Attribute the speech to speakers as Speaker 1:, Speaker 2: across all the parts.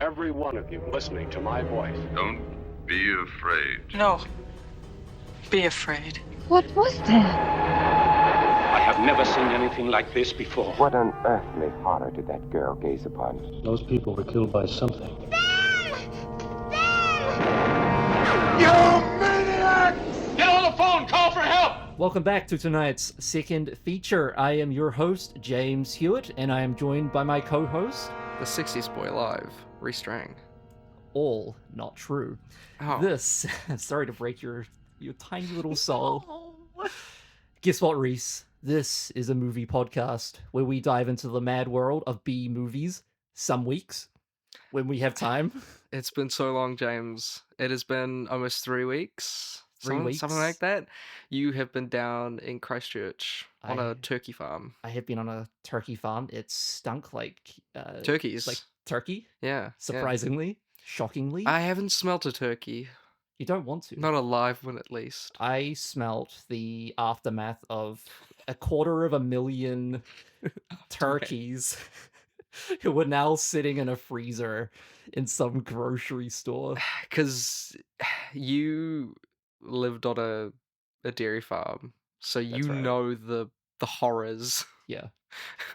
Speaker 1: every one of you listening to my voice.
Speaker 2: Don't be afraid.
Speaker 3: No. Be afraid.
Speaker 4: What was that?
Speaker 1: I have never seen anything like this before.
Speaker 5: What unearthly horror did that girl gaze upon?
Speaker 6: Those people were killed by something.
Speaker 7: Welcome back to tonight's second feature. I am your host, James Hewitt, and I am joined by my co-host,
Speaker 8: the 60s boy live, Rhys Strang.
Speaker 7: All not true.
Speaker 8: Oh.
Speaker 7: This, sorry to break your tiny little soul. Guess what, Rhys? This is a movie podcast where we dive into the mad world of B movies some weeks when we have time.
Speaker 8: It's been so long, James. It has been almost 3 weeks. Something like that. You have been down in Christchurch on a turkey farm.
Speaker 7: I have been on a turkey farm. It stunk like
Speaker 8: turkeys.
Speaker 7: Like turkey?
Speaker 8: Yeah.
Speaker 7: Surprisingly. Shockingly.
Speaker 8: I haven't smelt a turkey.
Speaker 7: You don't want to.
Speaker 8: Not a live one, at least.
Speaker 7: I smelt the aftermath of 250,000 turkeys who were now sitting in a freezer in some grocery store.
Speaker 8: Because you lived on a dairy farm, so you know the horrors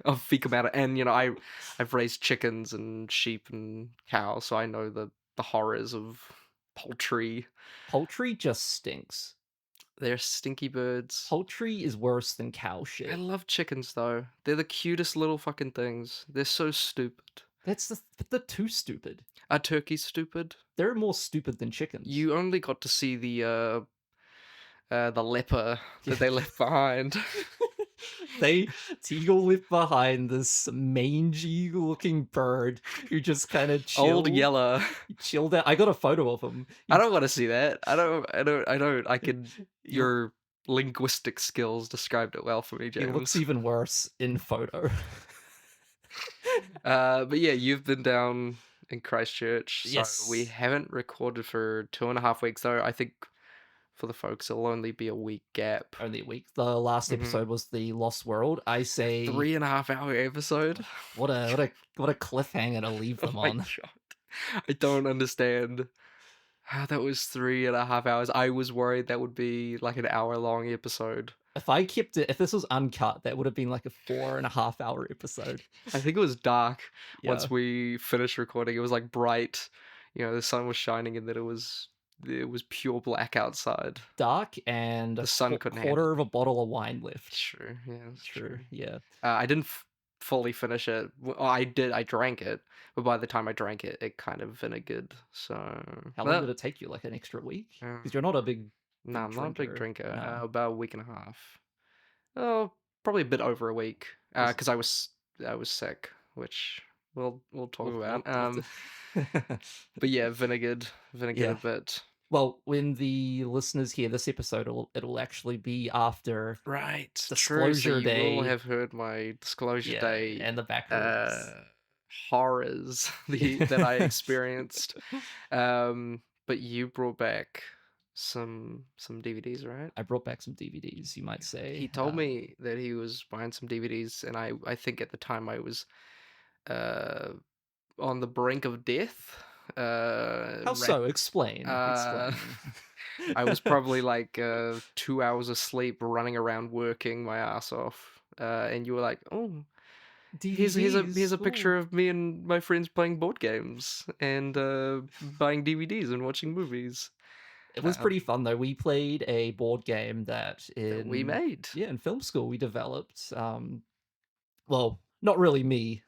Speaker 8: of fecal matter. And I've raised chickens and sheep and cows, so I know the horrors of poultry.
Speaker 7: Poultry just stinks.
Speaker 8: They're stinky birds.
Speaker 7: Poultry is worse than cow shit.
Speaker 8: I love chickens though. They're the cutest little fucking things. They're so stupid.
Speaker 7: But they're too stupid.
Speaker 8: Are turkeys stupid?
Speaker 7: They're more stupid than chickens.
Speaker 8: You only got to see the leper that they left behind.
Speaker 7: Teagle left behind this mangy-looking bird who just kind of chilled.
Speaker 8: Old Yeller.
Speaker 7: Chilled out. I got a photo of him.
Speaker 8: I don't want to see that. I don't. I could. Your linguistic skills described it well for me, James.
Speaker 7: It looks even worse in photo.
Speaker 8: But yeah, you've been down in Christchurch, so
Speaker 7: yes.
Speaker 8: We haven't recorded for 2.5 weeks, though. I think for the folks, it'll only be a week gap.
Speaker 7: Only a week. The last episode was the Lost World. I say
Speaker 8: 3.5 hour episode.
Speaker 7: What a cliffhanger to leave them on.
Speaker 8: God. I don't understand how that was 3.5 hours. I was worried that would be like an hour long episode.
Speaker 7: If this was uncut, that would have been like a 4.5 hour episode.
Speaker 8: I think it was dark once we finished recording. It was like bright, the sun was shining, and then it was pure black outside.
Speaker 7: Dark, and
Speaker 8: the sun couldn't
Speaker 7: quarter of a bottle of wine left.
Speaker 8: True, yeah, that's true.
Speaker 7: Yeah.
Speaker 8: I didn't fully finish it. Well, I did. I drank it, but by the time I drank it, it kind of vinegared. So
Speaker 7: how long did it take you? Like an extra week? Because you're not a big.
Speaker 8: No, I'm not a big drinker.
Speaker 7: No.
Speaker 8: About a week and a half. Oh, probably a bit over a week. Because I was sick, which we'll talk about. But yeah, vinegared a bit.
Speaker 7: Well, when the listeners hear this episode, it'll actually be after Disclosure Day.
Speaker 8: You will have heard my Disclosure Day
Speaker 7: and the backwards
Speaker 8: horrors that I experienced. But you brought back some DVDs, right?
Speaker 7: I brought back some DVDs, you might say.
Speaker 8: He told me that he was buying some DVDs, and I think at the time I was on the brink of death.
Speaker 7: How so? Explain.
Speaker 8: I was probably like 2 hours asleep, running around working my ass off, and you were like, "Oh, here's a picture of me and my friends playing board games and buying DVDs and watching movies."
Speaker 7: It was pretty fun though. We played a board game that
Speaker 8: we made.
Speaker 7: Yeah, in film school we developed. Well, not really me.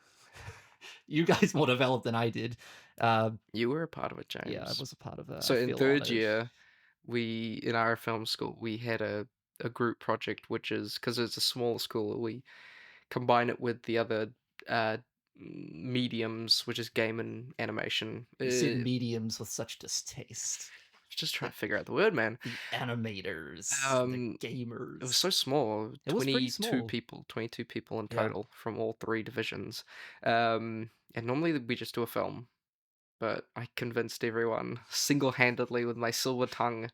Speaker 7: You guys more developed than I did.
Speaker 8: You were a part of it, James.
Speaker 7: Yeah, I was a part of it.
Speaker 8: So in third year, in our film school, we had a group project, which is, because it's a smaller school, we combine it with the other mediums, which is game and animation.
Speaker 7: You said mediums with such distaste.
Speaker 8: Just trying to figure out the word, man.
Speaker 7: The animators, the gamers.
Speaker 8: It was so small.
Speaker 7: It was pretty small.
Speaker 8: 22 people in total from all 3 divisions. And normally we just do a film. But I convinced everyone single-handedly with my silver tongue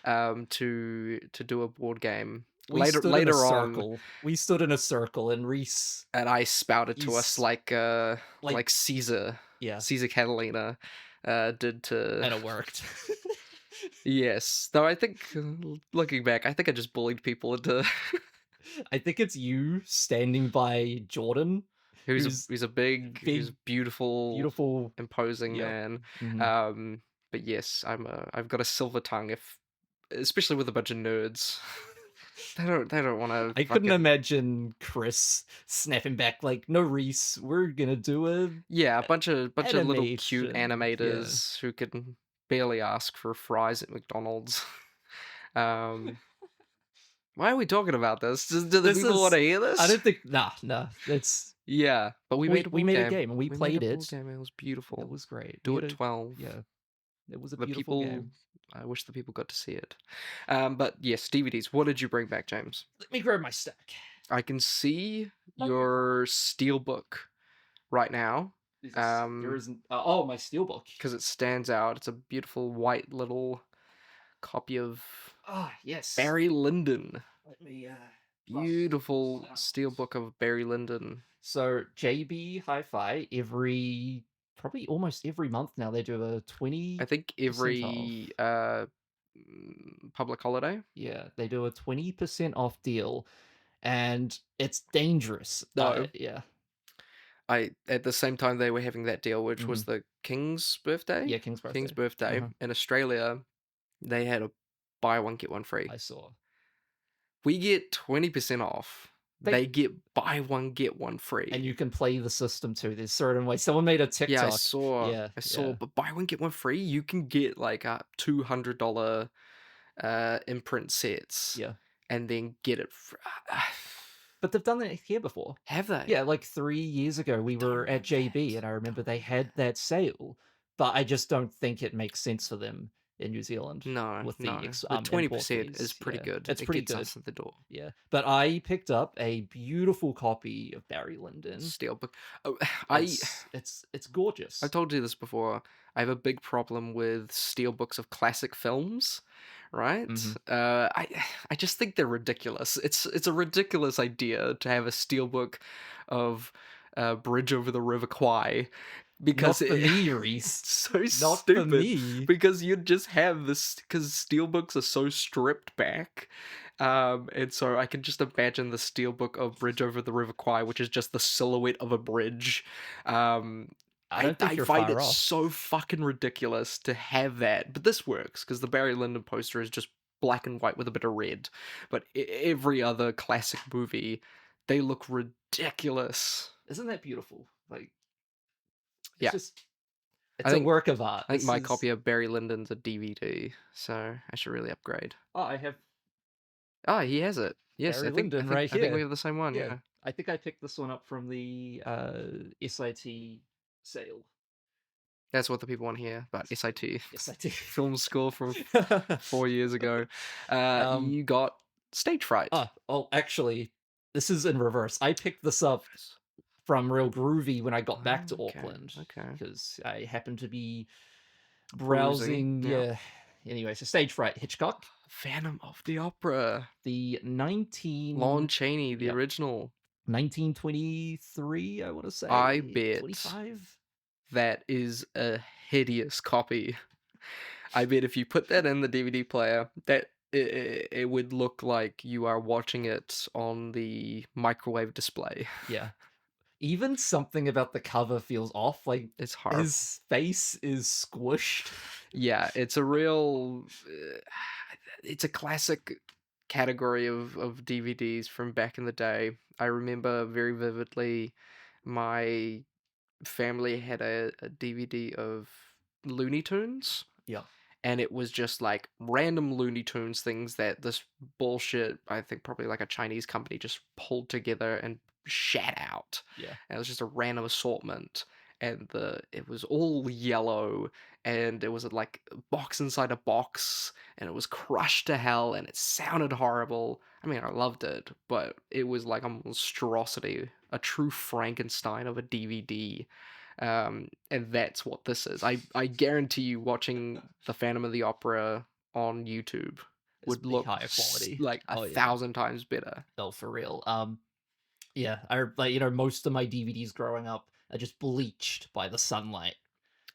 Speaker 8: to do a board game. Later on,
Speaker 7: we stood in a circle, and Rhys
Speaker 8: and I spouted to us like Caesar. Caesar Catalina did to...
Speaker 7: And it worked.
Speaker 8: Yes. Though I think, looking back, I think I just bullied people into...
Speaker 7: I think it's you standing by Jordan.
Speaker 8: Who's a big, who's beautiful, imposing man.
Speaker 7: Mm-hmm.
Speaker 8: But yes, I've got a silver tongue, especially with a bunch of nerds. They don't want to.
Speaker 7: I couldn't imagine Chris snapping back like, "No, Rhys, we're gonna do a
Speaker 8: a bunch of little cute
Speaker 7: animation,
Speaker 8: animators who can barely ask for fries at McDonald's." Why are we talking about this? Do the people want to hear this?
Speaker 7: I don't think. Nah. It's
Speaker 8: but we made a
Speaker 7: game and we played it.
Speaker 8: It was beautiful.
Speaker 7: It was great.
Speaker 8: Do it 12.
Speaker 7: Yeah, it was a beautiful game.
Speaker 8: I wish the people got to see it. But yes, DVDs. What did you bring back, James?
Speaker 7: Let me grab my stack.
Speaker 8: I can see your steelbook right now.
Speaker 7: There isn't. My steelbook.
Speaker 8: Because it stands out. It's a beautiful white little copy of
Speaker 7: yes,
Speaker 8: Barry Lyndon.
Speaker 7: Let me
Speaker 8: beautiful steelbook of Barry Lyndon.
Speaker 7: So JB Hi-Fi probably almost every month now they do a 20.
Speaker 8: I think every public holiday.
Speaker 7: Yeah, they do a 20% off deal, and it's dangerous. Yeah.
Speaker 8: At the same time they were having that deal, which was the King's birthday.
Speaker 7: Yeah, King's birthday.
Speaker 8: In Australia, they had a buy one get one free.
Speaker 7: I saw.
Speaker 8: We get 20% off. They get buy one get one free,
Speaker 7: and you can play the system too. There's certain ways. Someone made a TikTok.
Speaker 8: Yeah, I saw. But buy one get one free. You can get like a $200 imprint sets.
Speaker 7: Yeah,
Speaker 8: and then get it.
Speaker 7: But they've done that here before.
Speaker 8: Have they?
Speaker 7: Yeah, like 3 years ago, we were at JB, and I remember they had that sale. But I just don't think it makes sense for them in New Zealand.
Speaker 8: No,
Speaker 7: with
Speaker 8: the 20% is pretty good.
Speaker 7: It's pretty good.
Speaker 8: Us at the door.
Speaker 7: Yeah, but I picked up a beautiful copy of Barry Lyndon
Speaker 8: steelbook.
Speaker 7: It's gorgeous.
Speaker 8: I've told you this before. I have a big problem with steelbooks of classic films. Right? I just think they're ridiculous. It's a ridiculous idea to have a steelbook of Bridge Over the River Kwai. Because
Speaker 7: not for me, Rhys.
Speaker 8: So
Speaker 7: not
Speaker 8: stupid.
Speaker 7: For me.
Speaker 8: Because you'd just have this, because steelbooks are so stripped back, and so I can just imagine the steelbook of Bridge Over the River Kwai, which is just the silhouette of a bridge. I find it so fucking ridiculous to have that, but this works because the Barry Lyndon poster is just black and white with a bit of red. But every other classic movie, they look ridiculous.
Speaker 7: Isn't that beautiful? Like.
Speaker 8: It's
Speaker 7: a work of art.
Speaker 8: I think my copy of Barry Lyndon's a DVD, so I should really upgrade.
Speaker 7: I have.
Speaker 8: He has it. Yes,
Speaker 7: Barry
Speaker 8: I think
Speaker 7: Lyndon right here.
Speaker 8: I think we have the same one. Yeah.
Speaker 7: I think I picked this one up from the SIT sale.
Speaker 8: That's what the people want to hear about SIT.
Speaker 7: SIT
Speaker 8: film school from 4 years ago. You got Stage Fright.
Speaker 7: Actually, this is in reverse. I picked this up from Real Groovy when I got back to Auckland. Okay. Because I happened to be browsing. Yeah. Anyway, so Stage Fright, Hitchcock.
Speaker 8: Phantom of the Opera.
Speaker 7: The
Speaker 8: Lon Chaney, the original.
Speaker 7: 1923, I want to say.
Speaker 8: I bet
Speaker 7: 25?
Speaker 8: That is a hideous copy. I bet if you put that in the DVD player, that it would look like you are watching it on the microwave display.
Speaker 7: Yeah. Even something about the cover feels off. Like,
Speaker 8: it's horrible.
Speaker 7: His face is squished.
Speaker 8: Yeah, it's a real... it's a classic category of DVDs from back in the day. I remember very vividly my family had a DVD of Looney Tunes.
Speaker 7: Yeah.
Speaker 8: And it was just like random Looney Tunes things that this bullshit, I think probably like a Chinese company just pulled together and shat out.
Speaker 7: Yeah.
Speaker 8: And it was just a random assortment. And it was all yellow, and it was like a box inside a box, and it was crushed to hell, and it sounded horrible. I mean, I loved it, but it was like a monstrosity, a true Frankenstein of a DVD. And that's what this is. I guarantee you watching The Phantom of the Opera on YouTube would look
Speaker 7: higher quality,
Speaker 8: like 1,000 times better.
Speaker 7: Oh, for real. Yeah, most of my DVDs growing up are just bleached by the sunlight.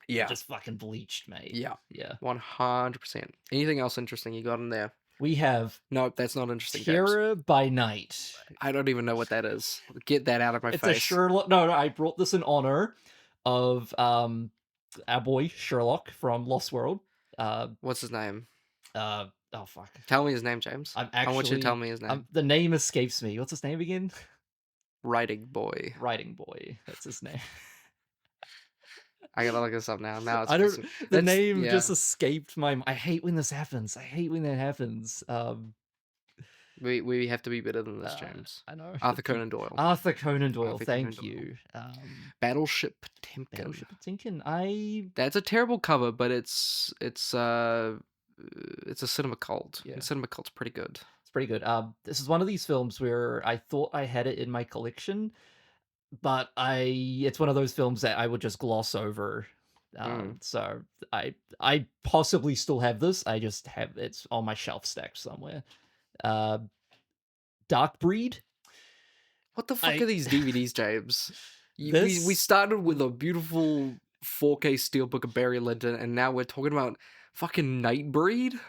Speaker 8: Yeah.
Speaker 7: Just fucking bleached, mate.
Speaker 8: Yeah.
Speaker 7: Yeah.
Speaker 8: 100%. Anything else interesting you got in there?
Speaker 7: We have
Speaker 8: No, that's not interesting.
Speaker 7: Terror by Night.
Speaker 8: I don't even know what that is. Get that out of my
Speaker 7: It's
Speaker 8: face.
Speaker 7: a Sherlock. No, I brought this in honor of our boy Sherlock from Lost World.
Speaker 8: What's his name?
Speaker 7: Oh fuck.
Speaker 8: Tell me his name, James. I want you to tell me his name.
Speaker 7: The name escapes me. What's his name again?
Speaker 8: Writing Boy.
Speaker 7: Writing Boy. That's his name.
Speaker 8: I gotta look this up now. Now it's
Speaker 7: the name just escaped my. I hate when this happens. I hate when that happens.
Speaker 8: We have to be better than this, James.
Speaker 7: I know.
Speaker 8: Arthur Conan Doyle.
Speaker 7: Arthur Conan Doyle. Thank you.
Speaker 8: Battleship Potemkin.
Speaker 7: Battleship Potemkin.
Speaker 8: That's a terrible cover, but it's a cinema cult.
Speaker 7: Yeah.
Speaker 8: And cinema cult's pretty good.
Speaker 7: It's pretty good. This is one of these films where I thought I had it in my collection, but it's one of those films that I would just gloss over. So I possibly still have this. I just have it's on my shelf stacked somewhere. Dark Breed.
Speaker 8: What the fuck are these DVDs, James? We started with a beautiful 4K steelbook of Barry Lyndon, and now we're talking about fucking Nightbreed?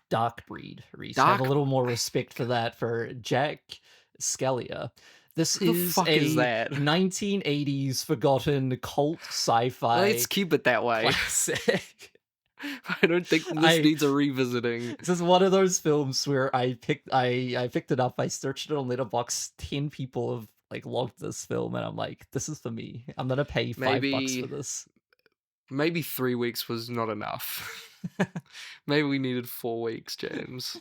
Speaker 7: Dark Breed, Rhys. Have a little more respect for that, for Jack Scalia. This is
Speaker 8: a
Speaker 7: 1980s forgotten cult sci-fi.
Speaker 8: Let's keep it that way.
Speaker 7: Classic.
Speaker 8: I don't think this needs a revisiting.
Speaker 7: This is one of those films where I picked it up, I searched it on Letterboxd, 10 people have like logged this film, and I'm like, this is for me. I'm gonna pay $5 for this.
Speaker 8: Maybe 3 weeks was not enough. Maybe we needed 4 weeks, James.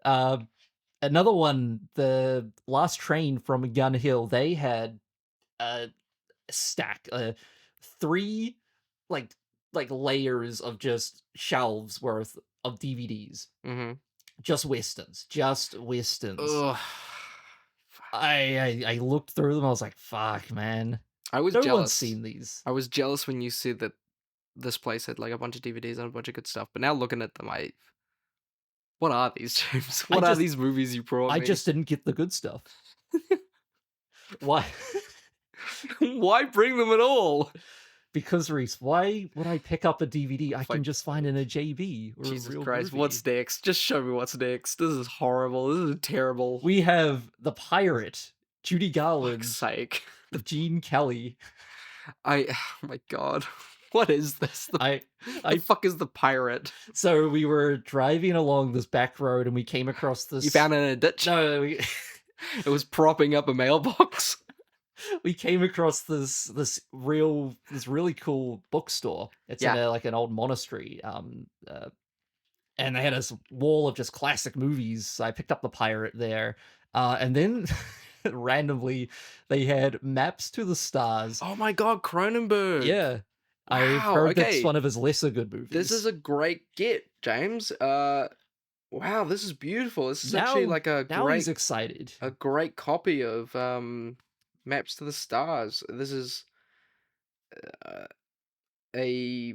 Speaker 7: Another one, The Last Train from Gun Hill. They had a stack, 3 like layers of just shelves worth of DVDs.
Speaker 8: Mm-hmm.
Speaker 7: Just westerns.
Speaker 8: Ugh.
Speaker 7: I looked through them. I was like, "Fuck, man."
Speaker 8: I was
Speaker 7: no
Speaker 8: jealous.
Speaker 7: One's seen these.
Speaker 8: I was jealous when you said that this place had like a bunch of DVDs and a bunch of good stuff. But now looking at them, what are these, James? What are these movies you brought me?
Speaker 7: I just didn't get the good stuff. Why?
Speaker 8: Why bring them at all?
Speaker 7: Because, Rhys, why would I pick up a DVD I can just find in a JB or
Speaker 8: Jesus
Speaker 7: a real
Speaker 8: Christ,
Speaker 7: movie?
Speaker 8: what's next? Just show me what's next. This is horrible. This is terrible.
Speaker 7: We have The Pirate, Judy Garland,
Speaker 8: sake.
Speaker 7: Gene Kelly.
Speaker 8: Oh my god. What is this? The fuck is The Pirate?
Speaker 7: So we were driving along this back road and we came across this...
Speaker 8: You found it in a ditch?
Speaker 7: No,
Speaker 8: it was propping up a mailbox.
Speaker 7: We came across this really cool bookstore. It's in an old monastery. And they had this wall of just classic movies. So I picked up The Pirate there. And then randomly they had Maps to the Stars.
Speaker 8: Oh my god, Cronenberg.
Speaker 7: Yeah.
Speaker 8: Wow,
Speaker 7: I've heard that's one of his lesser good movies.
Speaker 8: This is a great get, James. Wow, this is beautiful. This is actually like
Speaker 7: now he's excited.
Speaker 8: A great copy of Maps to the Stars. This is a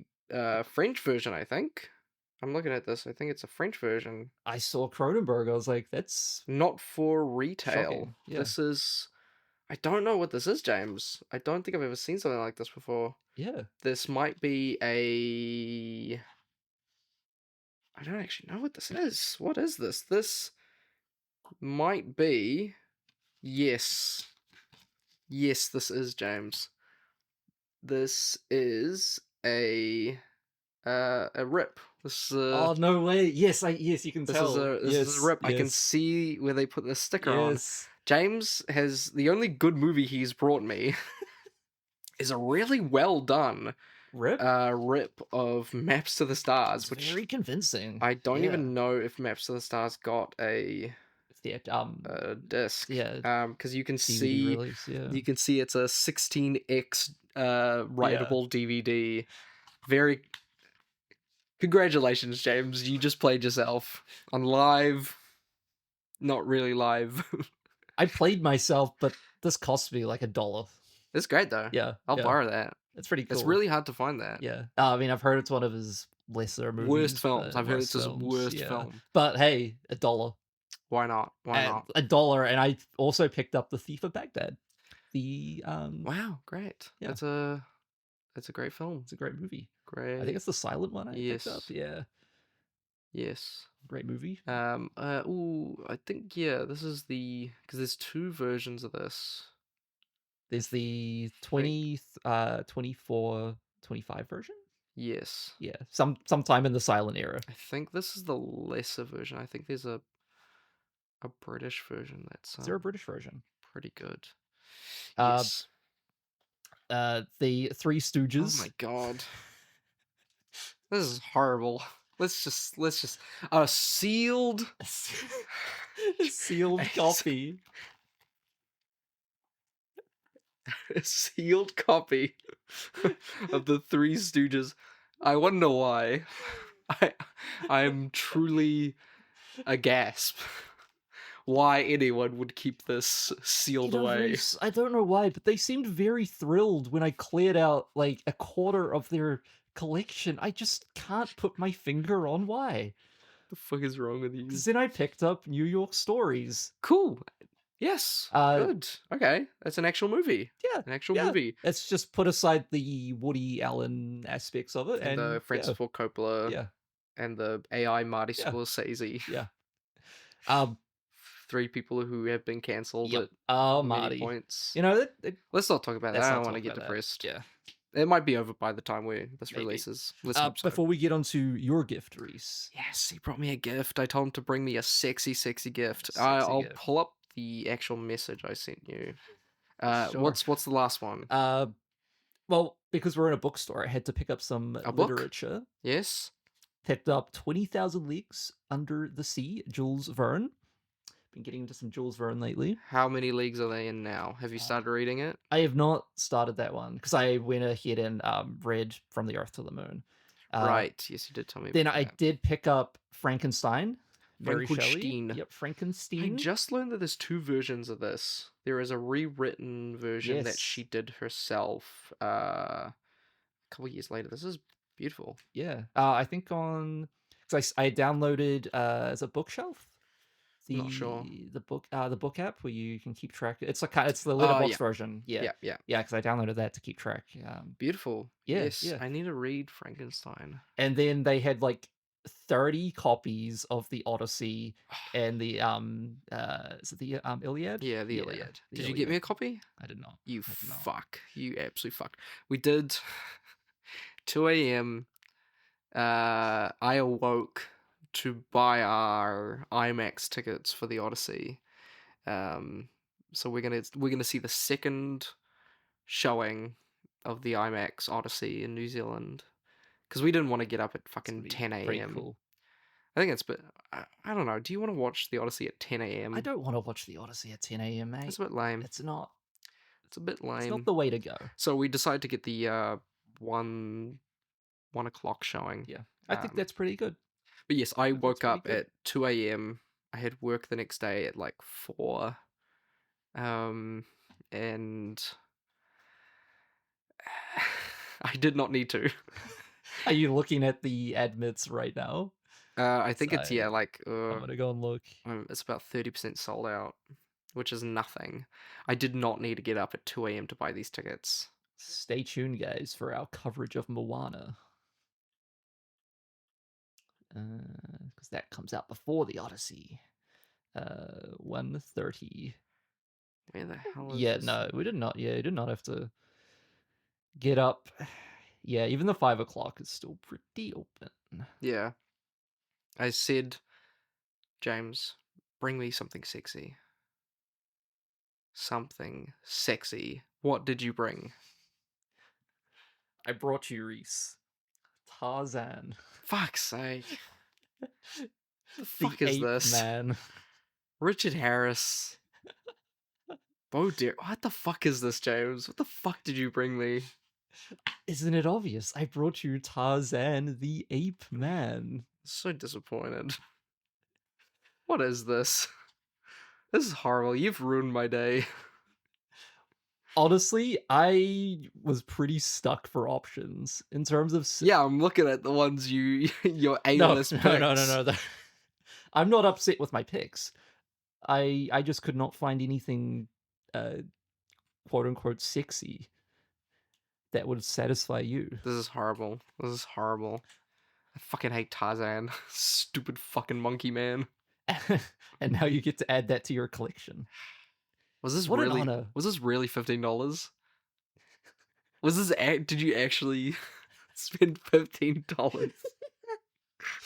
Speaker 8: French version, I think. I'm looking at this. I think it's a French version.
Speaker 7: I saw Cronenberg. I was like, that's
Speaker 8: not for retail.
Speaker 7: Shocking. Yeah.
Speaker 8: This is... I don't know what this is, James. I don't think I've ever seen something like this before.
Speaker 7: Yeah.
Speaker 8: This might be a... I don't actually know what this is. What is this? This might be... Yes. Yes, this is, James. This is a rip. This is
Speaker 7: oh, no way. Yes, you can tell.
Speaker 8: This is a rip. Yes. I can see where they put the sticker on. James has... The only good movie he's brought me is a really well done
Speaker 7: rip
Speaker 8: of Maps to the Stars, which
Speaker 7: very convincing.
Speaker 8: I don't even know if Maps to the Stars got a disc.
Speaker 7: Yeah.
Speaker 8: Because you can
Speaker 7: DVD
Speaker 8: see
Speaker 7: release,
Speaker 8: you can see it's a 16x writable DVD. Very... Congratulations, James. You just played yourself on live. Not really live.
Speaker 7: I played myself, but this cost me like $1.
Speaker 8: It's great though.
Speaker 7: Yeah.
Speaker 8: I'll borrow that.
Speaker 7: It's pretty cool.
Speaker 8: It's really hard to find that.
Speaker 7: Yeah. I mean, I've heard it's one of his lesser movies.
Speaker 8: Worst films. I've heard it's his worst film.
Speaker 7: But hey, $1.
Speaker 8: Why not? Why not?
Speaker 7: $1, and I also picked up The Thief of Baghdad. the
Speaker 8: Wow, great.
Speaker 7: Yeah.
Speaker 8: That's a great film.
Speaker 7: It's a great movie.
Speaker 8: Great.
Speaker 7: I think it's the silent one I picked up.
Speaker 8: Yes.
Speaker 7: Yeah.
Speaker 8: Yes.
Speaker 7: Great movie.
Speaker 8: I think this is because there's two versions of this.
Speaker 7: There's the 20, 24, 25 version.
Speaker 8: Yes.
Speaker 7: Yeah. Sometime in the silent era.
Speaker 8: I think this is the lesser version. I think there's a British version that's
Speaker 7: Is there a British version?
Speaker 8: pretty good.
Speaker 7: Yes. The Three Stooges.
Speaker 8: Oh my god. This is horrible. Let's just a sealed
Speaker 7: sealed copy.
Speaker 8: A sealed copy of the Three Stooges. I wonder why. I am truly aghast why anyone would keep this sealed away.
Speaker 7: Rhys, I don't know why, but they seemed very thrilled when I cleared out like a quarter of their collection. I just can't put my finger on why.
Speaker 8: The fuck is wrong with you?
Speaker 7: Then I picked up New York Stories.
Speaker 8: Cool. Yes. Good. Okay. That's an actual movie.
Speaker 7: Yeah.
Speaker 8: An actual movie.
Speaker 7: Let's just put aside the Woody Allen aspects of it.
Speaker 8: And the Francis Ford Coppola.
Speaker 7: Yeah.
Speaker 8: And the AI Marty Scorsese.
Speaker 7: Yeah.
Speaker 8: 3 people who have been cancelled at
Speaker 7: Marty
Speaker 8: points.
Speaker 7: You know,
Speaker 8: let's not talk about that. I don't want to get depressed.
Speaker 7: Yeah.
Speaker 8: It might be over by the time this releases. Let's hope so.
Speaker 7: Before we get on to your gift, Rhys.
Speaker 8: Yes, he brought me a gift. I told him to bring me a sexy, sexy gift. I'll pull up the actual message I sent you.
Speaker 7: Sure.
Speaker 8: What's the last one?
Speaker 7: Well, because we're in a bookstore, I had to pick up some literature.
Speaker 8: Yes.
Speaker 7: Picked up 20,000 Leagues Under the Sea, Jules Verne. Been getting into some Jules Verne lately.
Speaker 8: How many leagues are they in now? Have you started reading it?
Speaker 7: I have not started that one because I went ahead and read From the Earth to the Moon.
Speaker 8: Right. Yes, you did tell me.
Speaker 7: Then I did pick up Frankenstein.
Speaker 8: Frankenstein.
Speaker 7: Yep, Frankenstein.
Speaker 8: I just learned that there's 2 versions of this. There is a rewritten version that she did herself a couple years later. This is beautiful.
Speaker 7: Yeah. I think because I downloaded as a bookshelf.
Speaker 8: Not sure.
Speaker 7: The book app where you can keep track. It's the letterbox version. Yeah. Because I downloaded that to keep track.
Speaker 8: Beautiful.
Speaker 7: Yes.
Speaker 8: I need to read Frankenstein.
Speaker 7: And then they had like 30 copies of the Odyssey and the is it the Iliad?
Speaker 8: Yeah, the Iliad. Did you get me a copy?
Speaker 7: I did not.
Speaker 8: You fuck. You absolute fuck. We did 2 a.m. I awoke to buy our IMAX tickets for the Odyssey. So we're gonna see the second showing of the IMAX Odyssey in New Zealand. Because we didn't want to get up at fucking 10 a.m.
Speaker 7: Cool.
Speaker 8: I think but I don't know. Do you want to watch the Odyssey at 10 a.m.?
Speaker 7: I don't want to watch the Odyssey at 10 a.m., mate.
Speaker 8: It's a bit lame.
Speaker 7: It's not.
Speaker 8: It's a bit lame.
Speaker 7: It's not the way to go.
Speaker 8: So we decided to get the 1 o'clock showing.
Speaker 7: Yeah, I think that's pretty good.
Speaker 8: But yes, I woke up at 2 a.m. I had work the next day at like 4. And I did not need to.
Speaker 7: Are you looking at the admits right now?
Speaker 8: I think it's
Speaker 7: I'm gonna go and look.
Speaker 8: It's about 30% sold out, which is nothing. I did not need to get up at 2 a.m. to buy these tickets.
Speaker 7: Stay tuned, guys, for our coverage of Moana. Because that comes out before the Odyssey. 1:30.
Speaker 8: Where the hell is this?
Speaker 7: No, we did not. Yeah, we did not have to get up. Yeah, even the 5 o'clock is still pretty open.
Speaker 8: Yeah. I said, James, bring me something sexy. Something sexy. What did you bring?
Speaker 7: I brought you, Rhys. Tarzan.
Speaker 8: Fuck's sake. The fuck
Speaker 7: The
Speaker 8: is
Speaker 7: Ape
Speaker 8: this?
Speaker 7: Man.
Speaker 8: Richard Harris. Oh dear. What the fuck is this, James? What the fuck did you bring me?
Speaker 7: Isn't it obvious? I brought you Tarzan the Ape Man.
Speaker 8: So disappointed. What is this? This is horrible. You've ruined my day.
Speaker 7: Honestly, I was pretty stuck for options in terms of...
Speaker 8: Yeah, I'm looking at the ones your A-list picks.
Speaker 7: No. I'm not upset with my picks. I just could not find anything quote unquote sexy that would satisfy you.
Speaker 8: This is horrible. This is horrible. I fucking hate Tarzan. Stupid fucking monkey man.
Speaker 7: And now you get to add that to your collection.
Speaker 8: Was this
Speaker 7: What an
Speaker 8: really?
Speaker 7: honor.
Speaker 8: Was this really $15? Was this? Did you actually spend $15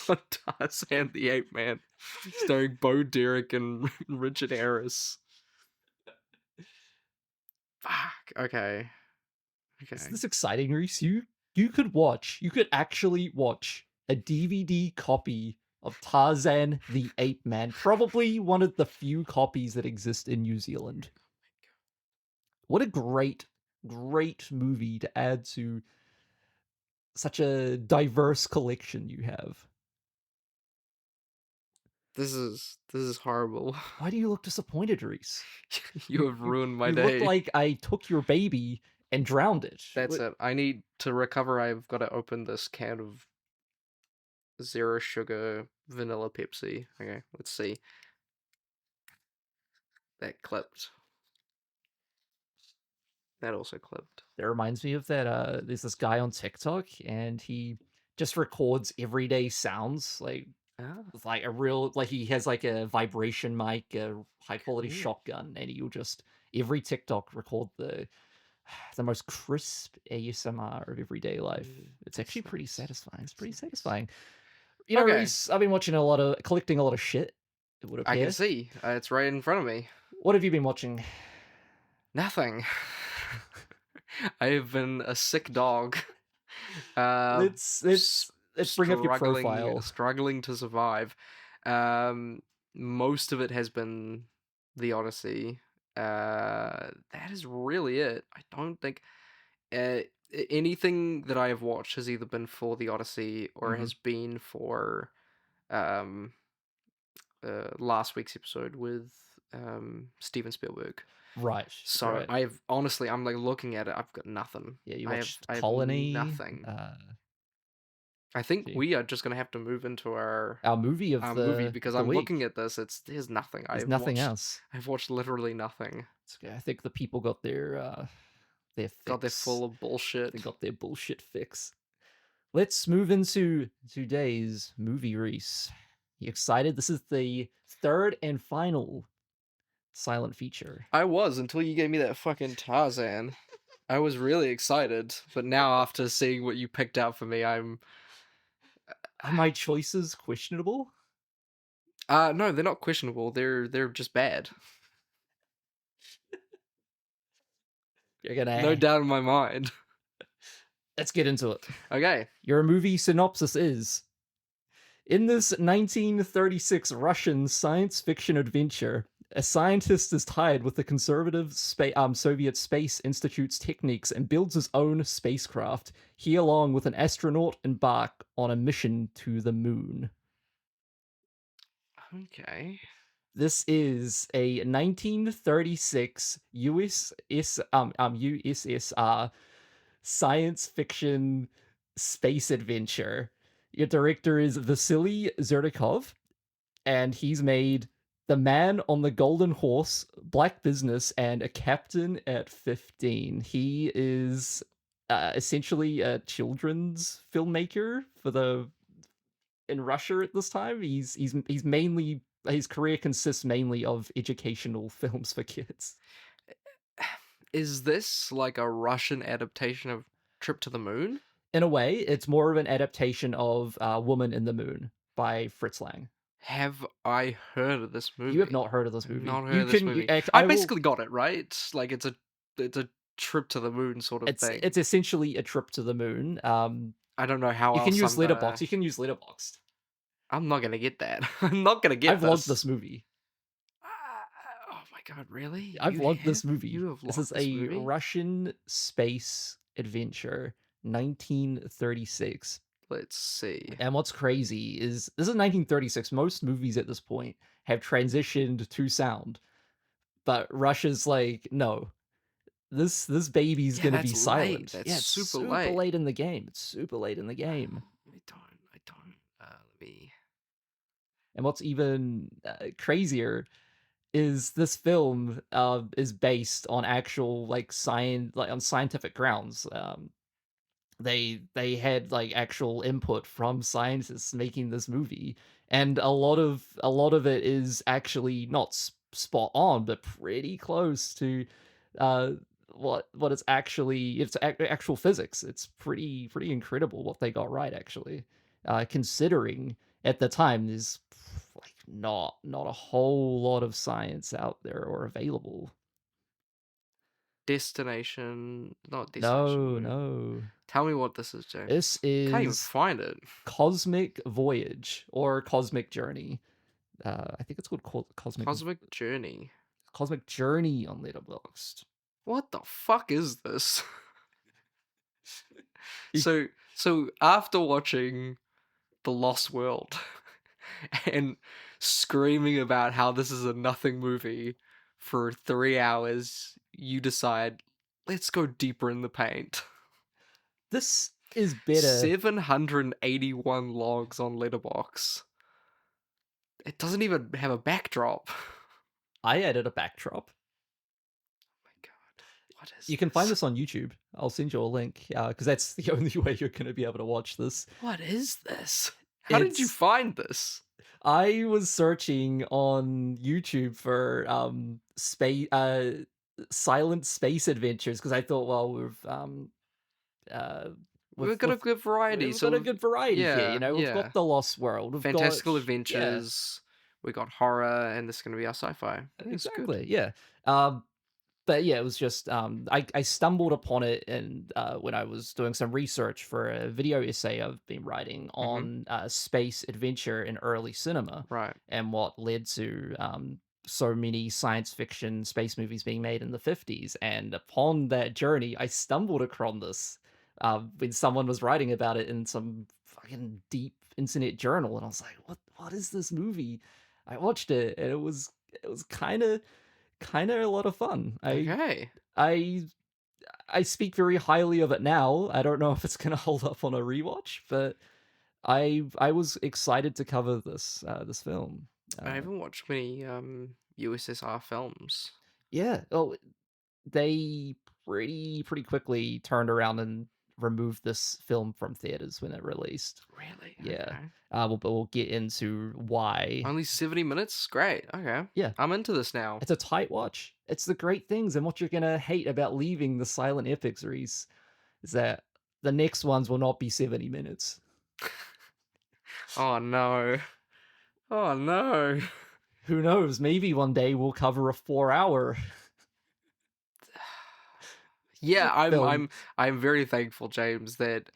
Speaker 8: on Tarzan the Ape Man, starring Bo Derek and Richard Harris? Fuck. Okay.
Speaker 7: Is this exciting, Rhys? You could actually watch a DVD copy of Tarzan the Ape Man, probably one of the few copies that exist in New Zealand. What a great movie to add to such a diverse collection you have.
Speaker 8: This is horrible.
Speaker 7: Why do you look disappointed, Rhys?
Speaker 8: You have ruined my
Speaker 7: you
Speaker 8: day.
Speaker 7: look like I took your baby and drowned it.
Speaker 8: That's it. I need to recover. I've got to open this can of zero sugar vanilla Pepsi. Okay, let's see. That clipped. That also clipped.
Speaker 7: That reminds me of that, there's this guy on TikTok, and he just records everyday sounds, like, with like a real, like he has like a vibration mic, a high quality shotgun, and he'll just, every TikTok record the most crisp ASMR of everyday life. It's actually pretty satisfying. It's pretty satisfying. You know, Rhys, I've been collecting a lot of shit, it would appear.
Speaker 8: I can see. It's right in front of me.
Speaker 7: What have you been watching?
Speaker 8: Nothing. I have been a sick dog.
Speaker 7: Let's bring up your profile.
Speaker 8: Struggling to survive. Most of it has been the Odyssey. That is really it. I don't think anything that I have watched has either been for the Odyssey or has been for last week's episode with Steven Spielberg.
Speaker 7: Right.
Speaker 8: So
Speaker 7: right.
Speaker 8: I'm like looking at it. I've got nothing.
Speaker 7: Yeah, you watched Colony.
Speaker 8: Nothing. I think we are just gonna have to move into our
Speaker 7: movie of the
Speaker 8: movie because
Speaker 7: I'm
Speaker 8: looking at this. There's nothing.
Speaker 7: There's nothing else.
Speaker 8: I've watched literally nothing.
Speaker 7: I think the people got their fix.
Speaker 8: God, they're full of bullshit.
Speaker 7: They got their bullshit fix. Let's move into today's movie, Rhys. You excited? This is the third and final silent feature.
Speaker 8: I was until you gave me that fucking Tarzan. I was really excited, but now after seeing what you picked out for me, I'm.
Speaker 7: Are my choices questionable?
Speaker 8: No, they're not questionable. They're just bad.
Speaker 7: You're gonna
Speaker 8: no doubt in my mind.
Speaker 7: Let's get into it.
Speaker 8: Okay.
Speaker 7: Your movie synopsis is: in this 1936 Russian science fiction adventure, a scientist is tired with the conservative Soviet Space Institute's techniques and builds his own spacecraft. He, along with an astronaut, embark on a mission to the moon.
Speaker 8: Okay.
Speaker 7: This is a 1936 USSR science fiction space adventure. Your director is Vasily Zhuravlyov, and he's made The Man on the Golden Horse, Black Business, and A Captain at 15. He is essentially a children's filmmaker in Russia at this time. He's mainly, his career consists mainly of educational films for kids.
Speaker 8: Is this like a Russian adaptation of Trip to the Moon?
Speaker 7: In a way, it's more of an adaptation of Woman in the Moon by Fritz Lang.
Speaker 8: Have I heard of this movie?
Speaker 7: You have not heard of this movie.
Speaker 8: Not heard of this movie. I basically got it, right? Like it's a trip to the moon sort of thing.
Speaker 7: It's essentially a trip to the moon.
Speaker 8: I don't know how
Speaker 7: you can use Letterboxd. You can use Letterboxd.
Speaker 8: I'm not gonna get that. I'm not gonna get.
Speaker 7: I've logged this movie.
Speaker 8: Oh my god, really?
Speaker 7: I've logged this movie.
Speaker 8: You have logged
Speaker 7: this is
Speaker 8: this
Speaker 7: a
Speaker 8: movie?
Speaker 7: Russian space adventure, 1936.
Speaker 8: Let's see.
Speaker 7: And what's crazy is this is 1936. Most movies at this point have transitioned to sound, but Russia's like, no, this baby's gonna be silent.
Speaker 8: That's
Speaker 7: it's
Speaker 8: super
Speaker 7: late in the game. It's super late in the game.
Speaker 8: I don't. Let me.
Speaker 7: And what's even crazier is this film is based on actual like on scientific grounds. They had like actual input from scientists making this movie, and a lot of it is actually not spot on, but pretty close to uh what it's actually actual physics. It's pretty incredible what they got right, actually, considering at the time there's like not a whole lot of science out there or available.
Speaker 8: Not Destination.
Speaker 7: No.
Speaker 8: Tell me what this is, James.
Speaker 7: This is
Speaker 8: Can't even find it.
Speaker 7: Cosmic Voyage or Cosmic Journey. I think it's called
Speaker 8: Cosmic Journey.
Speaker 7: Cosmic Journey on Letterboxd.
Speaker 8: What the fuck is this? So after watching The Lost World and screaming about how this is a nothing movie for 3 hours, you decide, let's go deeper in the paint.
Speaker 7: This is better.
Speaker 8: 781 logs on Letterboxd. It doesn't even have a backdrop.
Speaker 7: I added a backdrop.
Speaker 8: Oh my god. What is
Speaker 7: You can find this on YouTube. I'll send you a link, because that's the only way you're going to be able to watch this.
Speaker 8: What is this? How did you find this?
Speaker 7: I was searching on YouTube for silent space adventures, because I thought, well,
Speaker 8: we've got a good variety.
Speaker 7: We've got a good variety here, you know. We've
Speaker 8: yeah.
Speaker 7: got The Lost World, we've
Speaker 8: Fantastical
Speaker 7: got,
Speaker 8: adventures, we got horror, and this is going to be our sci-fi.
Speaker 7: Exactly, yeah. But yeah, it was just I stumbled upon it, and when I was doing some research for a video essay I've been writing on space adventure in early cinema,
Speaker 8: right,
Speaker 7: and what led to so many science fiction space movies being made in the 50s. And upon that journey, I stumbled across this when someone was writing about it in some fucking deep internet journal, and I was like, what is this movie? I watched it, and it was kind of a lot of fun.
Speaker 8: Okay.
Speaker 7: I speak very highly of it now. I don't know if it's gonna hold up on a rewatch, but I was excited to cover this film.
Speaker 8: I haven't watched many USSR films.
Speaker 7: Yeah. Oh, they pretty quickly turned around and removed this film from theaters when it released.
Speaker 8: Really?
Speaker 7: Yeah.
Speaker 8: Okay.
Speaker 7: But we'll get into why.
Speaker 8: Only 70 minutes? Great. Okay.
Speaker 7: Yeah.
Speaker 8: I'm into this now.
Speaker 7: It's a tight watch. It's the great things, and what you're gonna hate about leaving the silent epics, Rhys, is that the next ones will not be 70 minutes.
Speaker 8: Oh no. Oh no.
Speaker 7: Who knows? Maybe one day we'll cover a 4-hour.
Speaker 8: Yeah,
Speaker 7: film.
Speaker 8: I'm very thankful, James, that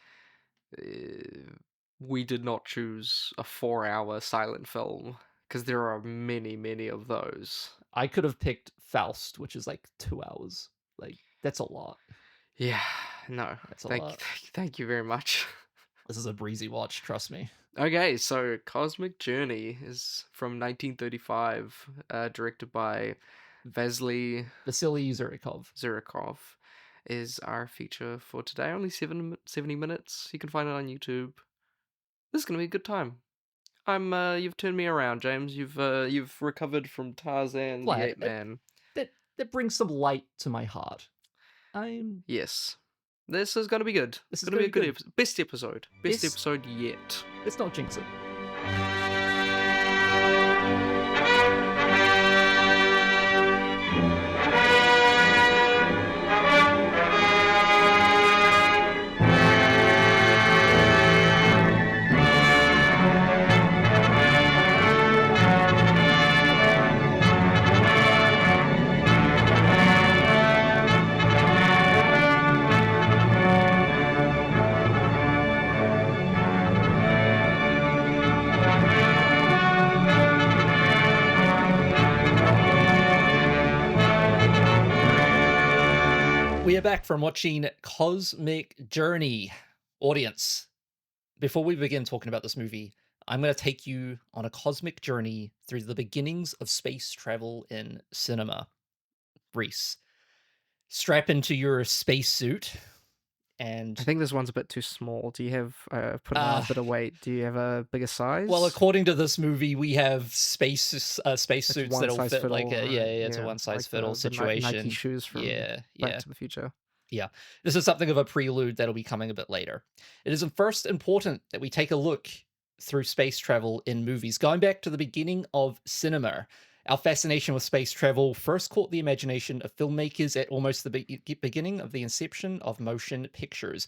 Speaker 8: we did not choose a 4-hour silent film, because there are many of those.
Speaker 7: I could have picked Faust, which is like 2 hours. Like, that's a lot.
Speaker 8: Yeah, no.
Speaker 7: That's a lot.
Speaker 8: Thank you very much.
Speaker 7: This is a breezy watch, trust me.
Speaker 8: Okay, so Cosmic Journey is from 1935, directed by Vasily Zhuravlyov, is our feature for today. Only 70 minutes. You can find it on YouTube. This is gonna be a good time. You've turned me around, James. You've recovered from Tarzan the Ape Man.
Speaker 7: That brings some light to my heart.
Speaker 8: Yes. This is gonna be good. It's gonna be a good episode. Best episode yet.
Speaker 7: Let's not jinx it. We are back from watching Cosmic Journey. Audience, before we begin talking about this movie, I'm going to take you on a cosmic journey through the beginnings of space travel in cinema. Rhys, strap into your spacesuit and
Speaker 8: I think this one's a bit too small. Do you have put on a bit of weight? Do you have a bigger size?
Speaker 7: Well, according to this movie, we have space suits that'll fit like it's a one size fit all situation.
Speaker 8: Nike shoes from Back to the Future.
Speaker 7: Yeah, this is something of a prelude that'll be coming a bit later. It is first important that we take a look through space travel in movies. Going back to the beginning of cinema, our fascination with space travel first caught the imagination of filmmakers at almost the beginning of the inception of motion pictures.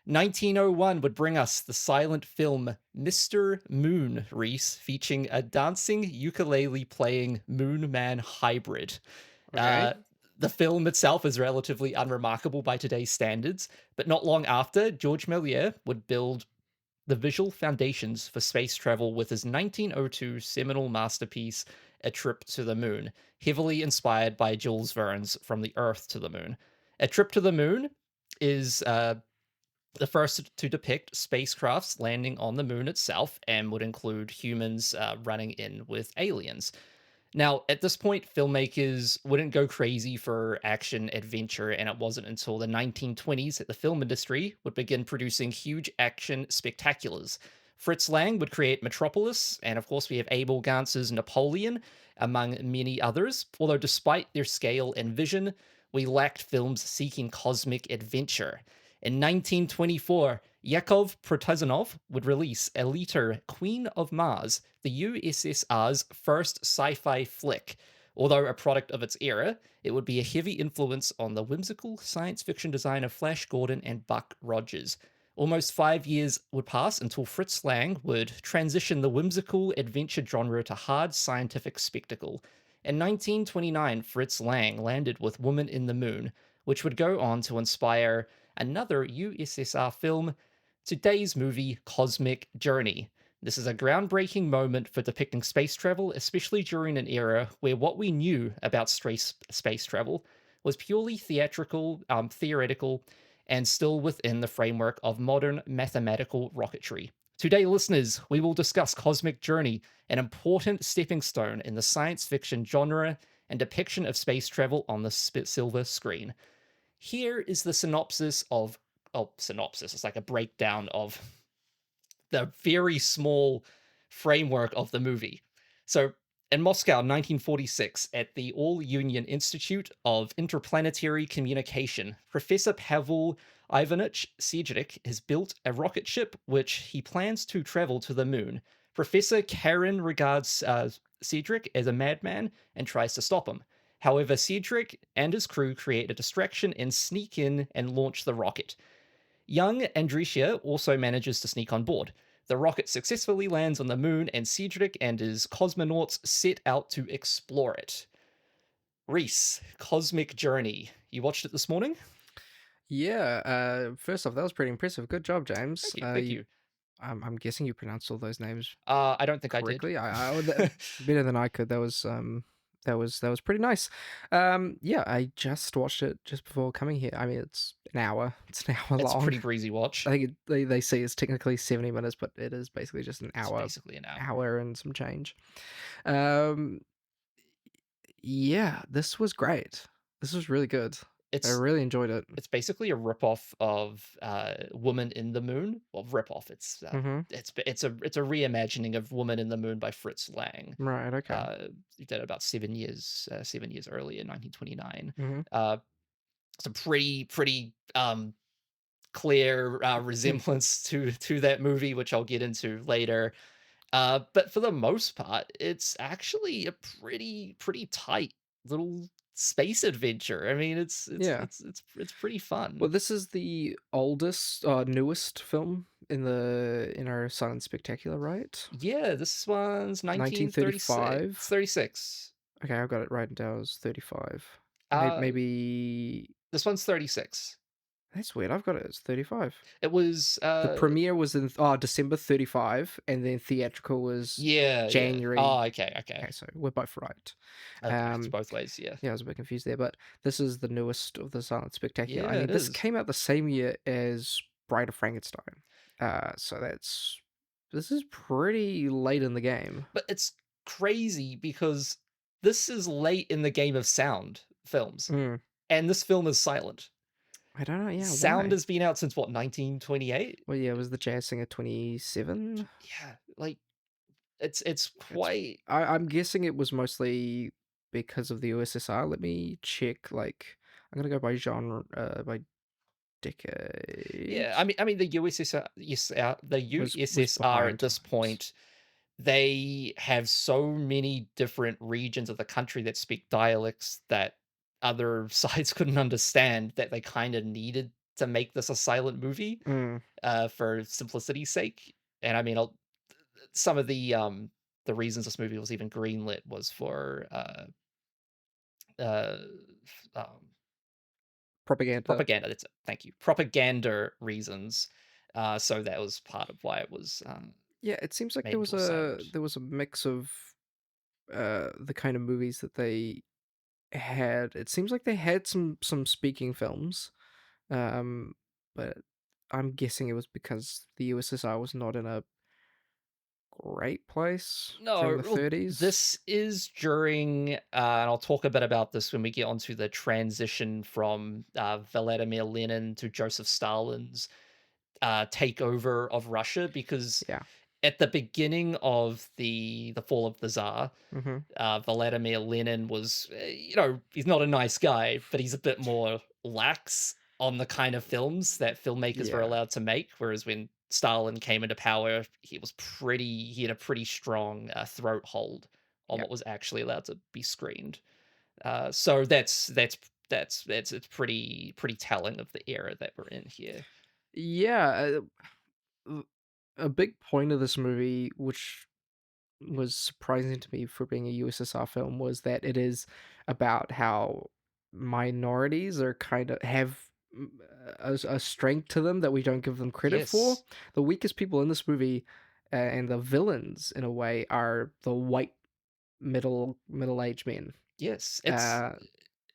Speaker 7: 1901 would bring us the silent film Mr. Moon, Rhys, featuring a dancing ukulele-playing Moon Man hybrid.
Speaker 8: Okay.
Speaker 7: The film itself is relatively unremarkable by today's standards, but not long after, George Méliès would build the visual foundations for space travel with his 1902 seminal masterpiece, A Trip to the Moon, heavily inspired by Jules Verne's From the Earth to the Moon. A Trip to the Moon is the first to depict spacecrafts landing on the moon itself and would include humans running in with aliens. Now, at this point, filmmakers wouldn't go crazy for action adventure, and it wasn't until the 1920s that the film industry would begin producing huge action spectaculars. Fritz Lang would create Metropolis, and of course we have Abel Gantz's Napoleon, among many others, although despite their scale and vision, we lacked films seeking cosmic adventure. In 1924, Yakov Protazanov would release Eliter, Queen of Mars, the USSR's first sci-fi flick. Although a product of its era, it would be a heavy influence on the whimsical science fiction designer Flash Gordon and Buck Rogers. Almost 5 years would pass until Fritz Lang would transition the whimsical adventure genre to hard scientific spectacle. In 1929, Fritz Lang landed with Woman in the Moon, which would go on to inspire another USSR film, today's movie Cosmic Journey. This is a groundbreaking moment for depicting space travel, especially during an era where what we knew about space travel was purely theoretical, and still within the framework of modern mathematical rocketry. Today, listeners, we will discuss Cosmic Journey, an important stepping stone in the science fiction genre and depiction of space travel on the silver screen. Here is the synopsis. It's like a breakdown of the very small framework of the movie. So, in Moscow, 1946, at the All-Union Institute of Interplanetary Communication, Professor Pavel Ivanich Sedgwick has built a rocket ship which he plans to travel to the moon. Professor Karen regards Sedgwick as a madman and tries to stop him. However, Sedgwick and his crew create a distraction and sneak in and launch the rocket. Young Andresia also manages to sneak on board. The rocket successfully lands on the moon, and Sedgwick and his cosmonauts set out to explore it. Rhys, Cosmic Journey. You watched it this morning?
Speaker 8: Yeah. First off, that was pretty impressive. Good job, James.
Speaker 7: Thank you.
Speaker 8: I'm guessing you pronounced all those names
Speaker 7: I don't think
Speaker 8: correctly.
Speaker 7: I
Speaker 8: did. Better than I could. That was pretty nice. Yeah, I just watched it just before coming here. I mean, it's an hour. It's an hour long.
Speaker 7: It's a pretty breezy watch.
Speaker 8: I think they say it's technically 70 minutes, but it is basically just an hour.
Speaker 7: It's basically an hour.
Speaker 8: Hour and some change. Yeah, this was great. This was really good. I really enjoyed it.
Speaker 7: It's basically a ripoff of Woman in the Moon. Well, ripoff. It's a reimagining of Woman in the Moon by Fritz Lang.
Speaker 8: Right. Okay.
Speaker 7: He did it about 7 years earlier, in 1929.
Speaker 8: Mm-hmm.
Speaker 7: It's a pretty clear resemblance to that movie, which I'll get into later. But for the most part, it's actually a pretty tight little space adventure. I mean, it's pretty fun.
Speaker 8: Well, this is the newest film in our Silent Spectacular, right?
Speaker 7: Yeah, this one's 1935. 36.
Speaker 8: Okay, I've got it written down as 35. Maybe
Speaker 7: this one's 36.
Speaker 8: That's weird. I've got it as 35.
Speaker 7: It was
Speaker 8: the premiere was in December 35, and then theatrical was January.
Speaker 7: Yeah. Oh, okay.
Speaker 8: So we're both right.
Speaker 7: It's both ways, yeah.
Speaker 8: Yeah, I was a bit confused there, but this is the newest of the Silent Spectacular.
Speaker 7: Yeah,
Speaker 8: I mean, this came out the same year as Bride of Frankenstein. So this is pretty late in the game.
Speaker 7: But it's crazy because this is late in the game of sound films, and this film is silent.
Speaker 8: I don't know. Yeah,
Speaker 7: Sound
Speaker 8: why?
Speaker 7: has been out since what, 1928?
Speaker 8: Well, yeah, was the Jazz Singer 27?
Speaker 7: Yeah, like it's quite.
Speaker 8: I'm guessing it was mostly because of the USSR. Let me check. Like, I'm gonna go by genre, by decade.
Speaker 7: Yeah, I mean the USSR, yes, the
Speaker 8: Was
Speaker 7: USSR at
Speaker 8: behind.
Speaker 7: this point, they have so many different regions of the country that speak dialects that other sides couldn't understand, that they kind of needed to make this a silent movie for simplicity's sake. And I mean, some of the reasons this movie was even greenlit was for uh, um, propaganda. That's it. Thank you. Propaganda reasons. So that was part of why it was.
Speaker 8: Yeah, it seems like
Speaker 7: made
Speaker 8: there was
Speaker 7: more
Speaker 8: a
Speaker 7: silent.
Speaker 8: mix of the kind of movies that they had. It seems like they had some speaking films, but I'm guessing it was because the USSR was not in a great place during
Speaker 7: No,
Speaker 8: the
Speaker 7: well,
Speaker 8: 30s.
Speaker 7: this is during, and I'll talk a bit about this when we get onto the transition from Vladimir Lenin to Joseph Stalin's takeover of Russia, because
Speaker 8: Yeah.
Speaker 7: at the beginning of the fall of the Tsar, Vladimir Lenin was, he's not a nice guy, but he's a bit more lax on the kind of films that filmmakers were
Speaker 8: Yeah.
Speaker 7: allowed to make. Whereas when Stalin came into power, he had a pretty strong throat hold on what was actually allowed to be screened. So it's pretty telling of the era that we're in here.
Speaker 8: Yeah, a big point of this movie, which was surprising to me for being a USSR film, was that it is about how minorities are kind of have a strength to them that we don't give them credit for.
Speaker 7: Yes.
Speaker 8: The weakest people in this movie, and the villains in a way, are the white middle-aged men.
Speaker 7: Yes,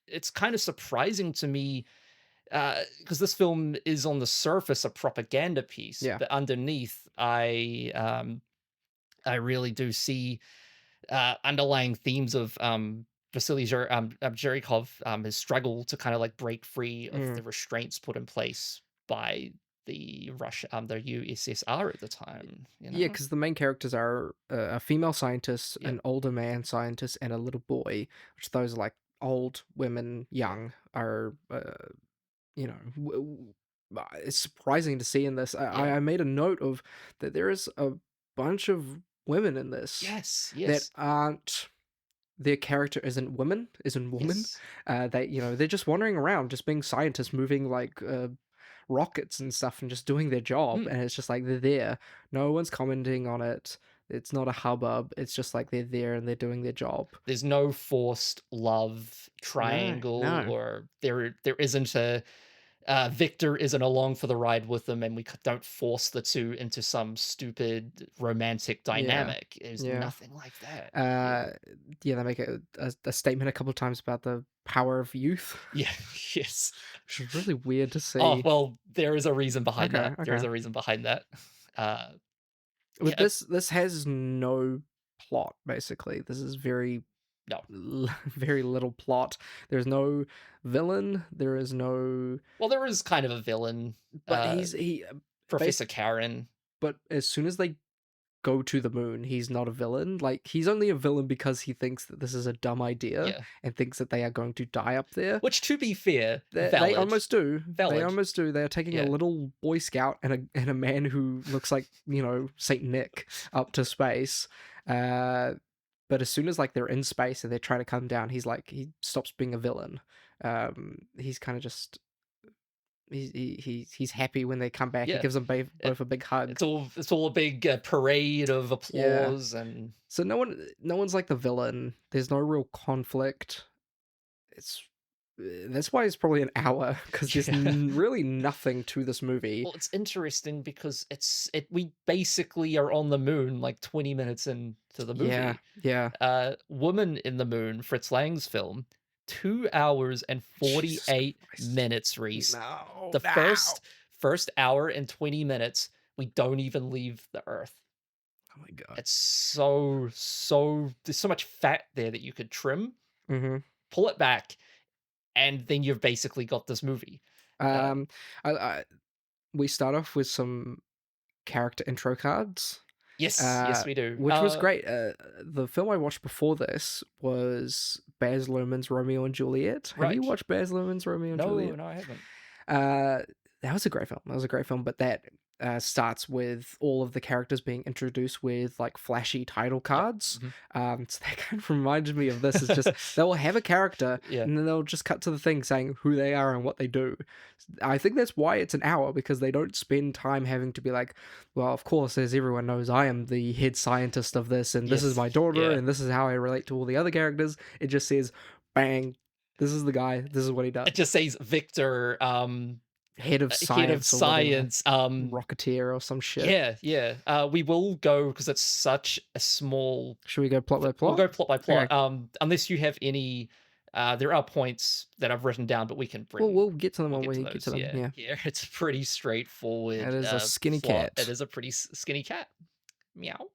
Speaker 7: it's kind of surprising to me, because this film is on the surface a propaganda piece,
Speaker 8: Yeah.
Speaker 7: but underneath, I really do see underlying themes of Vasily Zhuravlyov, his struggle to kind of like break free of the restraints put in place by the USSR at the time.
Speaker 8: Yeah, because the main characters are a female scientist, an older man scientist, and a little boy, which those are like old, women, young, are, it's surprising to see in this. I made a note of that there is a bunch of women in this.
Speaker 7: Yes.
Speaker 8: That aren't, their character isn't woman.
Speaker 7: Yes.
Speaker 8: They're just wandering around, just being scientists, moving like rockets and stuff, and just doing their job. And it's just like they're there. No one's commenting on it. It's not a hubbub. It's just like they're there and they're doing their job.
Speaker 7: There's no forced love triangle,
Speaker 8: No.
Speaker 7: or there isn't a Victor isn't along for the ride with them, and we don't force the two into some stupid romantic dynamic. There's nothing like that.
Speaker 8: They make a statement a couple of times about the power of youth.
Speaker 7: Yeah, yes.
Speaker 8: Which is really weird to see.
Speaker 7: Oh, well, there is a reason behind that.
Speaker 8: Okay.
Speaker 7: There is a reason behind that.
Speaker 8: But this has no plot, basically. This is very little plot. There's no villain. There is no...
Speaker 7: Well, there is kind of a villain.
Speaker 8: But
Speaker 7: Professor Karen.
Speaker 8: But as soon as they go to the moon, he's not a villain. Like, he's only a villain because he thinks that this is a dumb idea and thinks that they are going to die up there.
Speaker 7: Which, to be fair,
Speaker 8: they almost do.
Speaker 7: Valid.
Speaker 8: They almost do. They're taking a little Boy Scout and a man who looks like, Saint Nick up to space. But as soon as like they're in space and they're trying to come down, he stops being a villain. He's kind of just... He's happy when they come back. He gives them both a big hug.
Speaker 7: It's all a big parade of applause, and
Speaker 8: so no one's like the villain. There's no real conflict. That's why it's probably an hour, because there's really nothing to this movie.
Speaker 7: Well, it's interesting because we basically are on the moon like 20 minutes into the movie.
Speaker 8: Yeah.
Speaker 7: Woman in the Moon, Fritz Lang's film. 2 hours and 48 minutes, Rhys. The first hour and 20 minutes, we don't even leave the Earth.
Speaker 8: Oh my god!
Speaker 7: It's so there's so much fat there that you could trim, pull it back, and then you've basically got this movie.
Speaker 8: We start off with some character intro cards.
Speaker 7: Yes, we do.
Speaker 8: Which was great. The film I watched before this was Baz Luhrmann's Romeo and Juliet. Have you
Speaker 7: Right.
Speaker 8: watched Baz Luhrmann's Romeo and Juliet?
Speaker 7: No, I haven't.
Speaker 8: That was a great film. But that starts with all of the characters being introduced with like flashy title cards. So that kind of reminded me of this. It's just they'll have a character and then they'll just cut to the thing saying who they are and what they do. I think that's why it's an hour, because they don't spend time having to be like, well, of course, as everyone knows, I am the head scientist of this, and this is my daughter, and this is how I relate to all the other characters. It just says, bang, this is the guy, this is what he does.
Speaker 7: It just says Victor,
Speaker 8: head of science, rocketeer or some shit.
Speaker 7: Yeah. We will go, because it's such a small.
Speaker 8: Should we go plot by plot?
Speaker 7: We'll go plot by plot.
Speaker 8: Okay.
Speaker 7: Unless you have any. There are points that I've written down, but we can bring.
Speaker 8: We'll get to them when we get to them.
Speaker 7: Yeah, it's pretty straightforward.
Speaker 8: It is a skinny
Speaker 7: plot.
Speaker 8: cat.
Speaker 7: It is a pretty skinny cat. Meow.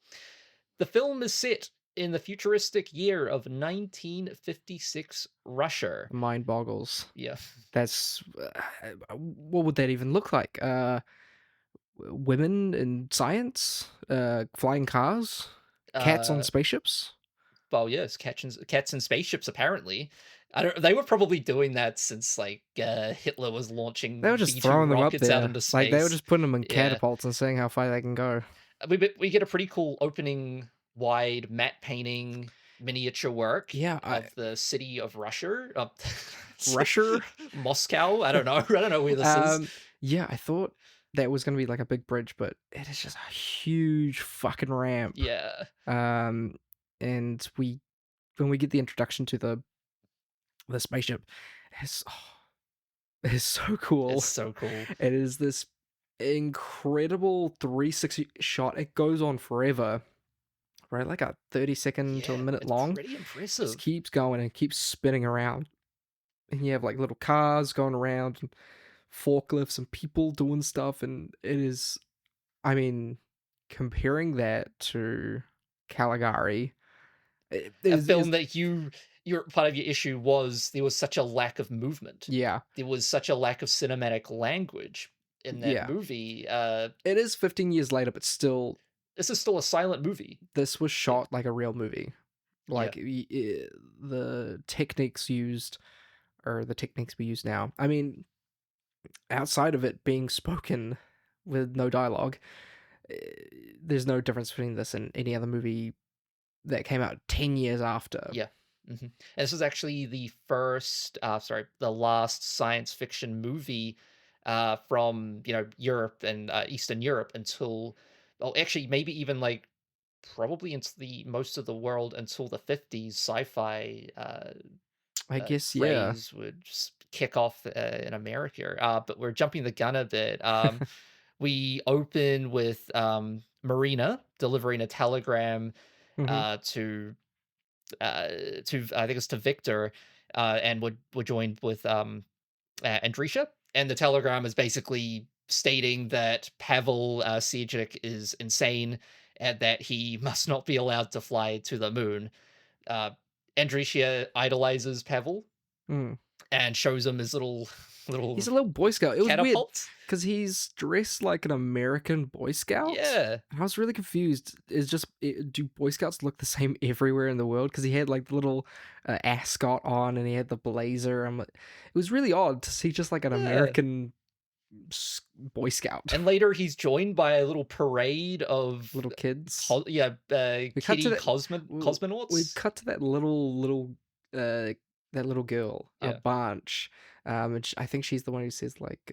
Speaker 7: The film is set in the futuristic year of 1956 Russia.
Speaker 8: Mind boggles.
Speaker 7: Yeah.
Speaker 8: That's what would that even look like? Women in science, flying cars, cats on spaceships.
Speaker 7: Well, yes, cats and spaceships. Apparently, they were probably doing that since like Hitler was launching.
Speaker 8: They were just
Speaker 7: B-2
Speaker 8: throwing them up
Speaker 7: rockets
Speaker 8: there,
Speaker 7: out into space.
Speaker 8: like they were just putting them in catapults and seeing how far they can go.
Speaker 7: We get a pretty cool opening, wide matte painting miniature work. Of the city of Russia.
Speaker 8: Russia,
Speaker 7: Moscow. I don't know. I don't know where this is.
Speaker 8: Yeah, I thought that was going to be like a big bridge, but it is just a huge fucking ramp.
Speaker 7: Yeah.
Speaker 8: And when we get the introduction to the spaceship, it is so cool.
Speaker 7: It's so cool.
Speaker 8: It is this incredible 360 shot. It goes on forever, right? Like a 30-second to a minute long.
Speaker 7: Pretty impressive.
Speaker 8: Just keeps going and keeps spinning around. And you have like little cars going around and forklifts and people doing stuff. And it is, I mean, comparing that to Caligari,
Speaker 7: a film that your part of your issue was there was such a lack of movement.
Speaker 8: Yeah.
Speaker 7: There was such a lack of cinematic language in that movie.
Speaker 8: It is 15 years later, but still.
Speaker 7: This is still a silent movie.
Speaker 8: This was shot like a real movie. Like the techniques used, or the techniques we use now. I mean, outside of it being spoken with no dialogue, there's no difference between this and any other movie that came out 10 years after.
Speaker 7: Yeah. Mm-hmm. And this was actually the last science fiction movie from, Europe and Eastern Europe until, well, actually maybe even like probably into most of the world until the 50s. Sci-fi
Speaker 8: I guess
Speaker 7: craze would just kick off in America. But we're jumping the gun a bit. We open with Marina delivering a telegram to I think it's to Victor, and we're joined with Andrisha, and the telegram is basically stating that Pavel Sijek is insane and that he must not be allowed to fly to the moon. Andrisha idolizes Pavel and shows him his little.
Speaker 8: He's a little Boy Scout. It was
Speaker 7: catapult.
Speaker 8: weird because he's dressed like an American Boy Scout.
Speaker 7: Yeah,
Speaker 8: and I was really confused. Do Boy Scouts look the same everywhere in the world? Because he had like the little ascot on, and he had the blazer. It was really odd to see just like an American Boy Scout.
Speaker 7: And later he's joined by a little parade of
Speaker 8: little kids.
Speaker 7: Kitty cosmonauts.
Speaker 8: We cut to that little girl, a bunch. And I think she's the one who says like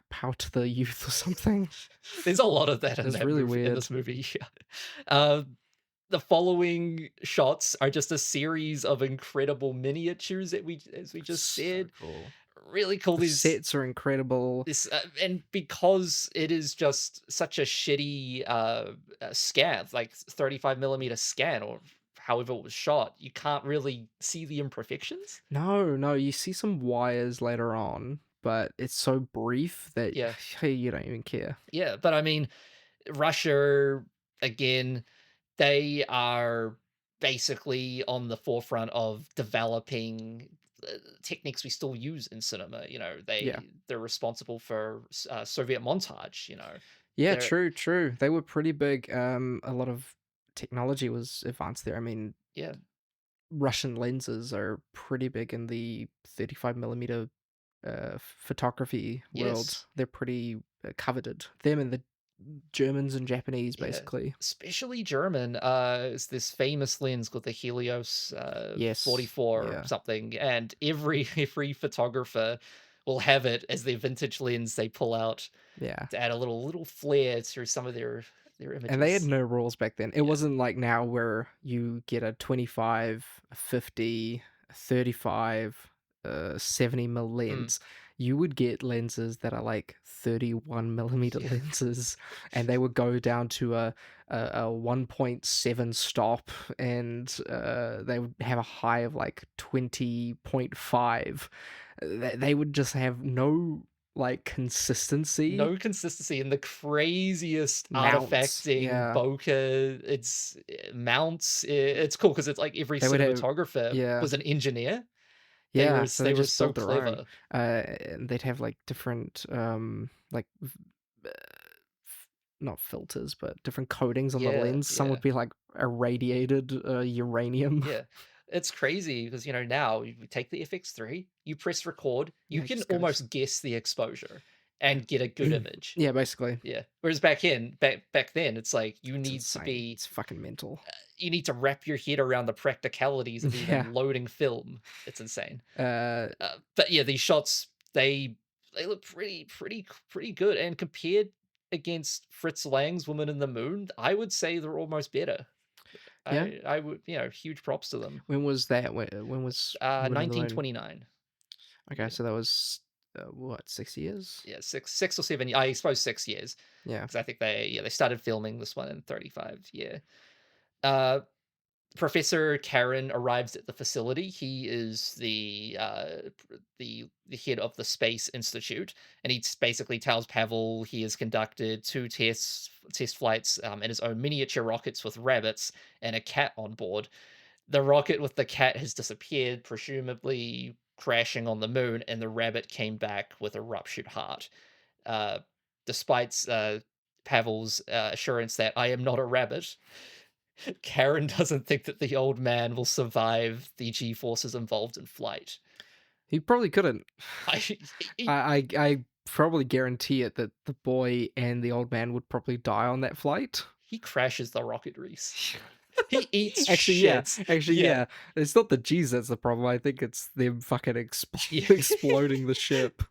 Speaker 8: "pow to the youth" or something.
Speaker 7: There's a lot of that in this movie. The following shots are just a series of incredible miniatures that as we just said.
Speaker 8: Cool.
Speaker 7: Really cool.
Speaker 8: These sets are incredible.
Speaker 7: And because it is just such a shitty scan, like 35mm scan or however it was shot, you can't really see the imperfections.
Speaker 8: No, you see some wires later on, but it's so brief that you don't even care.
Speaker 7: Yeah, but I mean, Russia, again, they are basically on the forefront of developing techniques we still use in cinema. They're responsible for Soviet montage.
Speaker 8: Yeah, true. They were pretty big. A lot of technology was advanced there. I mean,
Speaker 7: yeah,
Speaker 8: Russian lenses are pretty big in the 35 millimeter photography world.
Speaker 7: Yes.
Speaker 8: They're pretty coveted. Them and the Germans and Japanese, basically.
Speaker 7: Especially German. It's this famous lens called the Helios 44 or something, and every photographer will have it as their vintage lens they pull out.
Speaker 8: Yeah.
Speaker 7: To add a little flair to some of their images.
Speaker 8: And they had no rules back then. It wasn't like now where you get a 25, a 50, a 35, 70 mil lens. You would get lenses that are like 31 millimeter lenses, and they would go down to a 1.7 stop, and they would have a high of like 20.5. They would just have no consistency.
Speaker 7: No consistency in the craziest artifacting, bokeh. It's mounts. It's cool because it's like every cinematographer was an engineer. They were so clever.
Speaker 8: And they'd have like different not filters, but different coatings on the lens. Some would be like irradiated uranium.
Speaker 7: Yeah. It's crazy because now you take the FX3, you press record, you can almost guess the exposure and get a good image.
Speaker 8: Yeah, basically.
Speaker 7: Yeah. Whereas back then, it's like it's
Speaker 8: fucking mental.
Speaker 7: You need to wrap your head around the practicalities of even loading film. It's insane. But yeah, these shots they look pretty good, and compared against Fritz Lang's Woman in the Moon, I would say they're almost better. Yeah, I would. Huge props to them.
Speaker 8: When was that? When was
Speaker 7: 1929?
Speaker 8: Okay, so that was what, 6 years?
Speaker 7: Yeah, six or 7. I suppose 6 years.
Speaker 8: Yeah,
Speaker 7: because I think they started filming this one in 35. Yeah. Professor Karen arrives at the facility. He is the head of the Space Institute, and he basically tells Pavel he has conducted 2 test flights in his own miniature rockets with rabbits and a cat on board. The rocket with the cat has disappeared, presumably crashing on the moon, and the rabbit came back with a ruptured heart. Despite Pavel's assurance that I am not a rabbit, Karen doesn't think that the old man will survive the G-forces involved in flight.
Speaker 8: He probably couldn't. I probably guarantee it that the boy and the old man would probably die on that flight.
Speaker 7: He crashes the rocket, Rhys. He eats
Speaker 8: shit. Yeah. It's not the G's that's the problem. I think it's them fucking exploding the ship.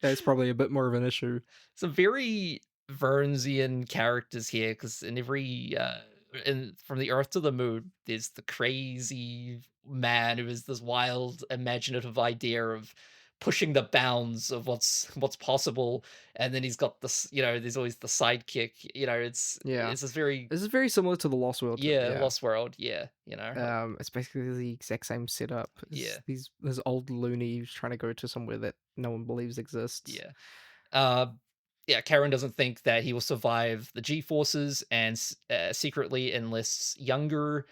Speaker 8: That's probably a bit more of an issue.
Speaker 7: Some very Vernsian characters here, because in every... and from the Earth to the Moon, there's the crazy man who has this wild, imaginative idea of pushing the bounds of what's possible, and then he's got this. There's always the sidekick. It's very.
Speaker 8: This is very similar to the Lost World.
Speaker 7: Yeah, Lost World. Yeah,
Speaker 8: it's basically the exact same setup. This old loony who's trying to go to somewhere that no one believes exists.
Speaker 7: Yeah. Karen doesn't think that he will survive the G-forces, and secretly enlists the younger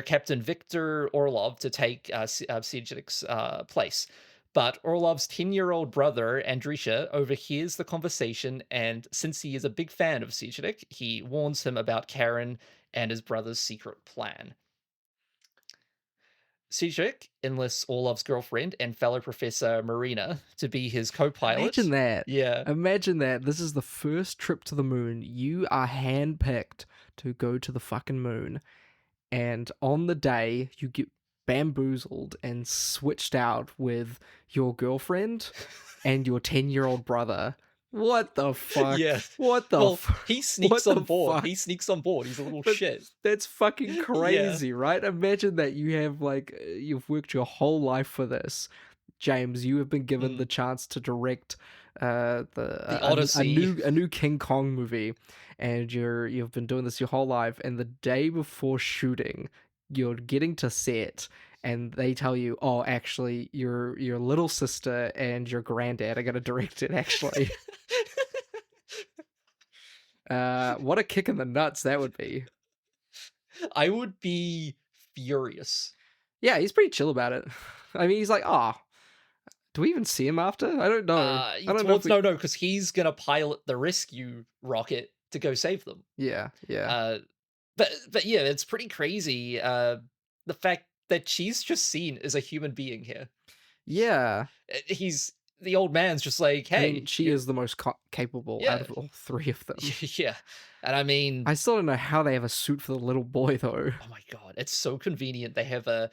Speaker 7: Captain Victor Orlov to take Sijik's place. But Orlov's 10-year-old brother, Andrisha, overhears the conversation, and since he is a big fan of Sijik, he warns him about Karen and his brother's secret plan. Sijik enlists Orlov's girlfriend and fellow professor Marina to be his co-pilot.
Speaker 8: Imagine that.
Speaker 7: Yeah.
Speaker 8: Imagine that. This is the first trip to the moon. You are handpicked to go to the fucking moon. And on the day, you get bamboozled and switched out with your girlfriend and your 10-year-old brother. What the fuck?
Speaker 7: Yeah.
Speaker 8: What the
Speaker 7: he sneaks on board. Fuck? He sneaks on board. He's a little shit.
Speaker 8: That's fucking crazy, right? Imagine that you have you've worked your whole life for this. James, you have been given the chance to direct the
Speaker 7: Odyssey,
Speaker 8: a new King Kong movie, and you've been doing this your whole life, and the day before shooting, you're getting to set, and they tell you, oh, actually, your little sister and your granddad are going to direct it, actually. What a kick in the nuts that would be.
Speaker 7: I would be furious.
Speaker 8: Yeah, he's pretty chill about it. I mean, he's like, do we even see him after? I don't know. I don't know.
Speaker 7: No, because he's gonna pilot the rescue rocket to go save them.
Speaker 8: Yeah.
Speaker 7: But yeah, it's pretty crazy. The fact that she's just seen as a human being here.
Speaker 8: Yeah.
Speaker 7: The old man's just like, hey.
Speaker 8: I mean, she is the most capable out of all three of them.
Speaker 7: Yeah. And I mean...
Speaker 8: I still don't know how they have a suit for the little boy, though.
Speaker 7: Oh my god, it's so convenient. They have a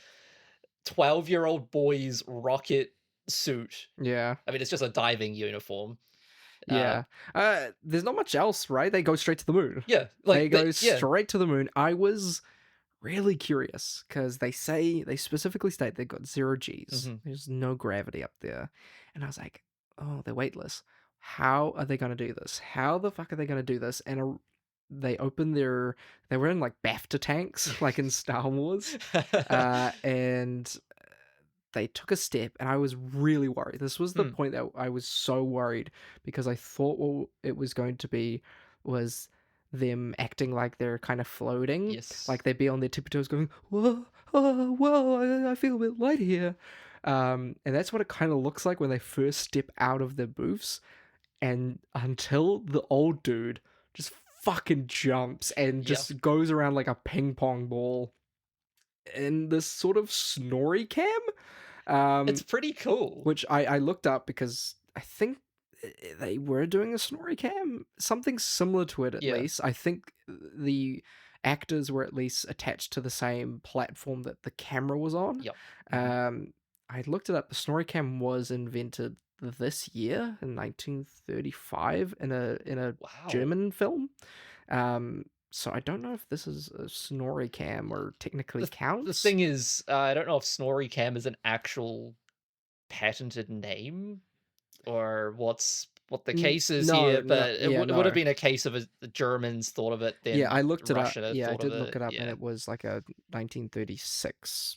Speaker 7: 12-year-old boy's rocket suit.
Speaker 8: Yeah.
Speaker 7: I mean, it's just a diving uniform.
Speaker 8: Yeah. There's not much else, right? They go straight to the moon.
Speaker 7: Yeah.
Speaker 8: They go straight to the moon. I was really curious because they specifically state they've got 0 Gs.
Speaker 7: Mm-hmm.
Speaker 8: There's no gravity up there. And I was like, oh, they're weightless. How are they going to do this? How the fuck are they going to do this? And they were in like BAFTA tanks, like in Star Wars. And they took a step, and I was really worried. This was the point that I was so worried, because I thought what it was going to be was them acting like they're kind of floating.
Speaker 7: Yes.
Speaker 8: Like they'd be on their tippy toes going, whoa, whoa, I feel a bit light here. And that's what it kind of looks like when they first step out of their booths, and until the old dude just fucking jumps and just goes around like a ping pong ball in this sort of snorri cam.
Speaker 7: It's pretty cool.
Speaker 8: Which I looked up because I think they were doing a snorri cam, something similar to it at least. I think the actors were at least attached to the same platform that the camera was on.
Speaker 7: Yep.
Speaker 8: I looked it up. The snorri cam was invented this year in 1935 in a German film. So I don't know if this is a snorri cam or technically counts.
Speaker 7: The thing is, I don't know if snorri cam is an actual patented name or what the case is here, but it would have been a case of the Germans thought of it. Then
Speaker 8: I looked it up.
Speaker 7: Yeah,
Speaker 8: I did look it up, and it was like a 1936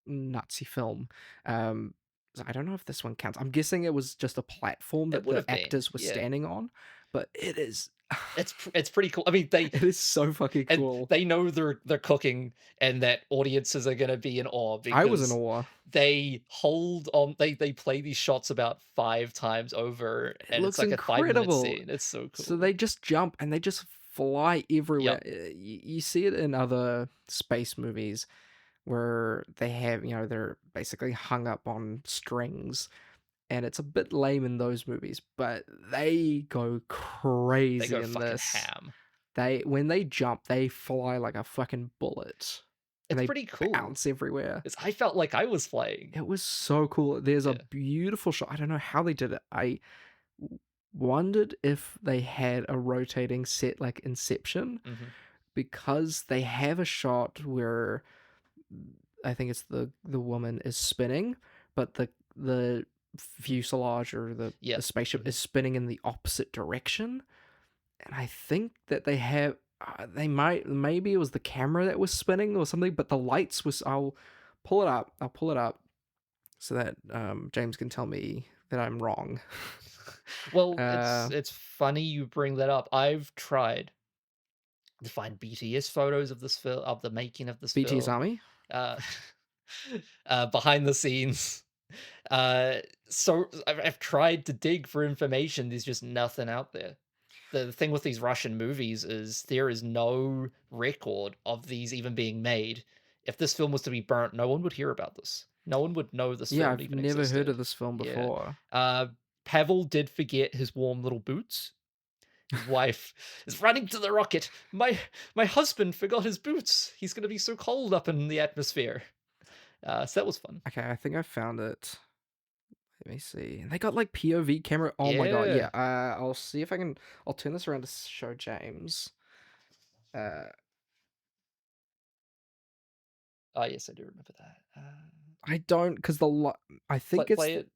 Speaker 8: Nazi film. So I don't know if this one counts. I'm guessing it was just a platform that the actors were standing on, but it is.
Speaker 7: It's pretty cool. I mean,
Speaker 8: it is so fucking cool.
Speaker 7: They know they're cooking, and that audiences are gonna be in awe. Because
Speaker 8: I was in awe.
Speaker 7: They hold on. They play these shots about 5 times over, and it's like
Speaker 8: incredible.
Speaker 7: a 5-minute scene. It's so cool.
Speaker 8: So they just jump and they just fly everywhere. Yep. You see it in other space movies where they have, they're basically hung up on strings. And it's a bit lame in those movies, but they go crazy in this.
Speaker 7: Ham.
Speaker 8: When they jump, they fly like a fucking bullet.
Speaker 7: It's pretty cool.
Speaker 8: Bounce everywhere.
Speaker 7: I felt like I was flying.
Speaker 8: It was so cool. There's a beautiful shot. I don't know how they did it. I wondered if they had a rotating set like Inception, because they have a shot where I think it's the woman is spinning, but the fuselage or the spaceship is spinning in the opposite direction, and I think that they have maybe it was the camera that was spinning or something, but the lights was. I'll pull it up so that James can tell me that I'm wrong.
Speaker 7: Well, it's funny you bring that up. I've tried to find BTS photos of this film, of the making of this
Speaker 8: BTS
Speaker 7: film.
Speaker 8: Army
Speaker 7: behind the scenes. So I've tried to dig for information. There's just nothing out there. The thing with these Russian movies is there is no record of these even being made. If this film was to be burnt, no one would hear about this. No one would know this film
Speaker 8: I've
Speaker 7: even
Speaker 8: never
Speaker 7: existed.
Speaker 8: heard of this film before.
Speaker 7: Pavel did forget his warm little boots. His wife is running to the rocket. My husband forgot his boots. He's going to be so cold up in the atmosphere. So that was fun.
Speaker 8: Okay, I think I found it. Let me see. They got like POV camera. Oh my god, yeah. I'll see if I can. I'll turn this around to show James.
Speaker 7: Oh yes, I do remember that.
Speaker 8: I don't, because I think
Speaker 7: play it.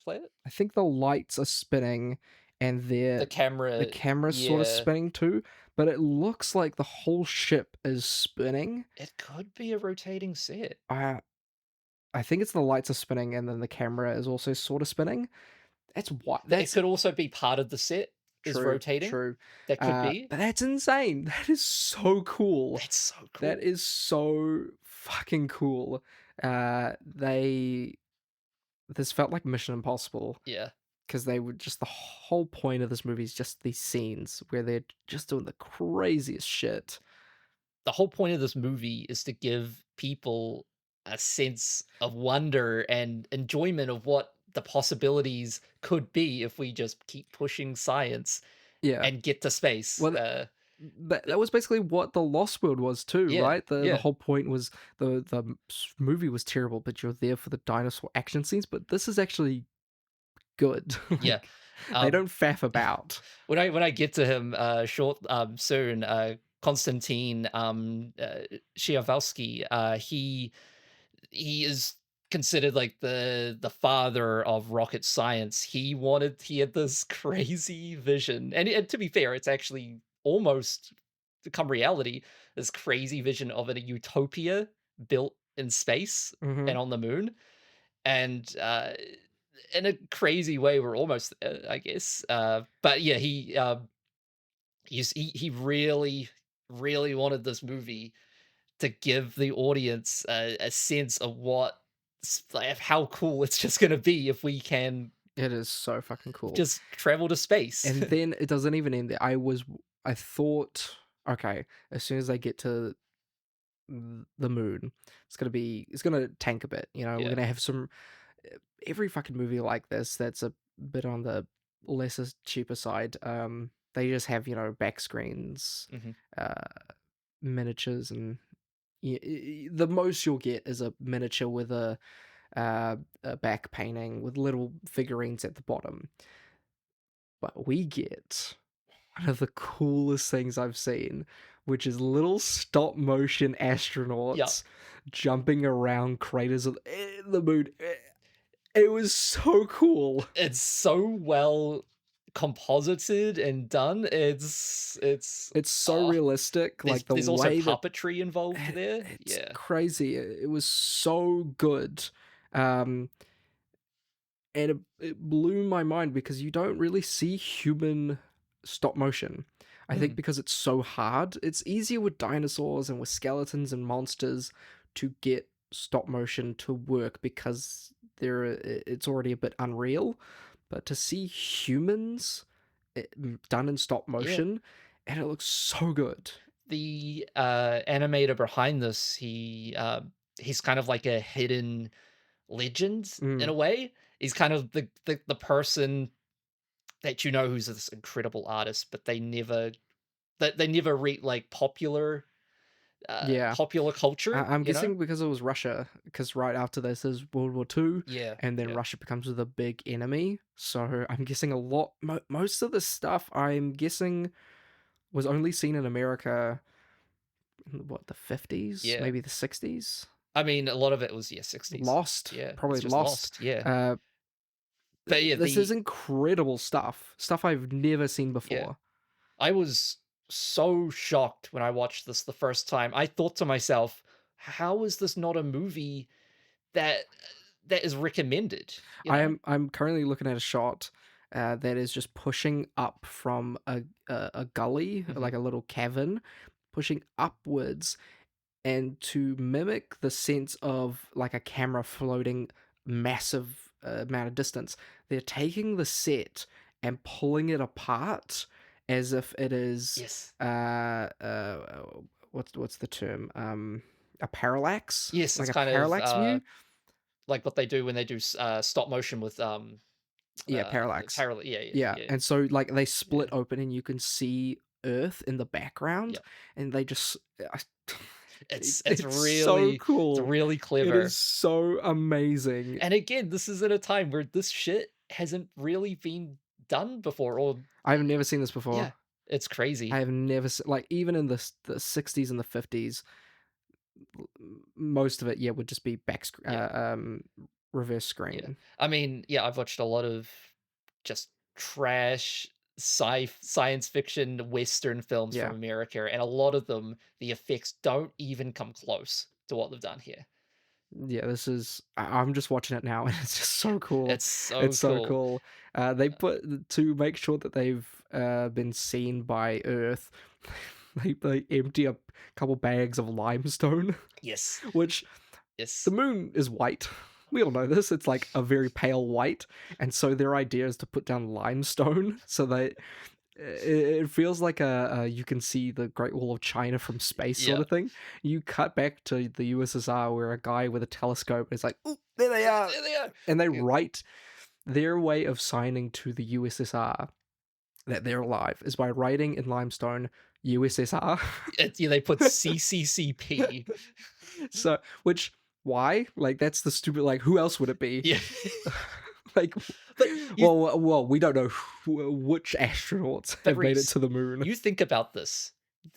Speaker 8: I think the lights are spinning, and the camera's sort of spinning too. But it looks like the whole ship is spinning.
Speaker 7: It could be a rotating set.
Speaker 8: I think it's the lights are spinning, and then the camera is also sort of spinning. It
Speaker 7: could also be part of the set is rotating.
Speaker 8: True.
Speaker 7: That could be.
Speaker 8: But that's insane. That is so cool.
Speaker 7: That's so cool.
Speaker 8: That is so fucking cool. This felt like Mission Impossible.
Speaker 7: Yeah.
Speaker 8: Because they were just, the whole point of this movie is just these scenes where they're just doing the craziest shit.
Speaker 7: The whole point of this movie is to give people a sense of wonder and enjoyment of what the possibilities could be if we just keep pushing science and get to space.
Speaker 8: Well, that was basically what The Lost World was too, right? The whole point was the movie was terrible, but you're there for the dinosaur action scenes. But this is actually good.
Speaker 7: Yeah.
Speaker 8: They don't faff about.
Speaker 7: When I get to him soon, Konstantin Tsiolkovsky, he is considered like the father of rocket science. He had this crazy vision, and to be fair, it's actually almost become reality. This crazy vision of a utopia built in space and on the moon, and in a crazy way, we're almost there, I guess. But yeah, he really wanted this movie to give the audience a sense of how cool it's just going to be if we can.
Speaker 8: It is so fucking cool.
Speaker 7: Just travel to space.
Speaker 8: And then it doesn't even end there. I thought, okay, as soon as they get to the moon, it's gonna tank a bit. You know, we're gonna have some. Every fucking movie like this that's a bit on the lesser, cheaper side, they just have, back screens, miniatures, and the most you'll get is a miniature with a back painting with little figurines at the bottom. But we get one of the coolest things I've seen, which is little stop motion astronauts jumping around craters of the moon. It was so cool.
Speaker 7: It's so well composited and done. It's
Speaker 8: so realistic.
Speaker 7: There's also puppetry involved there.
Speaker 8: It's crazy. It was so good. And it blew my mind because you don't really see human stop motion. I think because it's so hard. It's easier with dinosaurs and with skeletons and monsters to get stop motion to work because it's already a bit unreal. But to see humans done in stop motion, and it looks so good.
Speaker 7: The animator behind this, he's kind of like a hidden legend in a way. He's kind of the person that who's this incredible artist, but they never read like popular culture.
Speaker 8: I'm guessing because it was Russia, because right after this is World War II, and then Russia becomes the big enemy. So I'm guessing most of the stuff I'm guessing was only seen in America in the 50s, maybe the 60s.
Speaker 7: I mean, a lot of it was 60s.
Speaker 8: Lost, probably lost. But this is incredible stuff I've never seen before.
Speaker 7: I was so shocked when I watched this the first time. I thought to myself, how is this not a movie that is recommended?
Speaker 8: I'm currently looking at a shot that is just pushing up from a gully, like a little cavern, pushing upwards, and to mimic the sense of like a camera floating massive amount of distance, they're taking the set and pulling it apart as if it is what's the term, a parallax,
Speaker 7: like
Speaker 8: it's
Speaker 7: a kind
Speaker 8: parallax view,
Speaker 7: like what they do when they do stop motion with
Speaker 8: parallax,
Speaker 7: yeah.
Speaker 8: And so like they split open and you can see Earth in the background, and they just
Speaker 7: it's really
Speaker 8: so cool.
Speaker 7: It's really clever.
Speaker 8: It is so amazing.
Speaker 7: And again, this is at a time where this shit hasn't really been done before, or
Speaker 8: I've never seen this before.
Speaker 7: Yeah, it's crazy.
Speaker 8: I have never like, even in the 60s and the 50s, most of it would just be reverse screen.
Speaker 7: I mean, I've watched a lot of just trash science fiction Western films from America, and a lot of them, the effects don't even come close to what they've done here.
Speaker 8: This is, I'm just watching it now, and it's just so cool.
Speaker 7: It's so
Speaker 8: cool. They put, to make sure that they've been seen by Earth, they empty a couple bags of limestone.
Speaker 7: Yes.
Speaker 8: Which
Speaker 7: Yes.
Speaker 8: The moon is white. We all know this. It's like a very pale white, and so their idea is to put down limestone so that it feels like you can see the Great Wall of China from space sort of thing. You cut back to the USSR where a guy with a telescope is like, "Ooh, there they are," and they write their way of signing to the USSR that they're alive is by writing in limestone USSR.
Speaker 7: They put CCCP.
Speaker 8: So, why? Like, that's the stupid, like, who else would it be?
Speaker 7: Yeah.
Speaker 8: Like, well, we don't know which astronauts have made it to the moon.
Speaker 7: You think about this.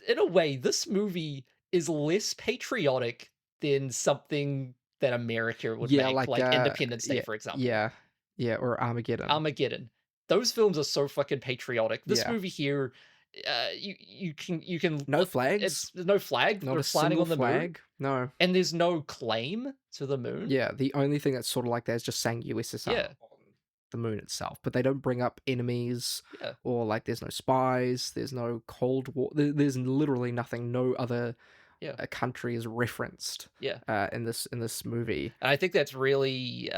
Speaker 7: In a way, this movie is less patriotic than something that America would make, like Independence Day, for example.
Speaker 8: Yeah, or Armageddon.
Speaker 7: Those films are so fucking patriotic. This movie here, you can
Speaker 8: no flags.
Speaker 7: There's no flag.
Speaker 8: Not
Speaker 7: We're
Speaker 8: a
Speaker 7: flying on the
Speaker 8: flag.
Speaker 7: moon.
Speaker 8: No.
Speaker 7: And there's no claim to the moon.
Speaker 8: Yeah, the only thing that's sort of like that is just saying USSR on the moon itself, but they don't bring up enemies or like there's no spies. There's no Cold War. There's literally nothing. No other. Country is referenced. In this movie,
Speaker 7: and I think that's really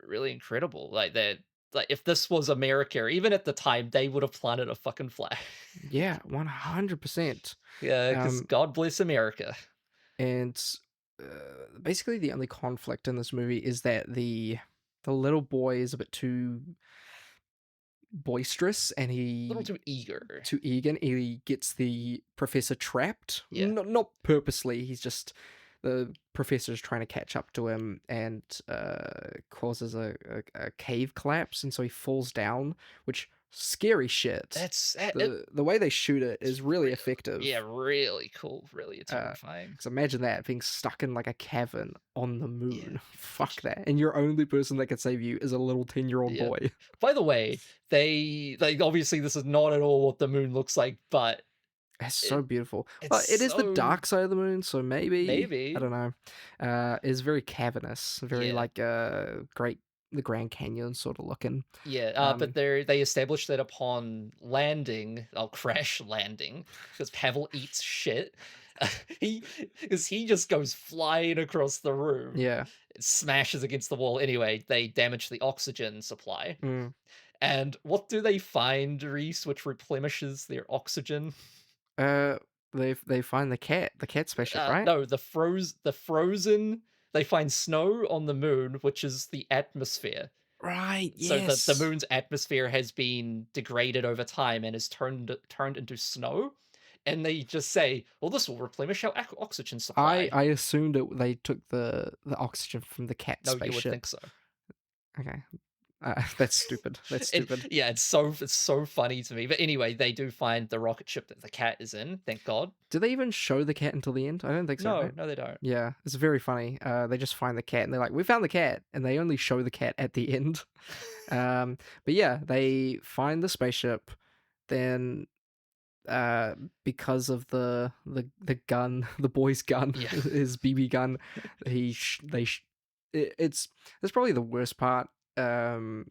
Speaker 7: really incredible. Like that. Like if this was America, even at the time, they would have planted a fucking flag.
Speaker 8: Yeah, 100%.
Speaker 7: Yeah, because God bless America.
Speaker 8: And basically, the only conflict in this movie is that the little boy is a bit too boisterous, and
Speaker 7: a little too eager.
Speaker 8: He gets the professor trapped. Not purposely. He's just. The professor's trying to catch up to him and causes a cave collapse, and so he falls down, which scary shit. The way they shoot it is really effective.
Speaker 7: Yeah, really cool, really terrifying.
Speaker 8: Because imagine that, being stuck in like a cavern on the moon. Yeah. Fuck that. And your only person that can save you is a little 10-year-old boy.
Speaker 7: By the way, they obviously this is not at all what the moon looks like, but
Speaker 8: it's so beautiful. But it is the dark side of the moon, so maybe I don't know. It's very cavernous, very like the Grand Canyon sort of looking.
Speaker 7: Yeah, but they established that upon landing, crash landing, because Pavel eats shit. He just goes flying across the room.
Speaker 8: Yeah,
Speaker 7: it smashes against the wall. Anyway, they damage the oxygen supply. And what do they find, Rhys, which replenishes their oxygen?
Speaker 8: They find the cat spaceship, right?
Speaker 7: No, the frozen. They find snow on the moon, which is the atmosphere.
Speaker 8: Right. Yes.
Speaker 7: So the moon's atmosphere has been degraded over time and is turned into snow. And they just say, "Well, this will replenish our oxygen supply."
Speaker 8: I assumed they took the oxygen from the cat spaceship.
Speaker 7: No, you would think so.
Speaker 8: Okay. That's stupid. That's stupid.
Speaker 7: It's so funny to me. But anyway, they do find the rocket ship that the cat is in. Thank God.
Speaker 8: Do they even show the cat until the end? I don't think so.
Speaker 7: No,
Speaker 8: right?
Speaker 7: No, they don't.
Speaker 8: Yeah, it's very funny. They just find the cat and they're like, "We found the cat," and they only show the cat at the end. But yeah, they find the spaceship. Then, because of the gun, the boy's gun, his BB gun, it's probably the worst part. The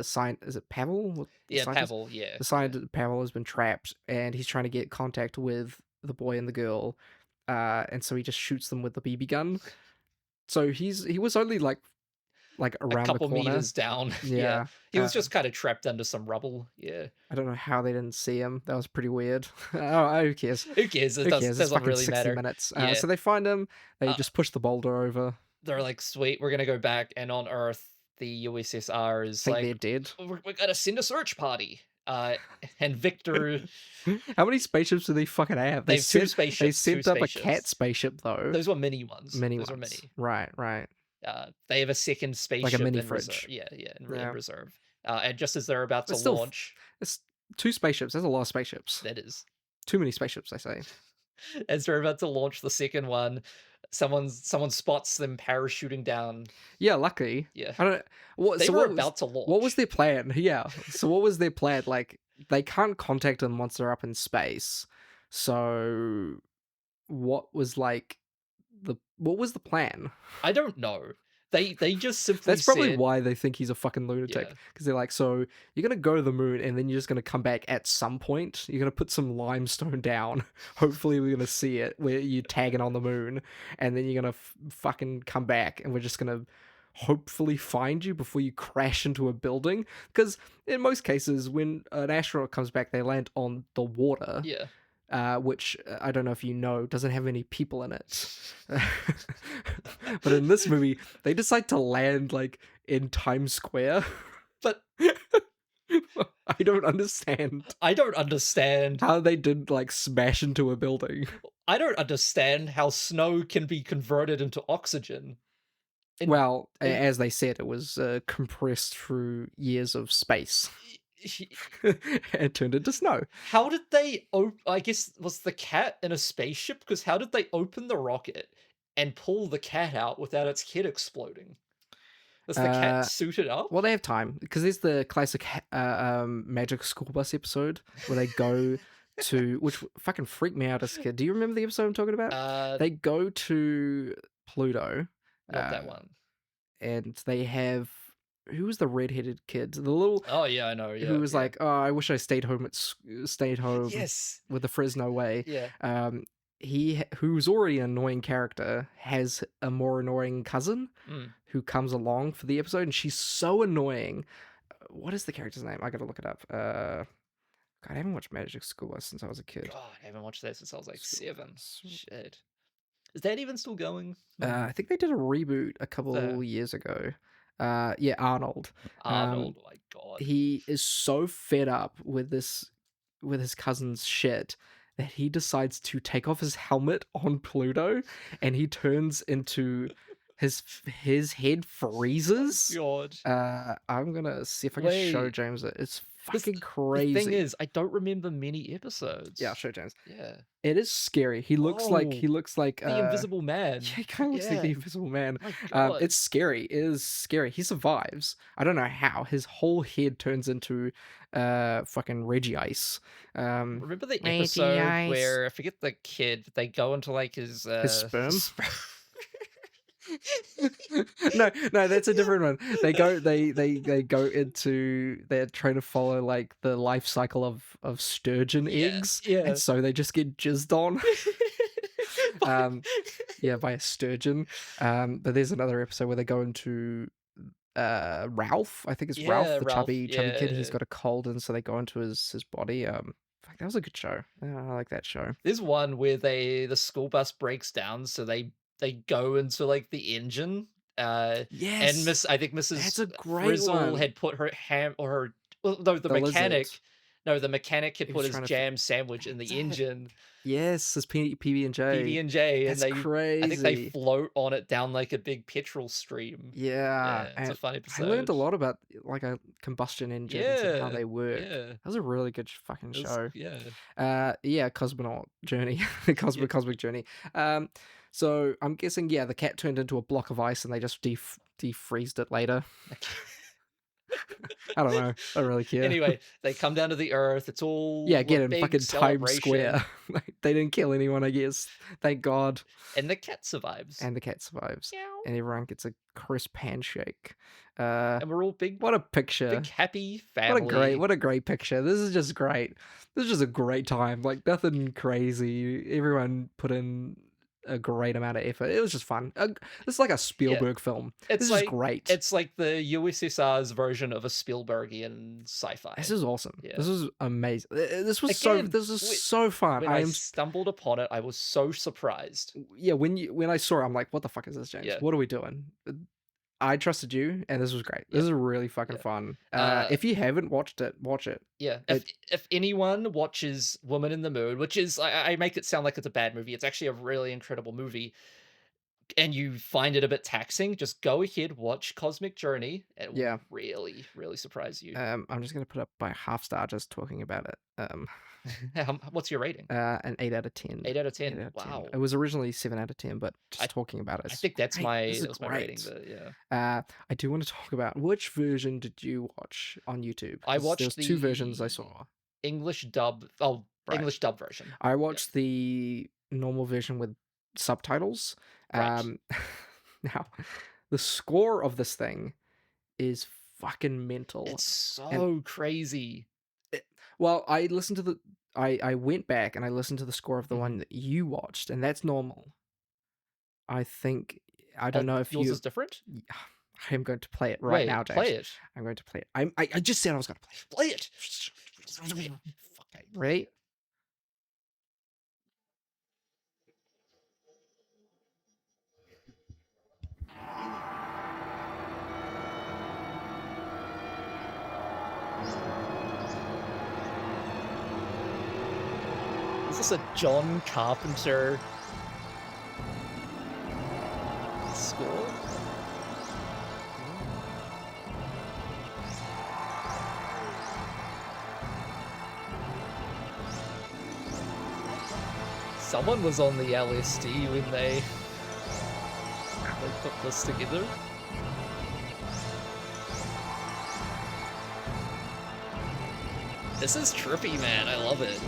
Speaker 8: scientist, is it Pavel?
Speaker 7: Pavel, yeah.
Speaker 8: The scientist Pavel has been trapped and he's trying to get contact with the boy and the girl, and so he just shoots them with the BB gun. So he was only like around
Speaker 7: a couple
Speaker 8: the corner.
Speaker 7: meters down.
Speaker 8: Yeah.
Speaker 7: He was just kind of trapped under some rubble. Yeah.
Speaker 8: I don't know how they didn't see him. That was pretty weird. Who cares?
Speaker 7: Who cares? It doesn't really
Speaker 8: 60
Speaker 7: matter.
Speaker 8: minutes. So they find him. They just push the boulder over.
Speaker 7: They're like, "Sweet, we're gonna go back." And on Earth, the USSR is like,
Speaker 8: they're dead.
Speaker 7: We're gonna send a search party. And Victor.
Speaker 8: How many spaceships do they fucking have?
Speaker 7: They have two spaceships.
Speaker 8: They sent up a cat spaceship though.
Speaker 7: Those were mini ones.
Speaker 8: Those
Speaker 7: were mini.
Speaker 8: Right.
Speaker 7: They have a second spaceship,
Speaker 8: like a mini
Speaker 7: in
Speaker 8: fridge.
Speaker 7: Reserve. In reserve. And just as they're about to launch,
Speaker 8: it's 2 spaceships. That's a lot of spaceships.
Speaker 7: That is
Speaker 8: too many spaceships, I say.
Speaker 7: As they're about to launch the second one, someone spots them parachuting down.
Speaker 8: Yeah, lucky.
Speaker 7: Yeah,
Speaker 8: I don't.
Speaker 7: They were about to launch.
Speaker 8: What was their plan? Yeah. So what was their plan? Like, they can't contact them once they're up in space. So what was the plan?
Speaker 7: I don't know. They just simply
Speaker 8: That's probably
Speaker 7: said,
Speaker 8: why they think he's a fucking lunatic. Because they're like, so you're going to go to the moon and then you're just going to come back at some point. You're going to put some limestone down. Hopefully we're going to see it where you're tagging on the moon. And then you're going to fucking come back and we're just going to hopefully find you before you crash into a building. Because in most cases, when an astronaut comes back, they land on the water.
Speaker 7: yeah.
Speaker 8: Which I don't know if you know, doesn't have any people in it. But in this movie, they decide to land like in Times Square.
Speaker 7: But
Speaker 8: I don't understand how they did like smash into a building.
Speaker 7: I don't understand how snow can be converted into oxygen.
Speaker 8: Well, as they said, it was compressed through years of space. It turned into snow.
Speaker 7: How did they I guess, was the cat in a spaceship? Because how did they open the rocket and pull the cat out without its head exploding? Was the cat suited up?
Speaker 8: Well, they have time, because there's the classic Magic School Bus episode where they go to, which fucking freaked me out as a kid. Do you remember the episode I'm talking about? They go to Pluto.
Speaker 7: Not that one.
Speaker 8: And they have, who was the redheaded kid? The little.
Speaker 7: Oh yeah, I know. Yeah,
Speaker 8: who was like, oh, I wish I stayed home.
Speaker 7: Yes.
Speaker 8: With the Fresno way.
Speaker 7: Yeah.
Speaker 8: He, who's already an annoying character, has a more annoying cousin who comes along for the episode, and she's so annoying. What is the character's name? I gotta look it up. God, I haven't watched Magic School Bus since I was a kid.
Speaker 7: God, I haven't watched that since I was like 7. Shit. Is that even still going?
Speaker 8: I think they did a reboot a couple years ago. Yeah, Arnold.
Speaker 7: Arnold, my God.
Speaker 8: He is so fed up with his cousin's shit that he decides to take off his helmet on Pluto, and he turns into his head freezes.
Speaker 7: God.
Speaker 8: I'm gonna see if I can show James it. It's fucking crazy.
Speaker 7: The thing is, I don't remember many episodes.
Speaker 8: Yeah, I'll show James.
Speaker 7: Yeah.
Speaker 8: It is scary. He looks like
Speaker 7: the Invisible Man.
Speaker 8: Yeah, he kind of looks like the Invisible Man.
Speaker 7: My God.
Speaker 8: It's scary. It is scary. He survives. I don't know how. His whole head turns into fucking Reggie Ice.
Speaker 7: Remember the episode where, I forget the kid, but they go into like his
Speaker 8: sperm? no, that's a different one. They go into, they're trying to follow like the life cycle of sturgeon eggs, and so they just get jizzed on. By a sturgeon. But there's another episode where they go into Ralph. I think it's Ralph, the chubby kid. He's got a cold, and so they go into his body. That was a good show. I like that show.
Speaker 7: There's one where the school bus breaks down, so they go into like the engine.
Speaker 8: Yes.
Speaker 7: And I think Mrs.
Speaker 8: That's a great
Speaker 7: Frizzle
Speaker 8: one.
Speaker 7: had put her ham or her. Well, no, the mechanic.
Speaker 8: Lizard.
Speaker 7: No, the mechanic had put his jam sandwich in the engine.
Speaker 8: Yes, it's PB&J.
Speaker 7: PB&J, and
Speaker 8: That's crazy.
Speaker 7: I think they float on it down like a big petrol stream.
Speaker 8: Yeah,
Speaker 7: it's a fun episode.
Speaker 8: I learned a lot about like a combustion engine and how they work.
Speaker 7: Yeah,
Speaker 8: that was a really good fucking show.
Speaker 7: Yeah,
Speaker 8: Cosmonaut Journey, Cosmic Journey. So I'm guessing, the cat turned into a block of ice and they just defreezed it later. I don't know. I don't really care.
Speaker 7: Anyway, they come down to the Earth. It's all
Speaker 8: get in fucking Times Square. They didn't kill anyone, I guess. Thank God.
Speaker 7: And the cat survives.
Speaker 8: And everyone gets a crisp handshake.
Speaker 7: And we're all big.
Speaker 8: What a picture!
Speaker 7: Big happy family.
Speaker 8: What a great picture. This is just great. This is just a great time. Like nothing crazy. Everyone put in a great amount of effort. It was just fun. It's like a Spielberg film. This is great.
Speaker 7: It's like the USSR's version of a Spielbergian sci-fi.
Speaker 8: This is awesome.
Speaker 7: Yeah.
Speaker 8: This is amazing. This was so fun.
Speaker 7: When I stumbled upon it, I was so surprised.
Speaker 8: Yeah, when I saw it, I'm like, what the fuck is this, James?
Speaker 7: Yeah.
Speaker 8: What are we doing? I trusted you, and this was great. This is really fucking fun. If you haven't watched it, watch it.
Speaker 7: Yeah. If anyone watches Woman in the Moon, which is, I make it sound like it's a bad movie. It's actually a really incredible movie. And you find it a bit taxing, just go ahead, watch Cosmic Journey. It will really, really surprise you.
Speaker 8: I'm just going to put up by half star just talking about it.
Speaker 7: What's your rating?
Speaker 8: An 8 out of 10.
Speaker 7: 8 out of 10. Wow.
Speaker 8: 10. It was originally 7 out of 10, but just talking about it.
Speaker 7: I think that was my rating. But
Speaker 8: I do want to talk about, which version did you watch on YouTube?
Speaker 7: I watched
Speaker 8: There's two versions I saw.
Speaker 7: English dub. Oh, right. English dub version.
Speaker 8: I watched the normal version with subtitles.
Speaker 7: Right.
Speaker 8: Now, the score of this thing is fucking mental.
Speaker 7: It's so crazy.
Speaker 8: Well, I listened to I went back and I listened to the score of the one that you watched, and that's normal. I think I don't know if
Speaker 7: yours is different.
Speaker 8: I am going to play it right now, James.
Speaker 7: Play it.
Speaker 8: I'm going to play it. I just said I was going to play it.
Speaker 7: Play it.
Speaker 8: Okay, ready?
Speaker 7: Is this a John Carpenter score? Someone was on the LSD when they put this together. This is trippy, man. I love it.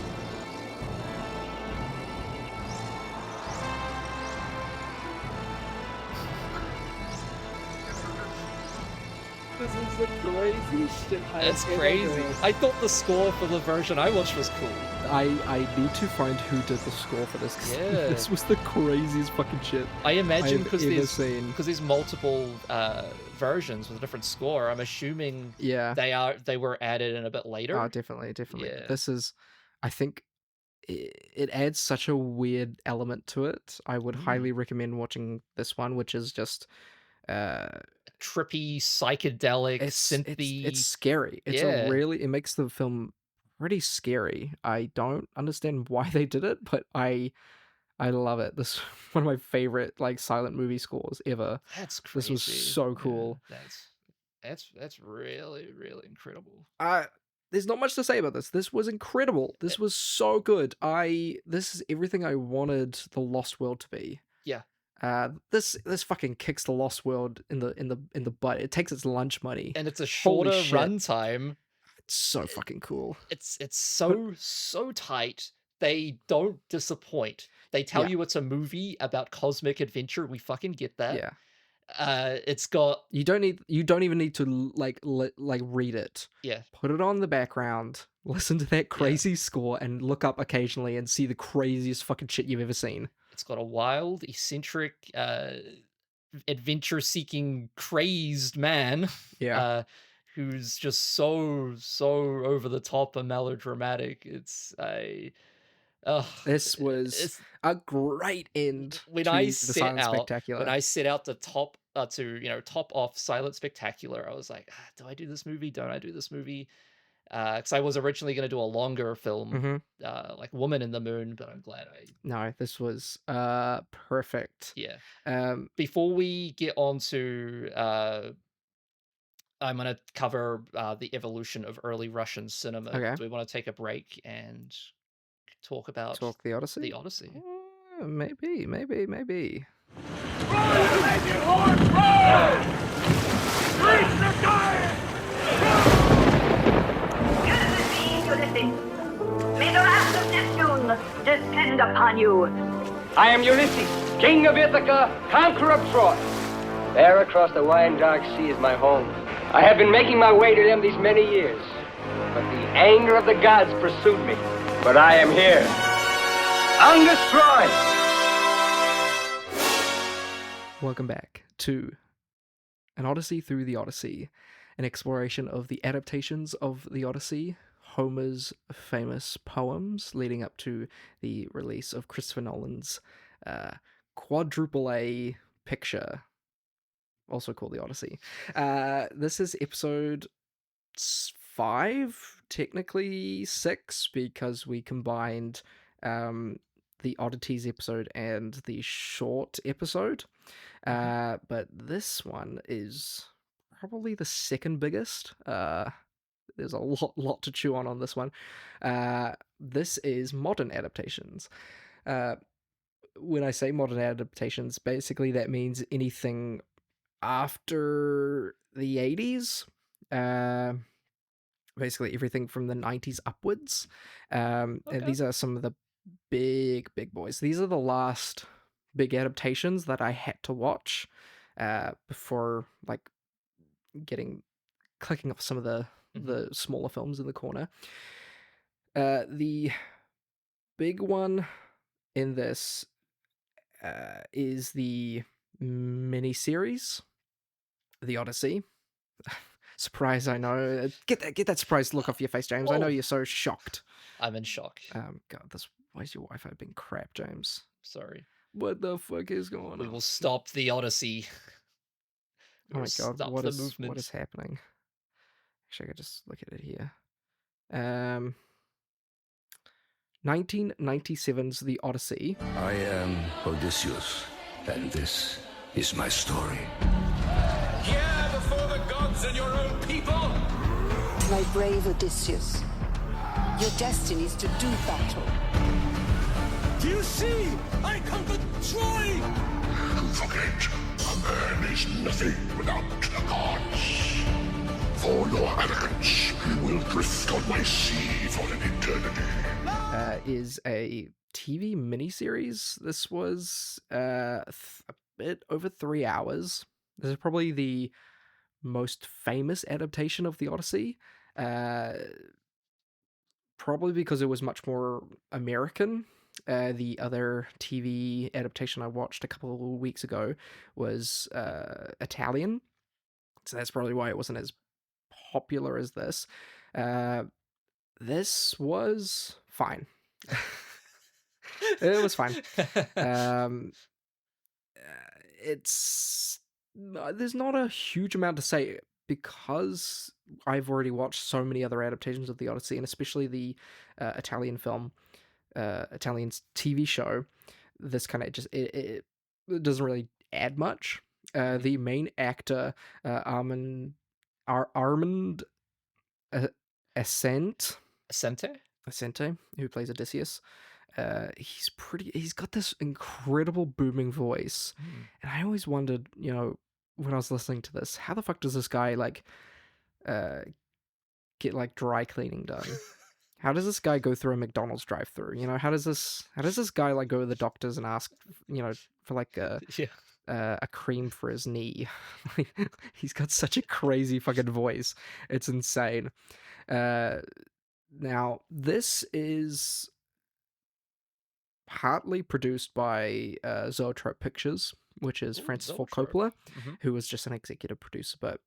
Speaker 7: This is the craziest shit. That's crazy. I thought the score for the version I watched was cool.
Speaker 8: I need to find who did the score for this.
Speaker 7: Yeah.
Speaker 8: This was the craziest fucking shit
Speaker 7: I imagine because
Speaker 8: seen.
Speaker 7: there's multiple versions with a different score. I'm assuming they were added in a bit later.
Speaker 8: Oh, definitely.
Speaker 7: Yeah.
Speaker 8: This is, I think, it adds such a weird element to it. I would highly recommend watching this one, which is just
Speaker 7: trippy, psychedelic, synthy.
Speaker 8: It's scary. It's it makes the film pretty scary. I don't understand why they did it, but I love it. This is one of my favorite like silent movie scores ever.
Speaker 7: That's crazy.
Speaker 8: This was so cool.
Speaker 7: Yeah, that's really, really incredible.
Speaker 8: There's not much to say about this. This was incredible. This was so good. This is everything I wanted The Lost World to be.
Speaker 7: Yeah.
Speaker 8: This fucking kicks The Lost World in the butt. It takes its lunch money.
Speaker 7: And it's a shorter runtime.
Speaker 8: It's so fucking cool.
Speaker 7: It's so tight. They don't disappoint. They tell you it's a movie about cosmic adventure. We fucking get that.
Speaker 8: Yeah.
Speaker 7: It's got
Speaker 8: you don't even need to like read it.
Speaker 7: Yeah.
Speaker 8: Put it on the background, listen to that crazy score, and look up occasionally and see the craziest fucking shit you've ever seen.
Speaker 7: It's got a wild, eccentric, adventure-seeking, crazed man.
Speaker 8: Yeah.
Speaker 7: Who's just so over the top and melodramatic.
Speaker 8: This was a great end
Speaker 7: when
Speaker 8: to
Speaker 7: I
Speaker 8: the Silent Spectacular.
Speaker 7: When I set out to top off Silent Spectacular, I was like, do I do this movie? Don't I do this movie? Because I was originally going to do a longer film, like Woman in the Moon, but I'm glad
Speaker 8: No, this was perfect.
Speaker 7: Yeah. Before we get on to I'm going to cover the evolution of early Russian cinema.
Speaker 8: Okay.
Speaker 7: Do we want to take a break and talk
Speaker 8: the Odyssey?
Speaker 7: The Odyssey.
Speaker 8: Maybe.
Speaker 9: Ulysses. May the wrath of Neptune descend upon you.
Speaker 10: I am Ulysses, king of Ithaca, conqueror of Troy. There across the wide and dark sea is my home. I have been making my way to them these many years, but the anger of the gods pursued me. But I am here, undestroyed.
Speaker 8: Welcome back to An Odyssey Through the Odyssey, an exploration of the adaptations of the Odyssey, Homer's famous poems, leading up to the release of Christopher Nolan's quadruple A picture, also called The Odyssey. This is episode 5, technically 6, because we combined the Oddities episode and the short episode. But this one is probably the second biggest. There's a lot to chew on this one. This is modern adaptations. When I say modern adaptations, basically that means anything after the 80s. Basically everything from the 90s upwards. And these are some of the big boys. These are the last big adaptations that I had to watch. before like clicking off some of the smaller films in the corner. The big one in this is the miniseries, The Odyssey. Surprise, I know. Get that surprised look off your face, James. I know you're so shocked.
Speaker 7: I'm in shock.
Speaker 8: God, why is your Wi-Fi being crap, James?
Speaker 7: Sorry.
Speaker 8: What the fuck is going on?
Speaker 7: We will stop the Odyssey.
Speaker 8: Oh my god, what is happening? Actually, I could just look at it here. 1997's The Odyssey.
Speaker 11: I am Odysseus, and this is my story.
Speaker 12: Here before the gods and your own people!
Speaker 13: My brave Odysseus, your destiny is to do battle.
Speaker 12: Do you see? I conquered Troy!
Speaker 11: You forget, a man is nothing without the gods. For your arrogance, you will drift on my sea for an eternity.
Speaker 8: Is a TV miniseries. This was a bit over 3 hours. This is probably the most famous adaptation of the Odyssey. Probably because it was much more American. The other TV adaptation I watched a couple of weeks ago was Italian. So that's probably why it wasn't as popular as this. This was fine. It was fine. There's not a huge amount to say because I've already watched so many other adaptations of the Odyssey, and especially the Italian TV show. This kind of it doesn't really add much. The main actor, Armand Ascente, who plays Odysseus, he's got this incredible booming voice, and I always wondered, when I was listening to this, how the fuck does this guy get dry cleaning done? How does this guy go through a McDonald's drive-through? How does this guy go to the doctors and ask for a cream for his knee? He's got such a crazy fucking voice. It's insane. Now, this is partly produced by Zoetrope Pictures, which is Francis Ford Coppola, who was just an executive producer, but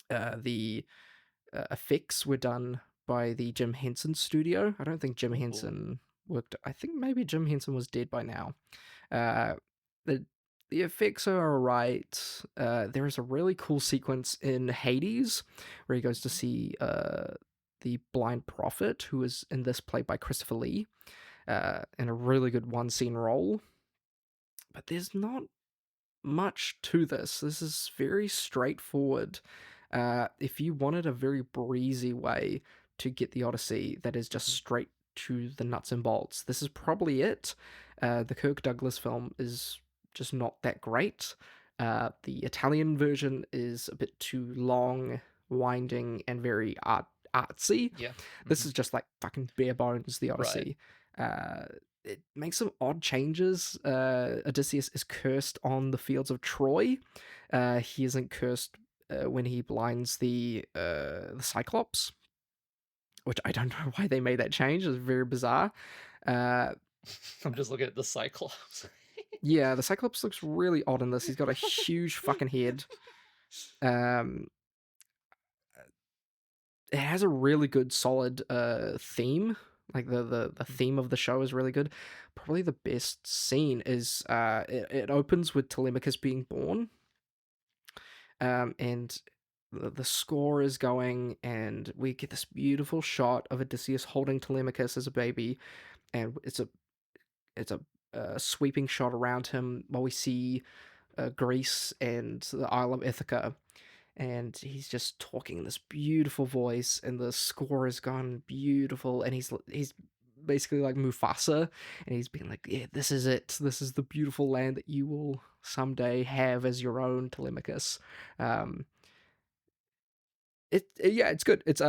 Speaker 8: the effects were done by the Jim Henson studio. I don't think Jim Henson worked. I think maybe Jim Henson was dead by now. The effects are alright. There is a really cool sequence in Hades where he goes to see the blind prophet, who is in this played by Christopher Lee, in a really good one-scene role. But there's not much to this. This is very straightforward. If you wanted a very breezy way to get the Odyssey that is just straight to the nuts and bolts, this is probably it. The Kirk Douglas film is just not that great. The Italian version is a bit too long, winding, and very artsy.
Speaker 7: Yeah.
Speaker 8: This is just fucking bare bones, the Odyssey. Right. It makes some odd changes. Odysseus is cursed on the fields of Troy. He isn't cursed when he blinds the Cyclops, which I don't know why they made that change. It's very bizarre.
Speaker 7: I'm just looking at the Cyclops.
Speaker 8: Yeah, the Cyclops looks really odd in this. He's got a huge fucking head. It has a really good, solid theme. The theme of the show is really good. Probably the best scene is it opens with Telemachus being born. And the score is going, and we get this beautiful shot of Odysseus holding Telemachus as a baby, and it's a sweeping shot around him while we see Greece and the Isle of Ithaca, and he's just talking in this beautiful voice, and the score is gone beautiful, and he's basically like Mufasa, and he's being like, yeah, this is it. This is the beautiful land that you will someday have as your own, Telemachus. It's good. It's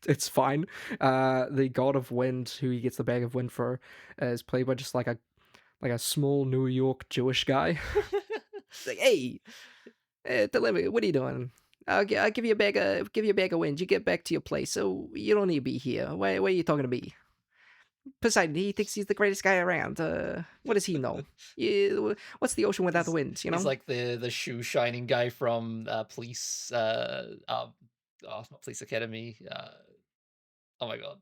Speaker 8: it's fine. The god of wind, who he gets the bag of wind for, is played by just like a small New York Jewish guy. It's like, hey, deliver. What are you doing? I'll give you a bag of wind. You get back to your place, so you don't need to be here. Why are you talking to me? Poseidon, he thinks he's the greatest guy around. What does he know? What's the ocean without the wind? You know,
Speaker 7: he's like the shoe shining guy from Police. Not Police Academy. Oh my god.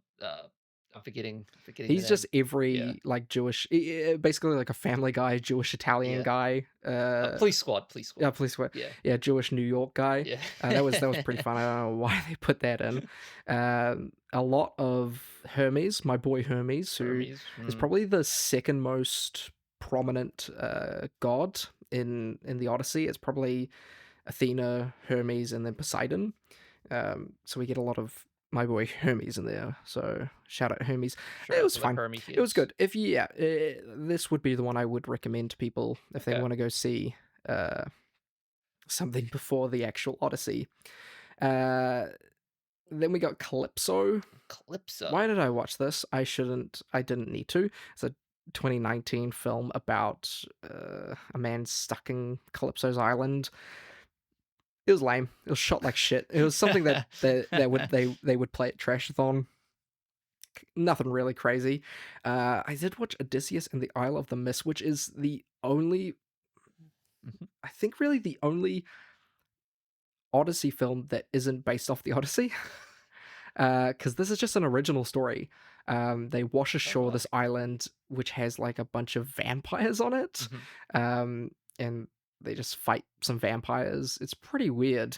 Speaker 7: I'm forgetting.
Speaker 8: He's just every like Jewish, basically like a Family Guy, Jewish Italian guy.
Speaker 7: Police Squad.
Speaker 8: Yeah, Police Squad. Yeah, Jewish New York guy.
Speaker 7: Yeah,
Speaker 8: that was pretty fun. I don't know why they put that in. A lot of Hermes, my boy Hermes, who is probably the second most prominent god in the Odyssey. It's probably Athena, Hermes, and then Poseidon. So we get a lot of my boy Hermes in there, so shout out Hermes. It was fun. It was good. If this would be the one I would recommend to people if they want to go see something before the actual Odyssey. Then we got Calypso. Why did I watch this? I didn't need to. It's a 2019 film about a man stuck in Calypso's island. It was lame. It was shot like shit. It was something that they would play at Trashathon. Nothing really crazy. I did watch Odysseus and the Isle of the Mist, which is the only, I think, really the only Odyssey film that isn't based off the Odyssey. Because this is just an original story. They wash ashore this island, which has like a bunch of vampires on it, and they just fight some vampires. It's pretty weird.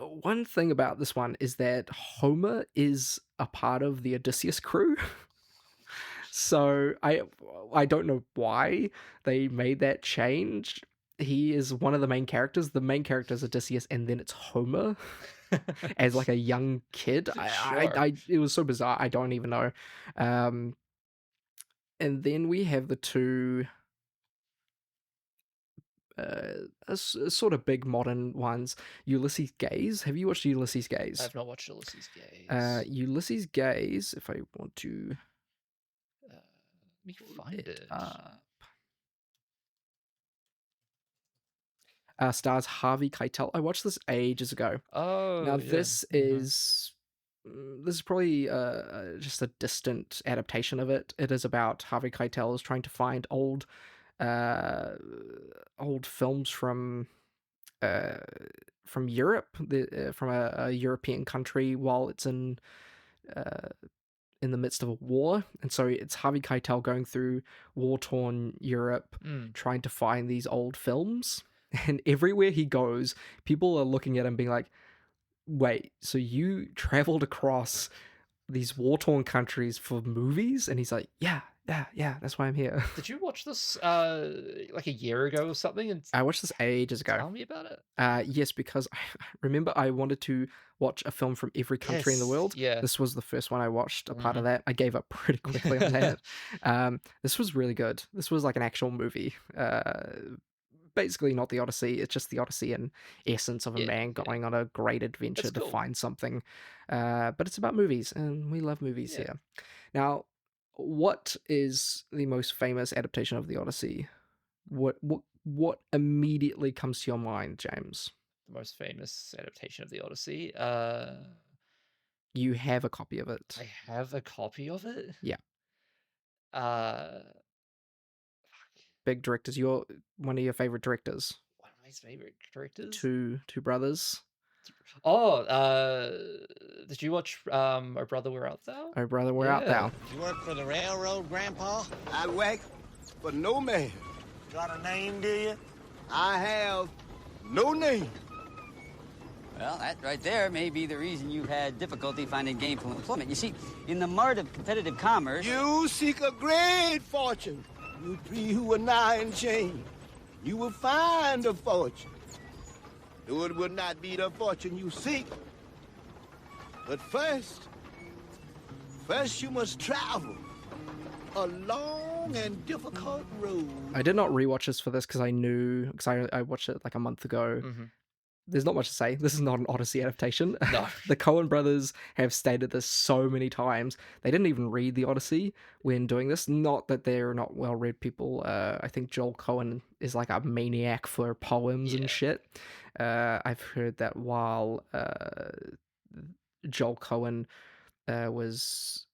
Speaker 8: One thing about this one is that Homer is a part of the Odysseus crew. So I don't know why they made that change. He is one of the main characters. The main character is Odysseus, and then it's Homer as like a young kid. It was so bizarre. I don't even know. And then we have the two sort of big modern ones. Ulysses Gaze. Have you watched Ulysses Gaze?
Speaker 7: I've not watched Ulysses Gaze.
Speaker 8: Ulysses Gaze, if I want to
Speaker 7: let me find it.
Speaker 8: Stars Harvey Keitel. I watched this ages ago. Now this is probably just a distant adaptation of it. It is about Harvey Keitel is trying to find old films from Europe, from a European country while it's in the midst of a war. And so it's Harvey Keitel going through war-torn Europe trying to find these old films. And everywhere he goes, people are looking at him being like, wait, so you traveled across these war-torn countries for movies? And he's like, yeah, that's why I'm here.
Speaker 7: Did you watch this like a year ago or something? And
Speaker 8: I watched this ages ago.
Speaker 7: Tell me about it.
Speaker 8: Yes, because I remember I wanted to watch a film from every country in the world.
Speaker 7: Yeah.
Speaker 8: This was the first one I watched, a part of that. I gave up pretty quickly on that. This was really good. This was like an actual movie. Basically not the Odyssey, it's just the Odyssey in essence of a man going on a great adventure to find something. But it's about movies, and we love movies here. Now, what is the most famous adaptation of the Odyssey? What immediately comes to your mind, James?
Speaker 7: The most famous adaptation of the Odyssey?
Speaker 8: You have a copy of it.
Speaker 7: I have a copy of it?
Speaker 8: Yeah. Big directors. You're one of your favorite directors.
Speaker 7: One of my favorite directors?
Speaker 8: Two brothers.
Speaker 7: Oh, did you watch Oh Brother, Where Art Thou?
Speaker 8: Oh Brother, Where Art Thou?
Speaker 14: You work for the railroad, Grandpa?
Speaker 15: I work for no man.
Speaker 14: Got a name, do you?
Speaker 15: I have no name.
Speaker 16: Well, that right there may be the reason you've had difficulty finding gainful employment. You see, in the mart of competitive commerce...
Speaker 15: You seek a great fortune. You three who are nigh in chain. You will find a fortune. Though it will not be the fortune you seek. But first you must travel a long and difficult road.
Speaker 8: I did not rewatch this for this because I watched it like a month ago. there's not much to say. This is not an Odyssey adaptation.
Speaker 7: No.
Speaker 8: The Coen brothers have stated this so many times. They didn't even read the Odyssey when doing this. Not that they're not well-read people. I think Joel Coen is like a maniac for poems and shit. I've heard that while Joel Coen was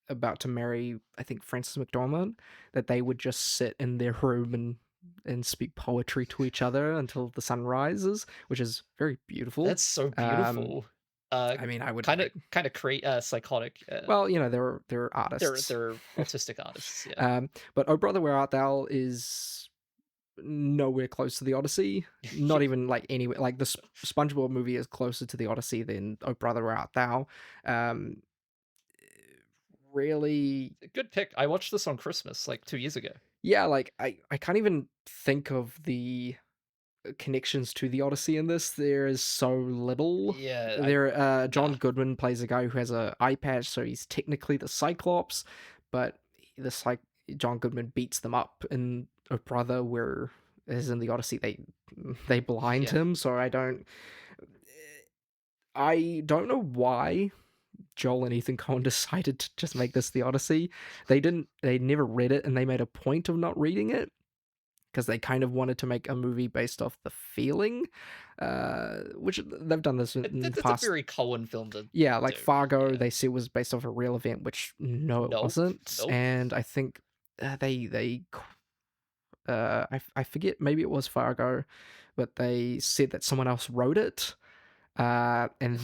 Speaker 8: about to marry, I think, Frances McDormand, that they would just sit in their room and speak poetry to each other until the sun rises, which is very beautiful.
Speaker 7: That's so beautiful.
Speaker 8: I mean, I would
Speaker 7: kind of create psychotic.
Speaker 8: Well, you know, they're artists.
Speaker 7: They're autistic artists. Yeah.
Speaker 8: But Oh Brother, Where Art Thou is nowhere close to the Odyssey. Not even like anywhere. Like the SpongeBob movie is closer to the Odyssey than Oh Brother, Where Art Thou. Really
Speaker 7: good pick. I watched this on Christmas like 2 years ago.
Speaker 8: Yeah, like I can't even think of the connections to the Odyssey in this. There is so little.
Speaker 7: Yeah.
Speaker 8: John Goodman plays a guy who has an eye patch, so he's technically the Cyclops, but John Goodman beats them up in Oh Brother, where as in the Odyssey they blind him, so I don't know why Joel and Ethan Coen decided to just make this the Odyssey. They never read it, and they made a point of not reading it because they kind of wanted to make a movie based off the feeling, which they've done this in the past.
Speaker 7: It's a very Coen film to
Speaker 8: like
Speaker 7: do.
Speaker 8: Fargo, they said was based off a real event, which it wasn't.
Speaker 7: Nope.
Speaker 8: And I think I forget, maybe it was Fargo, but they said that someone else wrote it, and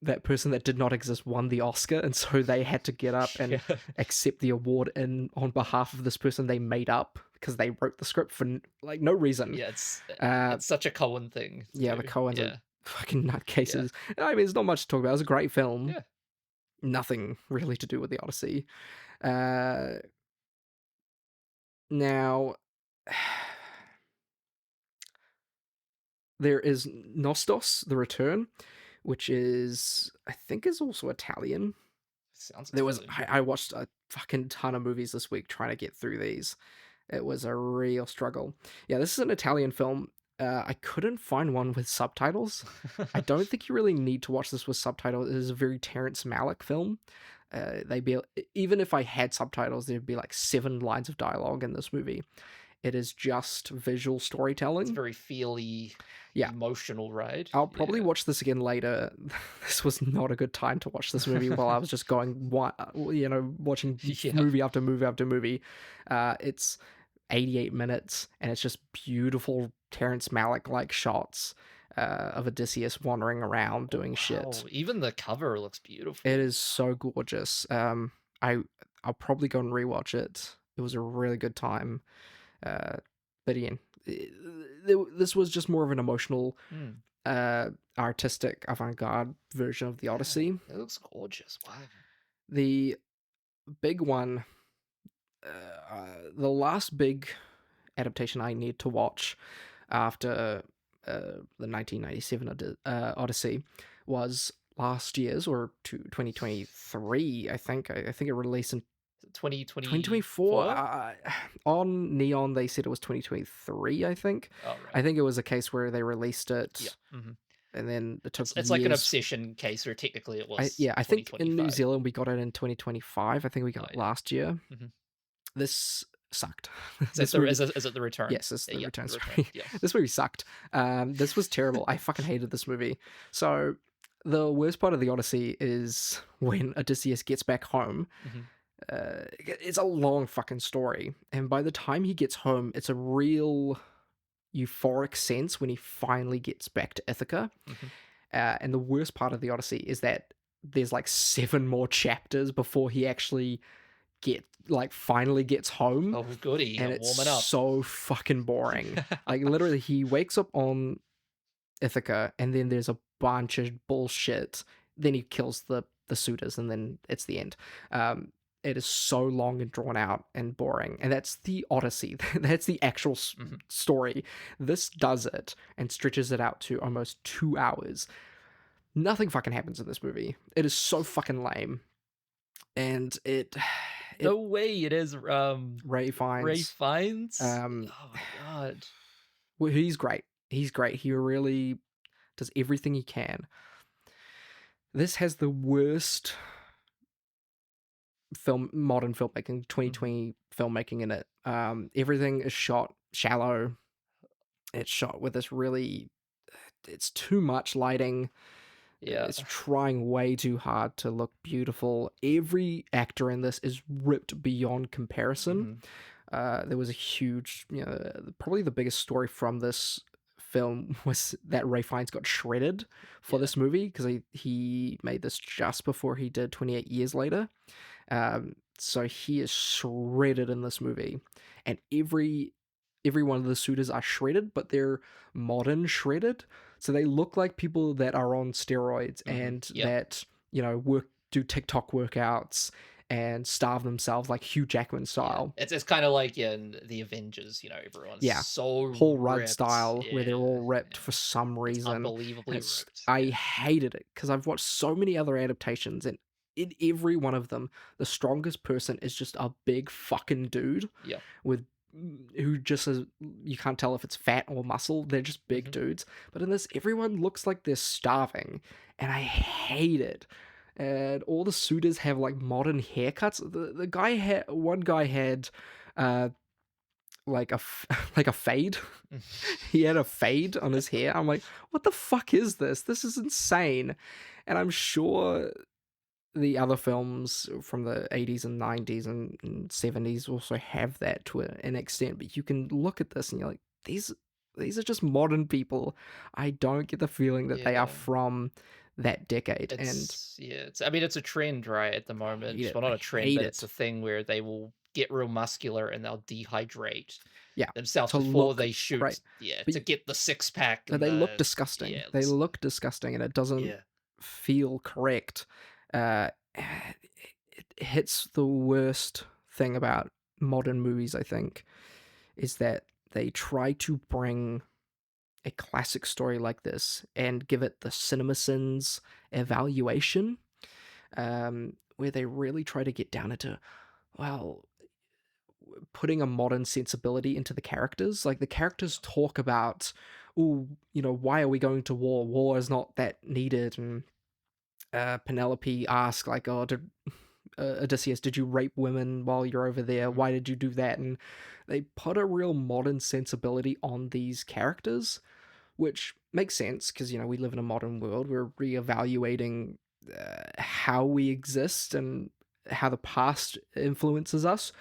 Speaker 8: that person that did not exist won the Oscar, and so they had to get up and accept the award on behalf of this person they made up because they wrote the script for like no reason.
Speaker 7: Yeah, it's such a Coen thing.
Speaker 8: Yeah, the Coens are fucking nutcases. Yeah. I mean, there's not much to talk about. It was a great film.
Speaker 7: Yeah.
Speaker 8: Nothing really to do with the Odyssey. Now, there is Nostos, The Return, which I think is also Italian.
Speaker 7: Sounds
Speaker 8: I watched a fucking ton of movies this week trying to get through these. It was a real struggle. Yeah, this is an Italian film. I couldn't find one with subtitles. I don't think you really need to watch this with subtitles. It is a very Terrence Malick film. Even if I had subtitles, there'd be like 7 lines of dialogue in this movie. It is just visual storytelling.
Speaker 7: It's very feely, emotional, right?
Speaker 8: I'll probably watch this again later. This was not a good time to watch this movie while I was just watching movie after movie after movie. It's 88 minutes, and it's just beautiful Terrence Malick-like shots of Odysseus wandering around doing shit.
Speaker 7: Even the cover looks beautiful.
Speaker 8: It is so gorgeous. I'll probably go and rewatch it. It was a really good time. But again, this was just more of an emotional, artistic, avant-garde version of the Odyssey.
Speaker 7: It looks gorgeous. Wow.
Speaker 8: The big one, the last big adaptation I need to watch after the 1997 Odyssey was last year's, or 2023, I think. I think it released in 2024. On Neon they said it was 2023, I think.
Speaker 7: Oh, right.
Speaker 8: I think it was a case where they released it and then it took
Speaker 7: it's like an Obsession case where technically it was
Speaker 8: I think in New Zealand we got it in 2025. I think we got it last year. This sucked.
Speaker 7: Is it The Return?
Speaker 8: Yes, it's The Return.
Speaker 7: The Return. Yeah.
Speaker 8: This movie sucked. This was terrible. I fucking hated this movie. So the worst part of the Odyssey is when Odysseus gets back home. It's a long fucking story, and by the time he gets home, it's a real euphoric sense when he finally gets back to Ithaca. And the worst part of the Odyssey is that there's like 7 more chapters before he actually finally gets home.
Speaker 7: Oh goody,
Speaker 8: and it's
Speaker 7: warming up.
Speaker 8: So fucking boring. Like literally, he wakes up on Ithaca, and then there's a bunch of bullshit. Then he kills the suitors, and then it's the end. It is so long and drawn out and boring. And that's the Odyssey. That's the actual story. This does it and stretches it out to almost 2 hours. Nothing fucking happens in this movie. It is so fucking lame. And
Speaker 7: no way it is
Speaker 8: Ray Fiennes.
Speaker 7: Oh my god.
Speaker 8: Well, he's great. He's great. He really does everything he can. This has the worst modern filmmaking, 2020 filmmaking in it. Everything is shot shallow. It's shot with this really, it's too much lighting.
Speaker 7: Yeah.
Speaker 8: It's trying way too hard to look beautiful. Every actor in this is ripped beyond comparison. There was a huge, probably the biggest story from this film was that Ralph Fiennes got shredded for this movie because he made this just before he did 28 Years Later. So he is shredded in this movie, and every one of the suitors are shredded, but they're modern shredded, so they look like people that are on steroids and that do TikTok workouts and starve themselves like Hugh Jackman style.
Speaker 7: It's kind of like in the Avengers, everyone's so
Speaker 8: Paul Rudd
Speaker 7: ripped.
Speaker 8: style, where they're all ripped for some reason.
Speaker 7: Unbelievably ripped.
Speaker 8: I hated it because I've watched so many other adaptations, and in every one of them, the strongest person is just a big fucking dude. Who just is, you can't tell if it's fat or muscle. They're just big dudes. But in this, everyone looks like they're starving, and I hate it. And all the suitors have like modern haircuts. The guy had one guy had like a fade. He had a fade on his hair. I'm like, what the fuck is this? This is insane. And I'm sure the other films from the 80s and 90s and 70s also have that to an extent, but you can look at this and you're like, these are just modern people. I don't get the feeling that they are from that decade.
Speaker 7: It's a trend, right, at the moment. Well, not a trend, but it's a thing where they will get real muscular and they'll dehydrate themselves before they shoot. Right. To get the six pack.
Speaker 8: They look disgusting. They look disgusting, and it doesn't feel correct. It hits the worst thing about modern movies, I think, is that they try to bring a classic story like this and give it the CinemaSins evaluation, where they really try to get down into, putting a modern sensibility into the characters. Like, the characters talk about, why are we going to war? War is not that needed. And Penelope asks, like, Odysseus, did you rape women while you're over there? Why did you do that? And they put a real modern sensibility on these characters, which makes sense because, we live in a modern world. We're reevaluating how we exist and how the past influences us.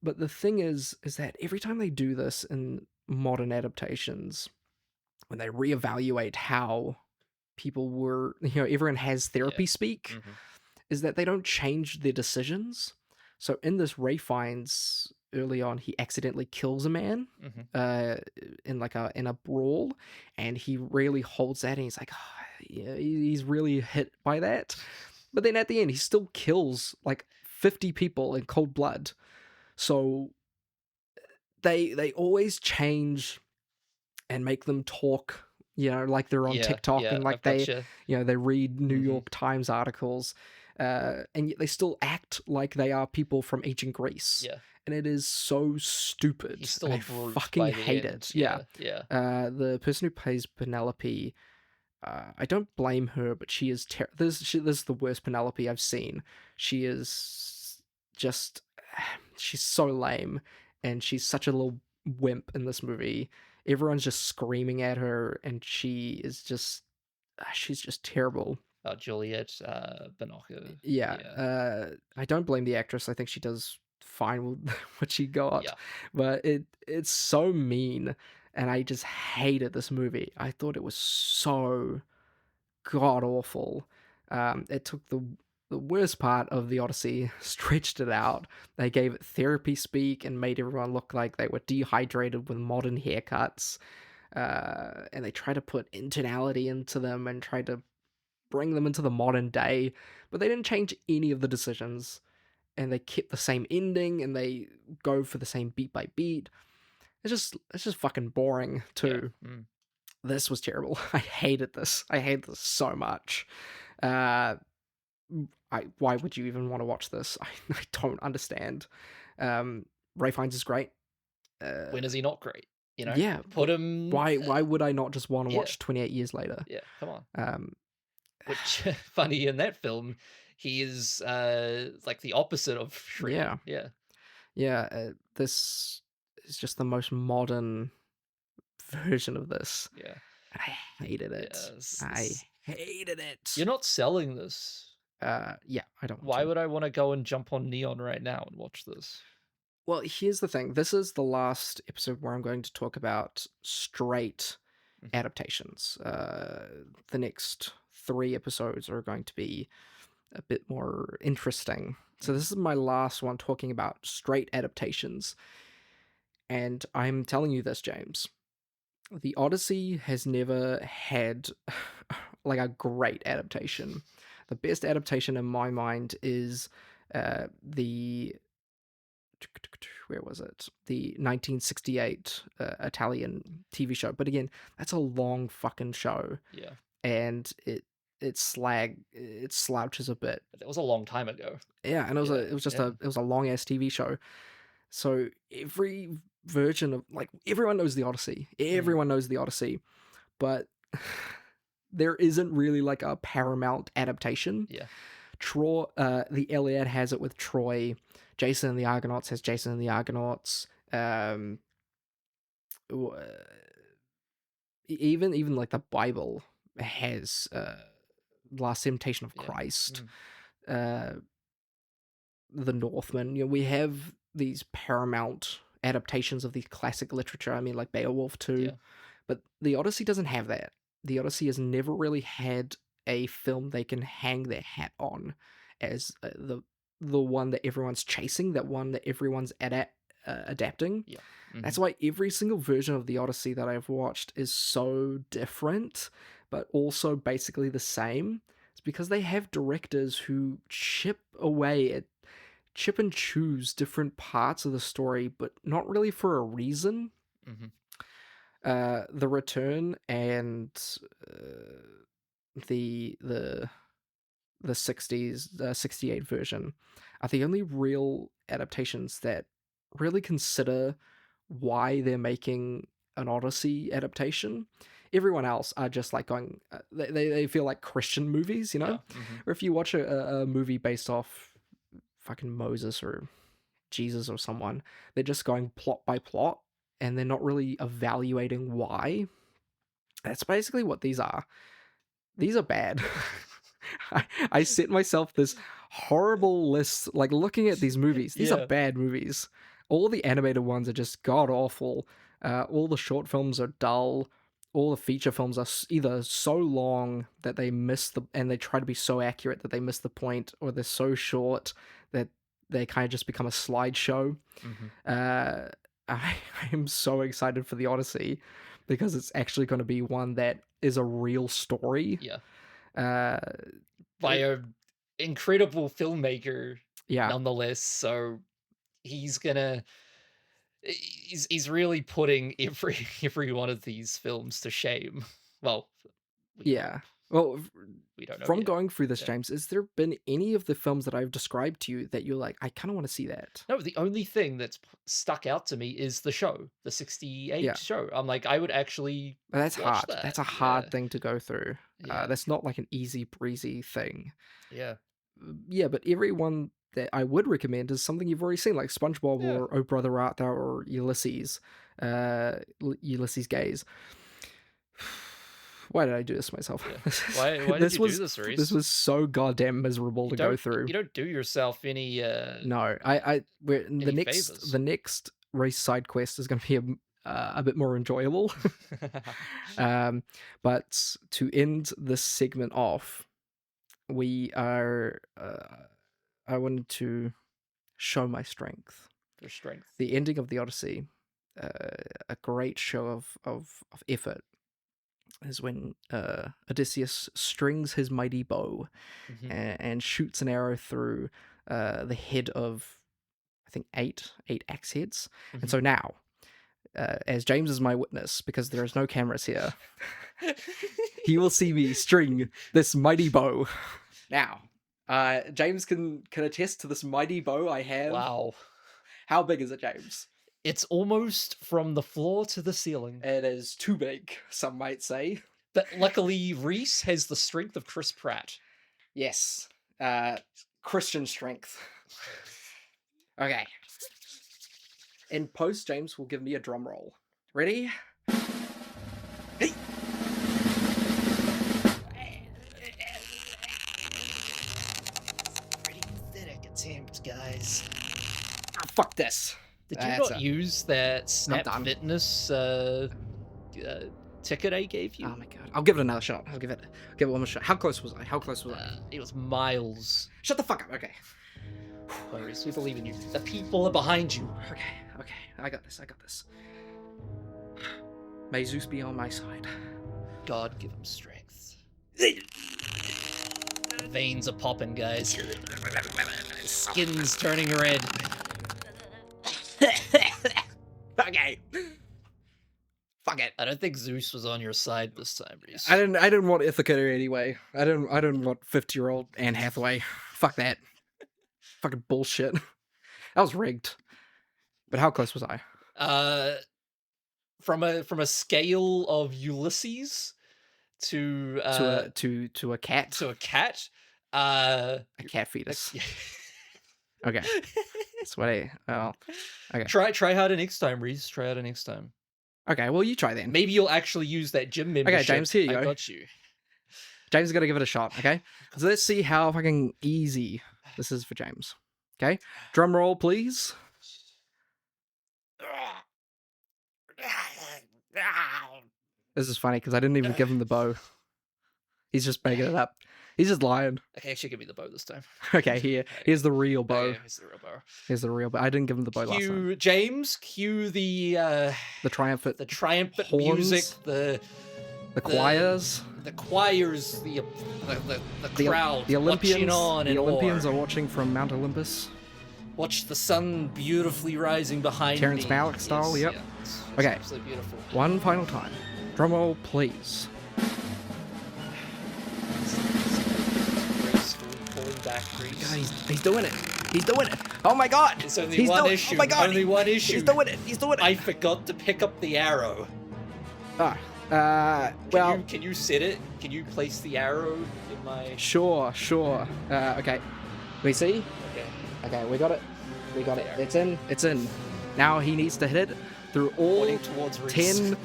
Speaker 8: But the thing is that every time they do this in modern adaptations, when they reevaluate how people were, everyone has therapy speak, is that they don't change their decisions. So in this, Ralph Fiennes, early on, he accidentally kills a man in a brawl, and he really holds that, and he's like, he's really hit by that. But then at the end, he still kills like 50 people in cold blood. So they always change and make them talk, like they're on TikTok and like they read New York Times articles, and yet they still act like they are people from ancient Greece. And it is so stupid.
Speaker 7: He's still
Speaker 8: I fucking hate it. The person who plays Penelope, I don't blame her, but she is this is the worst Penelope I've seen. She is just, she's so lame, and she's such a little wimp in this movie. Everyone's just screaming at her, and she's just terrible.
Speaker 7: Juliette Binoche.
Speaker 8: I don't blame the actress. I think she does fine with what she got, but it's so mean, and I just hated this movie. I thought it was so god awful. It took the worst part of the Odyssey, stretched it out. They gave it therapy speak and made everyone look like they were dehydrated with modern haircuts, and they tried to put internality into them and tried to bring them into the modern day, but they didn't change any of the decisions, and they kept the same ending, and they go for the same beat by beat. It's just fucking boring too. This was terrible. I hated this. I hate this so much. Why would you even want to watch this? I don't understand. Ralph Fiennes is great.
Speaker 7: When is he not great? You know,
Speaker 8: Yeah,
Speaker 7: put him.
Speaker 8: Why would I not just want to
Speaker 7: yeah.
Speaker 8: watch 28 years later?
Speaker 7: Yeah, come on. Which funny in that film, he is like the opposite of Shredder.
Speaker 8: Yeah. This is just the most modern version of this.
Speaker 7: Yeah,
Speaker 8: and I hated it. I hated it.
Speaker 7: You're not selling this.
Speaker 8: Yeah, I don't.
Speaker 7: Why would I want to go and jump on Neon right now and watch this?
Speaker 8: Well, here's the thing. This is the last episode where I'm going to talk about straight adaptations. The next 3 episodes are going to be a bit more interesting. So this is my last one talking about straight adaptations. And I'm telling you this, James. The Odyssey has never had like a great adaptation. The best adaptation in my mind is the 1968 Italian TV show. But again, that's a long fucking show.
Speaker 7: Yeah.
Speaker 8: And it slouches a bit.
Speaker 7: That was a long time ago.
Speaker 8: Yeah, and it was a long ass TV show. So every version of, like, everyone knows the Odyssey. Everyone knows the Odyssey, but there isn't really like a Paramount adaptation.
Speaker 7: Yeah.
Speaker 8: Troy, the Iliad has it with Troy. Jason and the Argonauts has Jason and the Argonauts. Even like the Bible has Last Temptation of Christ. The Northman. You know, we have these Paramount adaptations of the classic literature. I mean, like Beowulf too. But the Odyssey doesn't have that. The Odyssey has never really had a film they can hang their hat on as the one that everyone's chasing, that one that everyone's adapting.
Speaker 7: Yeah.
Speaker 8: That's why every single version of the Odyssey that I've watched is so different, but also basically the same. It's because they have directors who chip and choose different parts of the story, but not really for a reason. The Return and the 60s 68 version are the only real adaptations that really consider why they're making an Odyssey adaptation. Everyone else are just like going they feel like Christian movies, you know. Or if you watch a movie based off fucking Moses or Jesus or someone, they're just going plot by plot and they're not really evaluating why. That's basically what these are. These are bad. I set myself this horrible list, like looking at these movies. These are bad movies. All the animated ones are just god awful. All the short films are dull. All the feature films are either so long that they and they try to be so accurate that they miss the point, or they're so short that they kind of just become a slideshow. I am so excited for the Odyssey because it's actually going to be one that is a real story.
Speaker 7: By a incredible filmmaker, nonetheless. So he's really putting every one of these films to shame. Well,
Speaker 8: well,
Speaker 7: we don't know
Speaker 8: from
Speaker 7: yet.
Speaker 8: Going through this, James, has there been any of the films that I've described to you that you're like, I kind of want to see that?
Speaker 7: No, the only thing that's stuck out to me is the show, the 68 show. I'm like, I would actually
Speaker 8: That's
Speaker 7: watch
Speaker 8: hard.
Speaker 7: that.
Speaker 8: That's a hard thing to go through. That's not like an easy breezy thing. But everyone that I would recommend is something you've already seen, like SpongeBob or Oh Brother Art Thou or Ulysses Gaze. Why did I do this to myself?
Speaker 7: Why did you do this, Rhys?
Speaker 8: This was so goddamn miserable to go through.
Speaker 7: You don't do yourself any
Speaker 8: No, the next race side quest is going to be a bit more enjoyable. But to end this segment off, I wanted to show my strength.
Speaker 7: Your strength.
Speaker 8: The ending of the Odyssey, a great show of effort, is when Odysseus strings his mighty bow and shoots an arrow through the head of, I think, eight axe heads. And so now, as James is my witness, because there is no cameras here, he will see me string this mighty bow. Now, James can attest to this mighty bow I have.
Speaker 7: Wow.
Speaker 8: How big is it, James?
Speaker 7: It's almost from the floor to the ceiling.
Speaker 8: It is too big, some might say.
Speaker 7: But luckily, Rhys has the strength of Chris Pratt.
Speaker 8: Yes. Christian strength. Okay. In post, James will give me a drum roll. Ready? Hey!
Speaker 7: Pretty pathetic attempt, guys.
Speaker 8: Oh, fuck this.
Speaker 7: Did you not use that Snap Fitness ticket I gave you?
Speaker 8: Oh my god. I'll give it another shot. I'll give it one more shot. How close was I?
Speaker 7: It was miles.
Speaker 8: Shut the fuck up. Okay.
Speaker 7: Rhys, we believe in you. The people are behind you.
Speaker 8: Okay. I got this. May Zeus be on my side.
Speaker 7: God give him strength. Veins are popping, guys. Skin's turning red.
Speaker 8: Okay. Fuck it.
Speaker 7: I don't think Zeus was on your side this time, Rhys.
Speaker 8: I didn't want Ithaca anyway. I didn't want 50-year-old Anne Hathaway. Fuck that. Fucking bullshit. That was rigged. But how close was I?
Speaker 7: From a scale of Ulysses to
Speaker 8: a cat.
Speaker 7: To a cat.
Speaker 8: A cat fetus. Okay. That's what okay.
Speaker 7: Try harder next time, Rhys. Try harder next time.
Speaker 8: Okay, well, you try then.
Speaker 7: Maybe you'll actually use that gym membership.
Speaker 8: Okay, James, here you go.
Speaker 7: I got you.
Speaker 8: James is going to give it a shot, okay? So let's see how fucking easy this is for James. Okay? Drum roll, please. This is funny, because I didn't even give him the bow. He's just making it up. He's just lying.
Speaker 7: Okay, actually give me the bow this time.
Speaker 8: Okay, here's the real bow.
Speaker 7: Okay, here's the real bow.
Speaker 8: Here's the real bow. I didn't give him the bow last time.
Speaker 7: James, cue the
Speaker 8: triumphant
Speaker 7: horns, music, the
Speaker 8: choirs.
Speaker 7: The choirs, the crowd,
Speaker 8: the Olympians,
Speaker 7: on
Speaker 8: the Olympians are watching from Mount Olympus.
Speaker 7: Watch the sun beautifully rising behind
Speaker 8: Terrence
Speaker 7: me.
Speaker 8: Malick style,
Speaker 7: yes,
Speaker 8: yep.
Speaker 7: Yeah,
Speaker 8: okay,
Speaker 7: absolutely beautiful.
Speaker 8: One final time. Drum roll, please. God, he's doing it. He's doing it. Oh my god.
Speaker 7: It's only one issue.
Speaker 8: Oh my god.
Speaker 7: Only one issue.
Speaker 8: He's doing it. He's doing it.
Speaker 7: I forgot to pick up the arrow. Can you set it? Can you place the arrow in my...
Speaker 8: Sure. Okay. We see? Okay, we got it. It's in. Now he needs to hit it through all 10.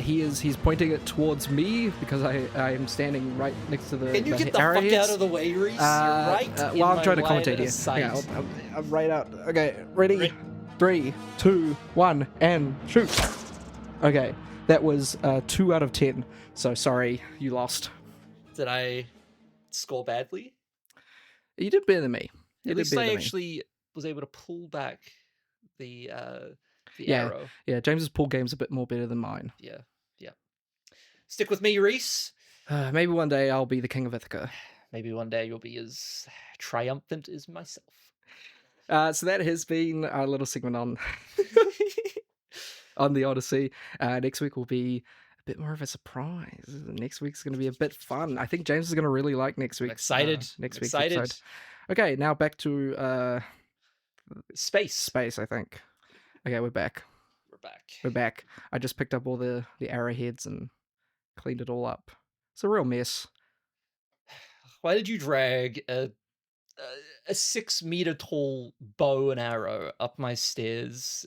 Speaker 8: He's pointing it towards me because I am standing right next to the.
Speaker 7: Can you get the fuck out of the way, Rhys? You're right.
Speaker 8: Well, I'm trying to commentate here. Yeah, I'm right out. Okay, ready? 3, 2, 1, and shoot. Okay, that was 2 out of 10. So sorry, you lost.
Speaker 7: Did I score badly?
Speaker 8: You did better than me.
Speaker 7: At least I actually was able to pull back the arrow.
Speaker 8: Yeah, James's pull game's a bit more better than mine.
Speaker 7: Yeah. Stick with me, Rhys.
Speaker 8: Maybe one day I'll be the king of Ithaca.
Speaker 7: Maybe one day you'll be as triumphant as myself.
Speaker 8: So that has been our little segment on on the Odyssey. Next week will be a bit more of a surprise. Next week's going to be a bit fun. I think James is going to really like next week.
Speaker 7: Excited.
Speaker 8: Week's episode. Okay, now back to
Speaker 7: space,
Speaker 8: I think. Okay, we're back. I just picked up all the arrowheads and cleaned it all up. It's a real mess.
Speaker 7: Why did you drag a 6-meter tall bow and arrow up my stairs?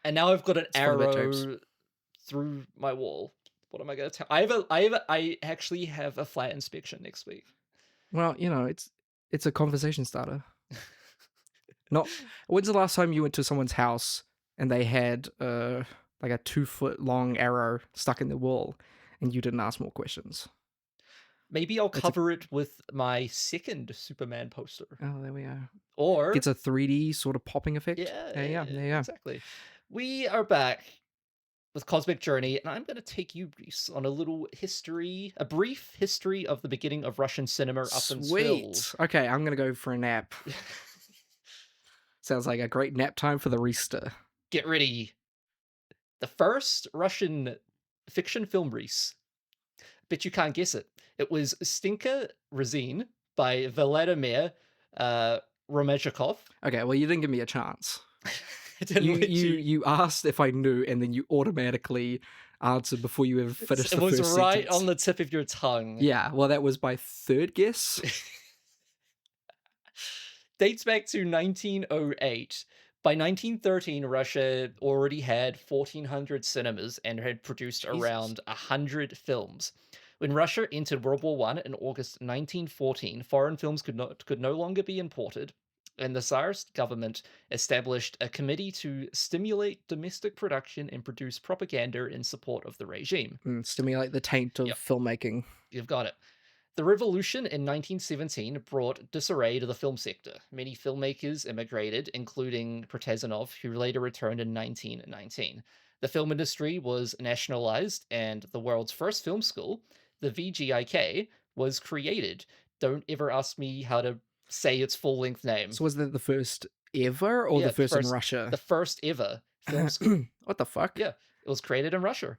Speaker 7: And now I've got an arrow through my wall. What am I going to tell? I actually have a flat inspection next week.
Speaker 8: Well, it's a conversation starter. When's the last time you went to someone's house and they had like a 2-foot long arrow stuck in the wall and you didn't ask more questions?
Speaker 7: Maybe I'll cover it with my second Superman poster.
Speaker 8: Oh, there we are.
Speaker 7: Or
Speaker 8: it's a 3D sort of popping effect.
Speaker 7: Yeah, exactly. We are back with Cosmic Journey, and I'm going to take you, Rhys, on a brief history of the beginning of Russian cinema up until...
Speaker 8: Sweet. Okay, I'm going to go for a nap. Sounds like a great nap time for the Rhys-ter.
Speaker 7: Get ready. The first Russian fiction film, Rhys. Bet you can't guess it. It was Stenka Razin by Vladimir Romechkov.
Speaker 8: Okay, well, you didn't give me a chance. You asked if I knew, and then you automatically answered before you ever finished the first sentence.
Speaker 7: It was right on the tip of your tongue.
Speaker 8: Yeah, well, that was my third guess.
Speaker 7: Dates back to 1908. By 1913, Russia already had 1,400 cinemas and had produced around 100 films. When Russia entered World War I in August 1914, foreign films could no longer be imported, and the Tsarist government established a committee to stimulate domestic production and produce propaganda in support of the regime.
Speaker 8: Stimulate the taint of filmmaking.
Speaker 7: You've got it. The revolution in 1917 brought disarray to the film sector. Many filmmakers immigrated, including Protazanov, who later returned in 1919. The film industry was nationalized, and the world's first film school, the VGIK, was created. Don't ever ask me how to say its full-length name.
Speaker 8: So was that the first ever, or the first in Russia?
Speaker 7: The first ever film school.
Speaker 8: What the fuck?
Speaker 7: Yeah, it was created in Russia.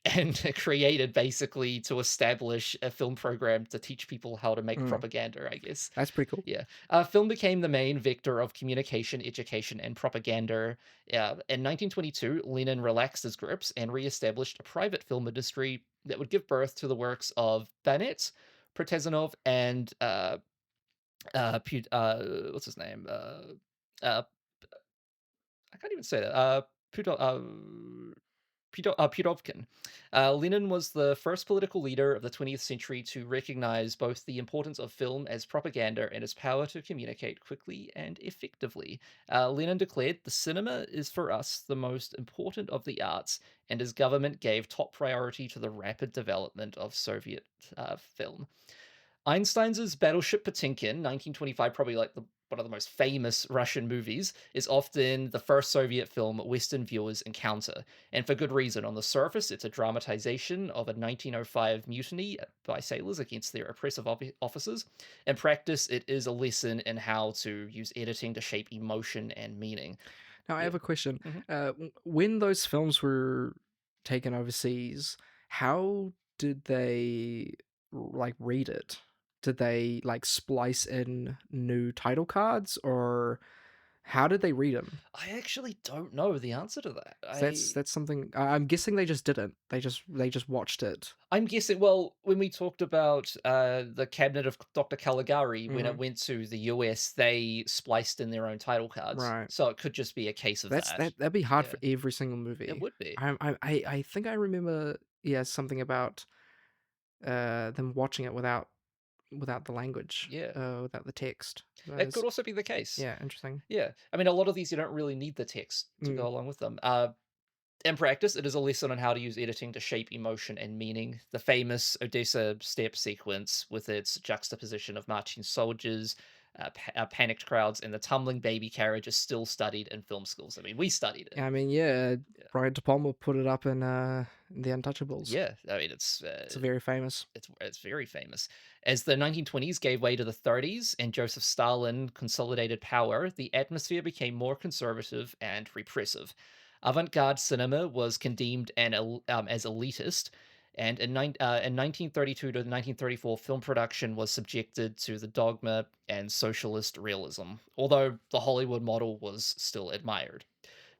Speaker 7: And created basically to establish a film program to teach people how to make propaganda, I guess.
Speaker 8: That's pretty cool.
Speaker 7: Yeah. Film became the main vector of communication, education, and propaganda. In 1922, Lenin relaxed his grips and re-established a private film industry that would give birth to the works of Banet, Protazanov, and what's his name? I can't even say that. Pudovkin. Lenin was the first political leader of the 20th century to recognize both the importance of film as propaganda and its power to communicate quickly and effectively. Lenin declared, "The cinema is for us the most important of the arts," and his government gave top priority to the rapid development of Soviet film. Einstein's Battleship Potemkin, 1925, probably like one of the most famous Russian movies, is often the first Soviet film Western viewers encounter, and for good reason. On the surface, it's a dramatization of a 1905 mutiny by sailors against their oppressive officers. In practice, it is a lesson in how to use editing to shape emotion and meaning.
Speaker 8: Now, I have a question. When those films were taken overseas, how did they read it? Did they splice in new title cards, or how did they read them?
Speaker 7: I actually don't know the answer to that.
Speaker 8: That's something I'm guessing they just didn't. They just watched it.
Speaker 7: I'm guessing. Well, when we talked about the Cabinet of Dr. Caligari, when it went to the US, they spliced in their own title cards.
Speaker 8: Right.
Speaker 7: So it could just be a case of that.
Speaker 8: That'd be hard for every single movie.
Speaker 7: It would be.
Speaker 8: I think I remember something about them watching it without the language, without the text.
Speaker 7: That could also be the case.
Speaker 8: Yeah, interesting.
Speaker 7: Yeah, I mean, a lot of these you don't really need the text to go along with them. In practice, it is a lesson on how to use editing to shape emotion and meaning. The famous Odessa step sequence, with its juxtaposition of marching soldiers, panicked crowds, and the tumbling baby carriage, is still studied in film schools. I mean, we studied it.
Speaker 8: I mean, Brian De Palma put it up in The Untouchables.
Speaker 7: Yeah, I mean, it's
Speaker 8: very famous.
Speaker 7: It's very famous. As the 1920s gave way to the 30s and Joseph Stalin consolidated power, the atmosphere became more conservative and repressive. Avant-garde cinema was condemned as elitist, and in 1932 to 1934, film production was subjected to the dogma and socialist realism, although the Hollywood model was still admired.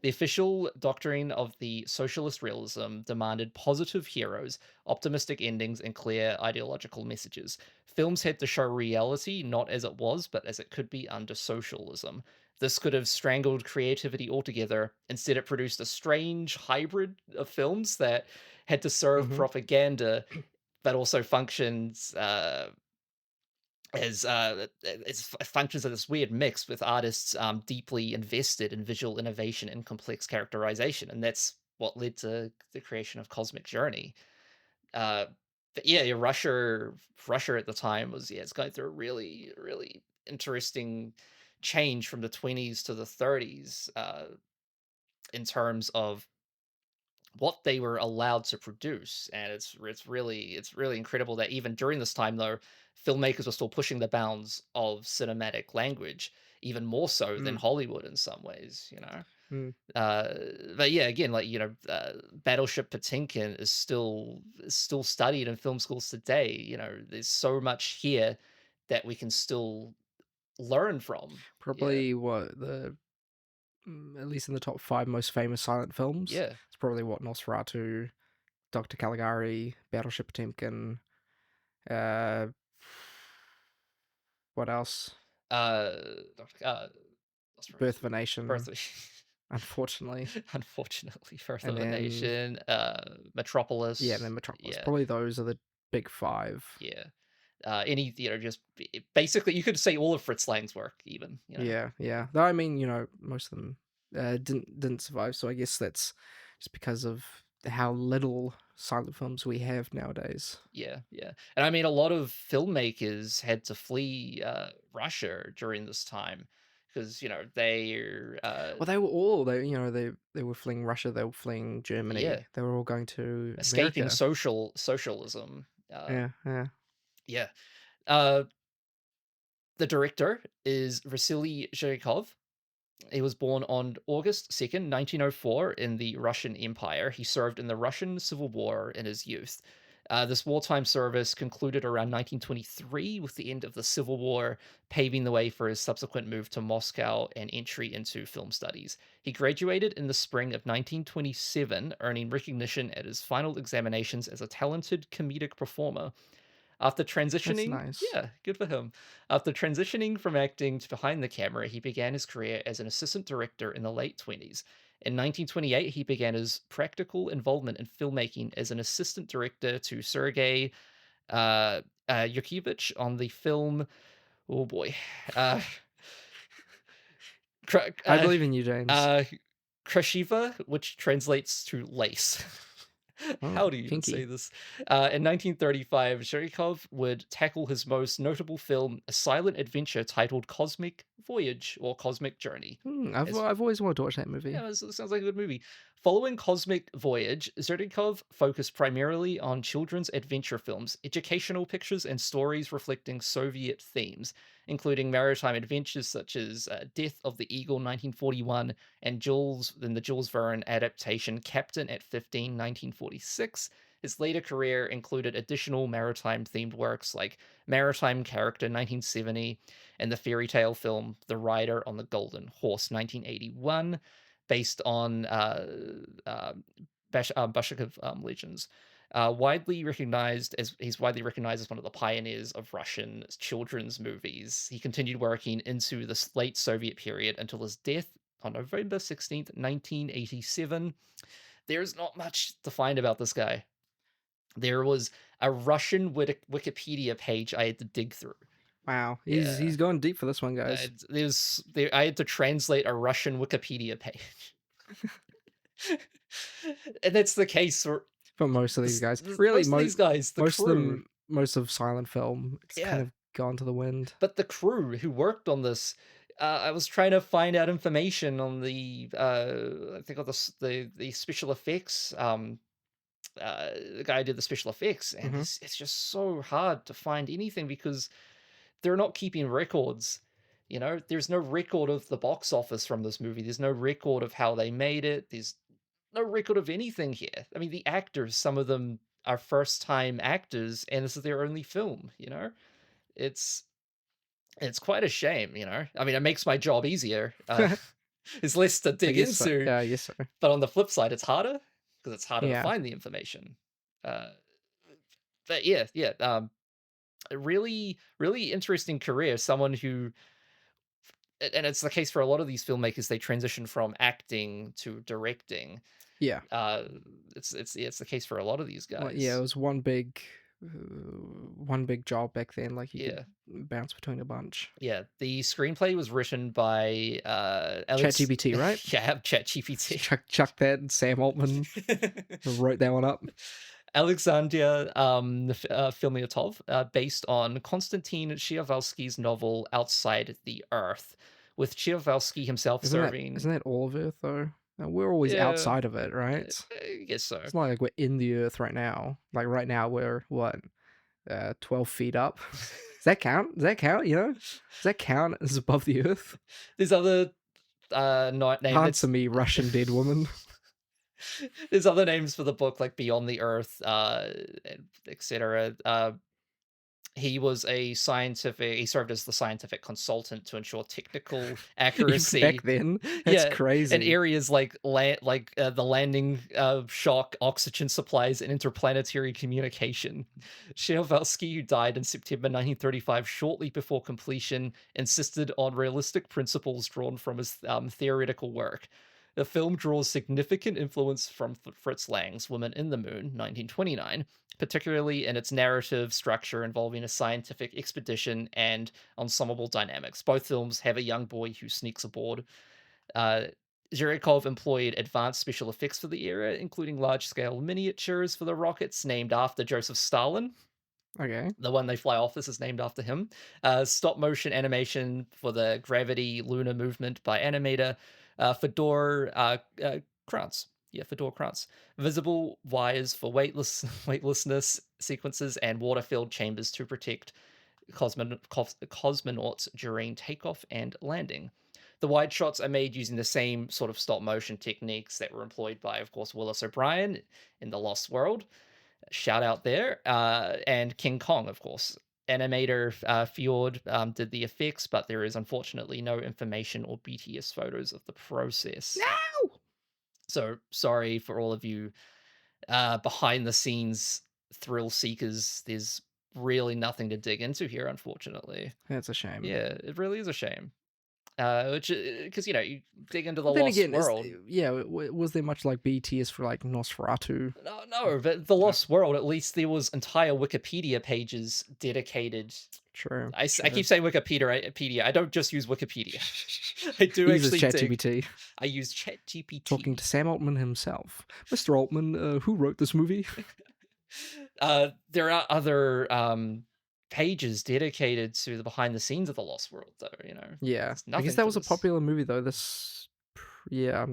Speaker 7: The official doctrine of the socialist realism demanded positive heroes, optimistic endings, and clear ideological messages. Films had to show reality not as it was, but as it could be under socialism. This could have strangled creativity altogether. Instead, it produced a strange hybrid of films that had to serve propaganda, but also functions as functions of this weird mix with artists deeply invested in visual innovation and complex characterization, and that's what led to the creation of Cosmic Journey. But Russia at the time was it's going through a really, really interesting change from the 20s to the 30s in terms of what they were allowed to produce, and it's really incredible that even during this time, though, filmmakers were still pushing the bounds of cinematic language, even more so than Hollywood in some ways, But yeah, again, Battleship Potemkin is still studied in film schools today. There's so much here that we can still learn from.
Speaker 8: Probably what at least in the top 5 most famous silent films.
Speaker 7: Yeah.
Speaker 8: It's probably what Nosferatu, Dr. Caligari, Battleship Potemkin, what else? Birth of a Nation. Unfortunately.
Speaker 7: Birth of a Nation, Metropolis.
Speaker 8: Yeah, and then Metropolis.
Speaker 7: Yeah.
Speaker 8: Probably those are the big 5.
Speaker 7: Yeah. Any, just basically you could say all of Fritz Lang's work even.
Speaker 8: Yeah. Though I mean, most of them didn't survive, so I guess that's just because of how little silent films we have nowadays.
Speaker 7: Yeah. And I mean, a lot of filmmakers had to flee Russia during this time because they're
Speaker 8: well, they were all they were fleeing Russia, they were fleeing Germany.
Speaker 7: Yeah.
Speaker 8: They were all going to
Speaker 7: escaping
Speaker 8: America.
Speaker 7: socialism.
Speaker 8: Yeah.
Speaker 7: The director is Vasily Zhuravlyov. He was born on August 2nd, 1904 in the Russian Empire. He served in the Russian Civil War in his youth. This wartime service concluded around 1923 with the end of the Civil War, paving the way for his subsequent move to Moscow and entry into film studies. He graduated in the spring of 1927, earning recognition at his final examinations as a talented comedic performer. After transitioning,
Speaker 8: That's nice.
Speaker 7: Yeah, good for him. After transitioning from acting to behind the camera, he began his career as an assistant director in the late 20s. In 1928, he began his practical involvement in filmmaking as an assistant director to Sergei Yurkevich on the film. Oh boy,
Speaker 8: I believe in you, James.
Speaker 7: Krashiva, which translates to lace. How do you even say this? In 1935, Zhuravlyov would tackle his most notable film, a silent adventure titled Cosmic Voyage or Cosmic Journey.
Speaker 8: I've always wanted to watch that movie.
Speaker 7: Yeah, it sounds like a good movie. Following Cosmic Voyage, Zhuravlyov focused primarily on children's adventure films, educational pictures, and stories reflecting Soviet themes, including maritime adventures such as Death of the Eagle 1941 and the Jules Verne adaptation Captain at 15 1946. His later career included additional maritime-themed works like Maritime Character 1970 and the fairy tale film The Rider on the Golden Horse 1981, based on Bashkirov legends. He's widely recognized as one of the pioneers of Russian children's movies. He continued working into the late Soviet period until his death on November 16th, 1987. There's not much to find about this guy. There was a Russian Wikipedia page I had to dig through.
Speaker 8: Wow, he's going deep for this one, guys.
Speaker 7: I had to translate a Russian Wikipedia page. And that's the case
Speaker 8: for most of these guys. Really,
Speaker 7: most of these guys,
Speaker 8: most of silent film, it's kind of gone to the wind.
Speaker 7: But the crew who worked on this, I was trying to find out information on the special effects. The guy who did the special effects, and it's just so hard to find anything because they're not keeping records. There's no record of the box office from this movie. There's no record of how they made it. There's no record of anything here. I mean, the actors, some of them are first-time actors, and this is their only film. It's quite a shame. I mean, it makes my job easier. There's less to dig into.
Speaker 8: So. Yeah, I guess so.
Speaker 7: But on the flip side, it's harder because it's harder to find the information. But yeah. A really, really interesting career. Someone who, and it's the case for a lot of these filmmakers, they transition from acting to directing.
Speaker 8: Yeah.
Speaker 7: It's the case for a lot of these guys.
Speaker 8: Well, yeah, it was one big job back then. Like you could bounce between a bunch.
Speaker 7: Yeah, the screenplay was written by
Speaker 8: ChatGPT, right?
Speaker 7: Yeah, ChatGPT.
Speaker 8: Chuck that. Sam Altman wrote that one up.
Speaker 7: Alexander Filmyotov, based on Konstantin Tsiolkovsky's novel Outside the Earth, with Tsiolkovsky himself serving.
Speaker 8: Isn't that all of Earth though? We're always outside of it, right?
Speaker 7: I guess so.
Speaker 8: It's not like we're in the Earth right now. Like right now we're 12 feet up. Does that count? Does that count as above the Earth?
Speaker 7: There's other names.
Speaker 8: Answer me, Russian dead woman.
Speaker 7: There's other names for the book like Beyond the Earth, etc. He was he served as the scientific consultant to ensure technical accuracy.
Speaker 8: Back then, that's crazy.
Speaker 7: In areas like the landing shock, oxygen supplies, and interplanetary communication. Tsiolkovsky, who died in September 1935, shortly before completion, insisted on realistic principles drawn from his theoretical work. The film draws significant influence from Fritz Lang's Woman in the Moon, 1929, particularly in its narrative structure involving a scientific expedition and ensemble dynamics. Both films have a young boy who sneaks aboard. Zhuravlyov employed advanced special effects for the era, including large-scale miniatures for the rockets named after Joseph Stalin.
Speaker 8: Okay.
Speaker 7: The one they fly off, this is named after him. Stop-motion animation for the gravity lunar movement by animator Fedor Krantz. Yeah, Fedor Krantz. Visible wires for weightlessness sequences and water-filled chambers to protect cosmonauts during takeoff and landing. The wide shots are made using the same sort of stop-motion techniques that were employed by, of course, Willis O'Brien in The Lost World. Shout out there. And King Kong, of course. Animator Fjord did the effects, but there is unfortunately no information or BTS photos of the process.
Speaker 8: No!
Speaker 7: So sorry for all of you behind the scenes thrill seekers. There's really nothing to dig into here, unfortunately.
Speaker 8: That's a shame.
Speaker 7: Yeah, it really is a shame. Because you dig into the Lost World.
Speaker 8: Was there much like BTS for like Nosferatu?
Speaker 7: No, but the Lost World, at least there was entire Wikipedia pages dedicated.
Speaker 8: True.
Speaker 7: I keep saying Wikipedia. I don't just use Wikipedia. I do actually
Speaker 8: ChatGPT.
Speaker 7: I use ChatGPT.
Speaker 8: Talking to Sam Altman himself. Mr. Altman, who wrote this movie?
Speaker 7: There are other pages dedicated to the behind the scenes of the Lost World, though.
Speaker 8: Yeah, I guess that was a popular movie though. I'm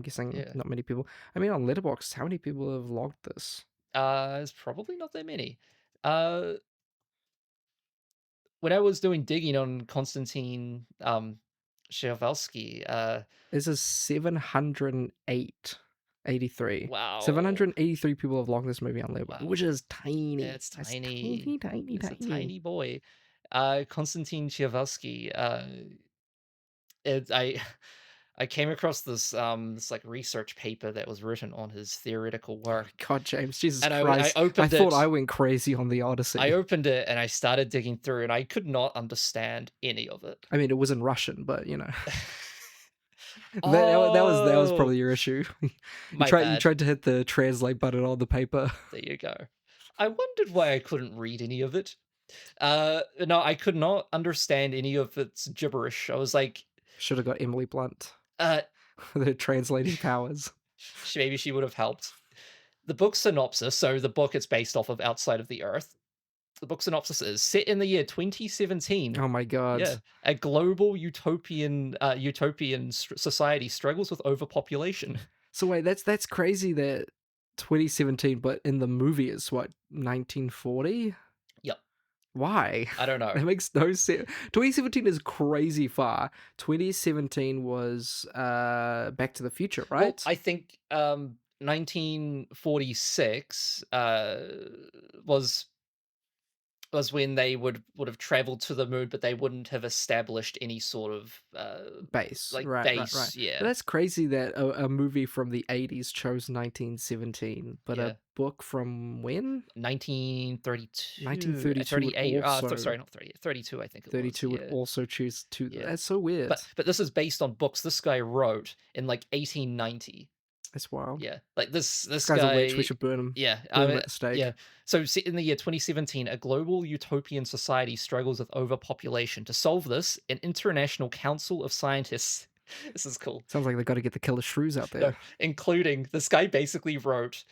Speaker 8: guessing not many people. I mean, on Letterboxd, how many people have logged this?
Speaker 7: It's probably not that many. When I was doing digging on Konstantin Tsiolkovsky,
Speaker 8: this is 783.
Speaker 7: Wow.
Speaker 8: 783 people have logged this movie on Letterboxd, which is tiny.
Speaker 7: Yeah, it's tiny.
Speaker 8: Tiny.
Speaker 7: It's a tiny boy. Konstantin Tsiolkovsky. I came across this like research paper that was written on his theoretical work.
Speaker 8: God, James, Jesus
Speaker 7: and
Speaker 8: Christ! I thought I went crazy on the Odyssey.
Speaker 7: I opened it and I started digging through, and I could not understand any of it.
Speaker 8: I mean, it was in Russian, but that was probably your issue. You tried to hit the translate button on the paper.
Speaker 7: There you go. I wondered why I couldn't read any of it. No, I could not understand any of its gibberish. I was like,
Speaker 8: should have got Emily Blunt. The translating powers.
Speaker 7: Maybe she would have helped. The book synopsis, so the book it's based off of Outside of the Earth. The book synopsis is set in the year 2017.
Speaker 8: Oh my god.
Speaker 7: Yeah. A global utopian society struggles with overpopulation.
Speaker 8: So wait, that's crazy that 2017, but in the movie it's what, 1940?
Speaker 7: Yep.
Speaker 8: Why?
Speaker 7: I don't know.
Speaker 8: It makes no sense. 2017 is crazy far. 2017 was Back to the Future, right?
Speaker 7: Well, I think 1946 was when they would have traveled to the moon, but they wouldn't have established any sort of
Speaker 8: base.
Speaker 7: Right. Yeah,
Speaker 8: but that's crazy that a movie from the 80s chose 1917, but a book from when?
Speaker 7: 1932.
Speaker 8: 1932.
Speaker 7: 38. Sorry, not 38. 32, I think it
Speaker 8: 32
Speaker 7: was.
Speaker 8: would also choose to. Yeah. That's so weird.
Speaker 7: But this is based on books this guy wrote in 1890.
Speaker 8: That's wild.
Speaker 7: Yeah, like this
Speaker 8: guy's
Speaker 7: guy.
Speaker 8: A witch. We should burn him.
Speaker 7: Yeah,
Speaker 8: burn him at the stake.
Speaker 7: Yeah. So in the year 2017, a global utopian society struggles with overpopulation. To solve this, an international council of scientists. This is cool.
Speaker 8: Sounds like they got to get the killer shrews out there.
Speaker 7: No, including this guy basically wrote.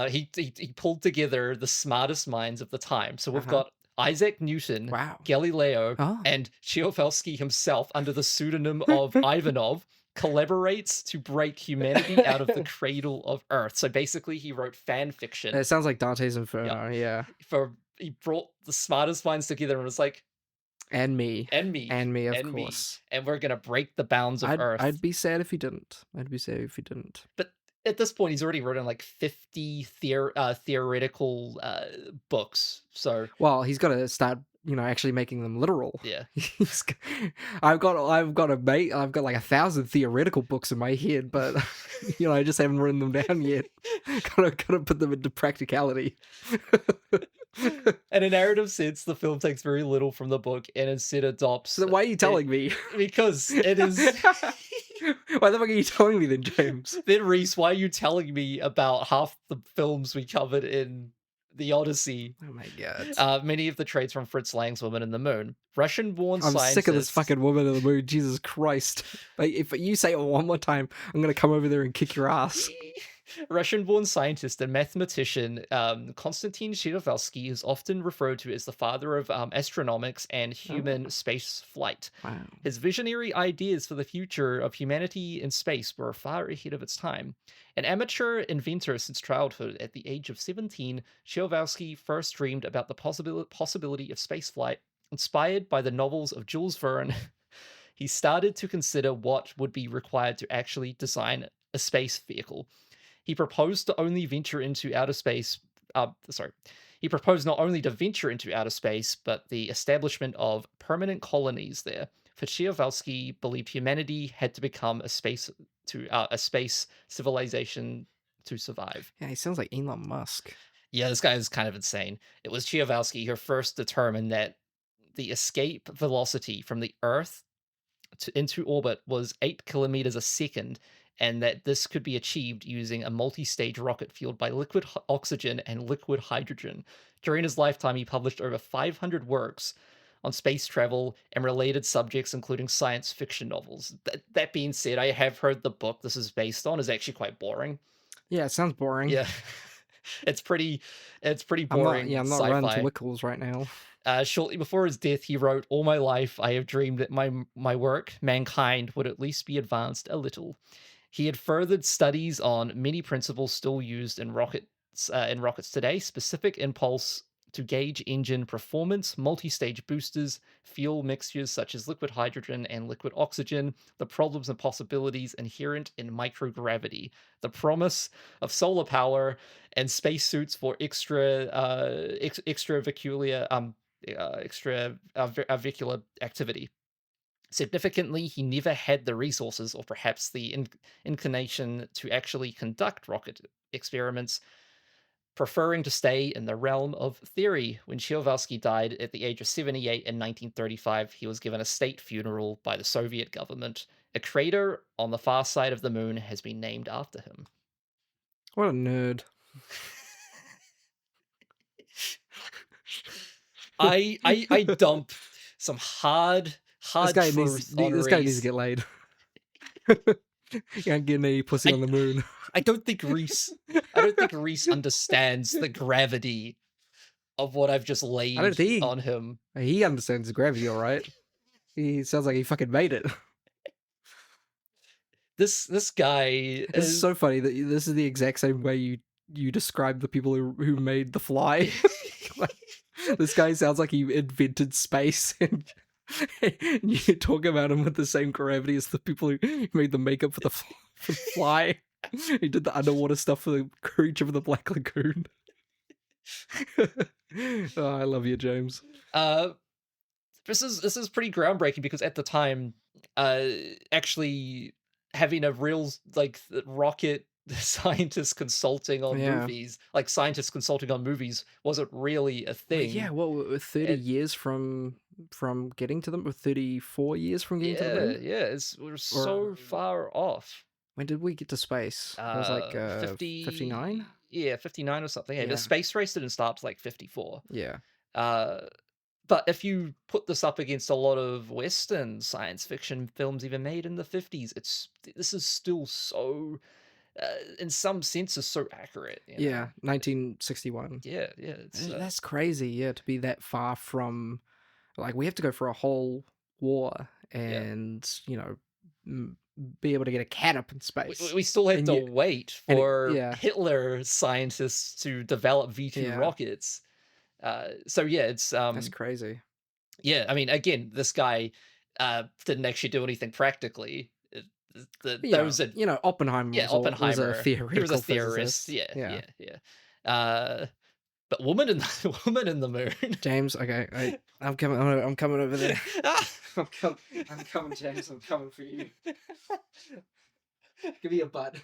Speaker 7: He pulled together the smartest minds of the time. So we've got Isaac Newton, Galileo, and Tsiolkovsky himself under the pseudonym of Ivanov. Collaborates to break humanity out of the cradle of Earth. So basically, he wrote fan fiction.
Speaker 8: It sounds like Dante's Inferno. Yeah.
Speaker 7: He brought the smartest minds together and was like,
Speaker 8: and me, of course.
Speaker 7: And we're gonna break the bounds of Earth.
Speaker 8: I'd be sad if he didn't.
Speaker 7: But at this point, he's already written 50 theoretical books. So
Speaker 8: well, he's got to start actually making them literal.
Speaker 7: Yeah.
Speaker 8: I've got like 1,000 theoretical books in my head, but I just haven't written them down yet. Gotta put them into practicality.
Speaker 7: In a narrative sense, the film takes very little from the book and instead adopts.
Speaker 8: So why are you telling me?
Speaker 7: Because it is.
Speaker 8: Why the fuck are you telling me then, James?
Speaker 7: Then, Rhys, why are you telling me about half the films we covered in the Odyssey?
Speaker 8: Oh my god.
Speaker 7: Many of the traits from Fritz Lang's Woman in the Moon. Russian-born scientist.
Speaker 8: I'm sick of this fucking Woman in the Moon. Jesus Christ. Like, if you say it one more time, I'm gonna come over there and kick your ass.
Speaker 7: Russian-born scientist and mathematician Konstantin Tsiolkovsky is often referred to as the father of astronomics and human space flight.
Speaker 8: Wow.
Speaker 7: His visionary ideas for the future of humanity in space were far ahead of its time. An amateur inventor since childhood, at the age of 17, Tsiolkovsky first dreamed about the possibility of spaceflight. Inspired by the novels of Jules Verne, he started to consider what would be required to actually design a space vehicle. He proposed to only venture into outer space. He proposed not only to venture into outer space, but the establishment of permanent colonies there. For Tsiolkovsky believed humanity had to become a space civilization to survive.
Speaker 8: Yeah, he sounds like Elon Musk.
Speaker 7: Yeah, this guy is kind of insane. It was Tsiolkovsky who first determined that the escape velocity from the Earth into orbit was 8 kilometers a second, and that this could be achieved using a multi-stage rocket fueled by liquid oxygen and liquid hydrogen. During his lifetime, he published over 500 works on space travel and related subjects, including science fiction novels. That being said, I have heard the book this is based on is actually quite boring.
Speaker 8: Yeah, it sounds boring.
Speaker 7: Yeah. It's pretty boring.
Speaker 8: I'm not running to Wickles right now.
Speaker 7: Shortly before his death, he wrote, "All my life, I have dreamed that my work, mankind, would at least be advanced a little." He had furthered studies on many principles still used in rockets today: specific impulse to gauge engine performance, multi-stage boosters, fuel mixtures such as liquid hydrogen and liquid oxygen, the problems and possibilities inherent in microgravity, the promise of solar power, and spacesuits for extravehicular activity. Significantly, he never had the resources or perhaps the inclination to actually conduct rocket experiments, preferring to stay in the realm of theory. When Tsiolkovsky died at the age of 78 in 1935, he was given a state funeral by the Soviet government. A crater on the far side of the moon has been named after him.
Speaker 8: What a nerd.
Speaker 7: I dump some hard
Speaker 8: this guy
Speaker 7: truth
Speaker 8: needs,
Speaker 7: on
Speaker 8: this guy
Speaker 7: Rhys.
Speaker 8: needs to get laid. You can't get any pussy on the moon.
Speaker 7: I don't think Rhys understands the gravity of what I've just laid on him.
Speaker 8: He understands the gravity, all right. He sounds like he fucking made it.
Speaker 7: This guy
Speaker 8: This is so funny that this is the exact same way you describe the people who made The Fly. This guy sounds like he invented space, and you talk about him with the same gravity as the people who made the makeup for the Fly. He did the underwater stuff for the creature of the Black Lagoon. Oh, I love you, James.
Speaker 7: This is pretty groundbreaking because at the time, actually having a real rocket scientists consulting on movies, like scientists consulting on movies, wasn't really a thing.
Speaker 8: Yeah, well, we're 30 years from getting to them, or 34 years from getting to the moon.
Speaker 7: Yeah, we're so far off.
Speaker 8: When did we get to space? It was like 59?
Speaker 7: Yeah, 59 or something. Yeah, the space race didn't start to 54.
Speaker 8: Yeah.
Speaker 7: But if you put this up against a lot of Western science fiction films even made in the 50s, this is still so, in some senses, so accurate. You know?
Speaker 8: 1961.
Speaker 7: Yeah.
Speaker 8: That's crazy, to be that far from, we have to go for a whole war and, be able to get a cat up in space.
Speaker 7: We still have to wait for Hitler scientists to develop V2 rockets. It's
Speaker 8: that's crazy.
Speaker 7: Yeah, I mean, again, this guy didn't actually do anything practically.
Speaker 8: Oppenheimer was a theoretical
Speaker 7: he was a theorist.
Speaker 8: physicist.
Speaker 7: Yeah. But woman in the woman in the moon.
Speaker 8: James, okay, I'm coming over there. I'm coming, James. I'm coming for you. Give me a butt.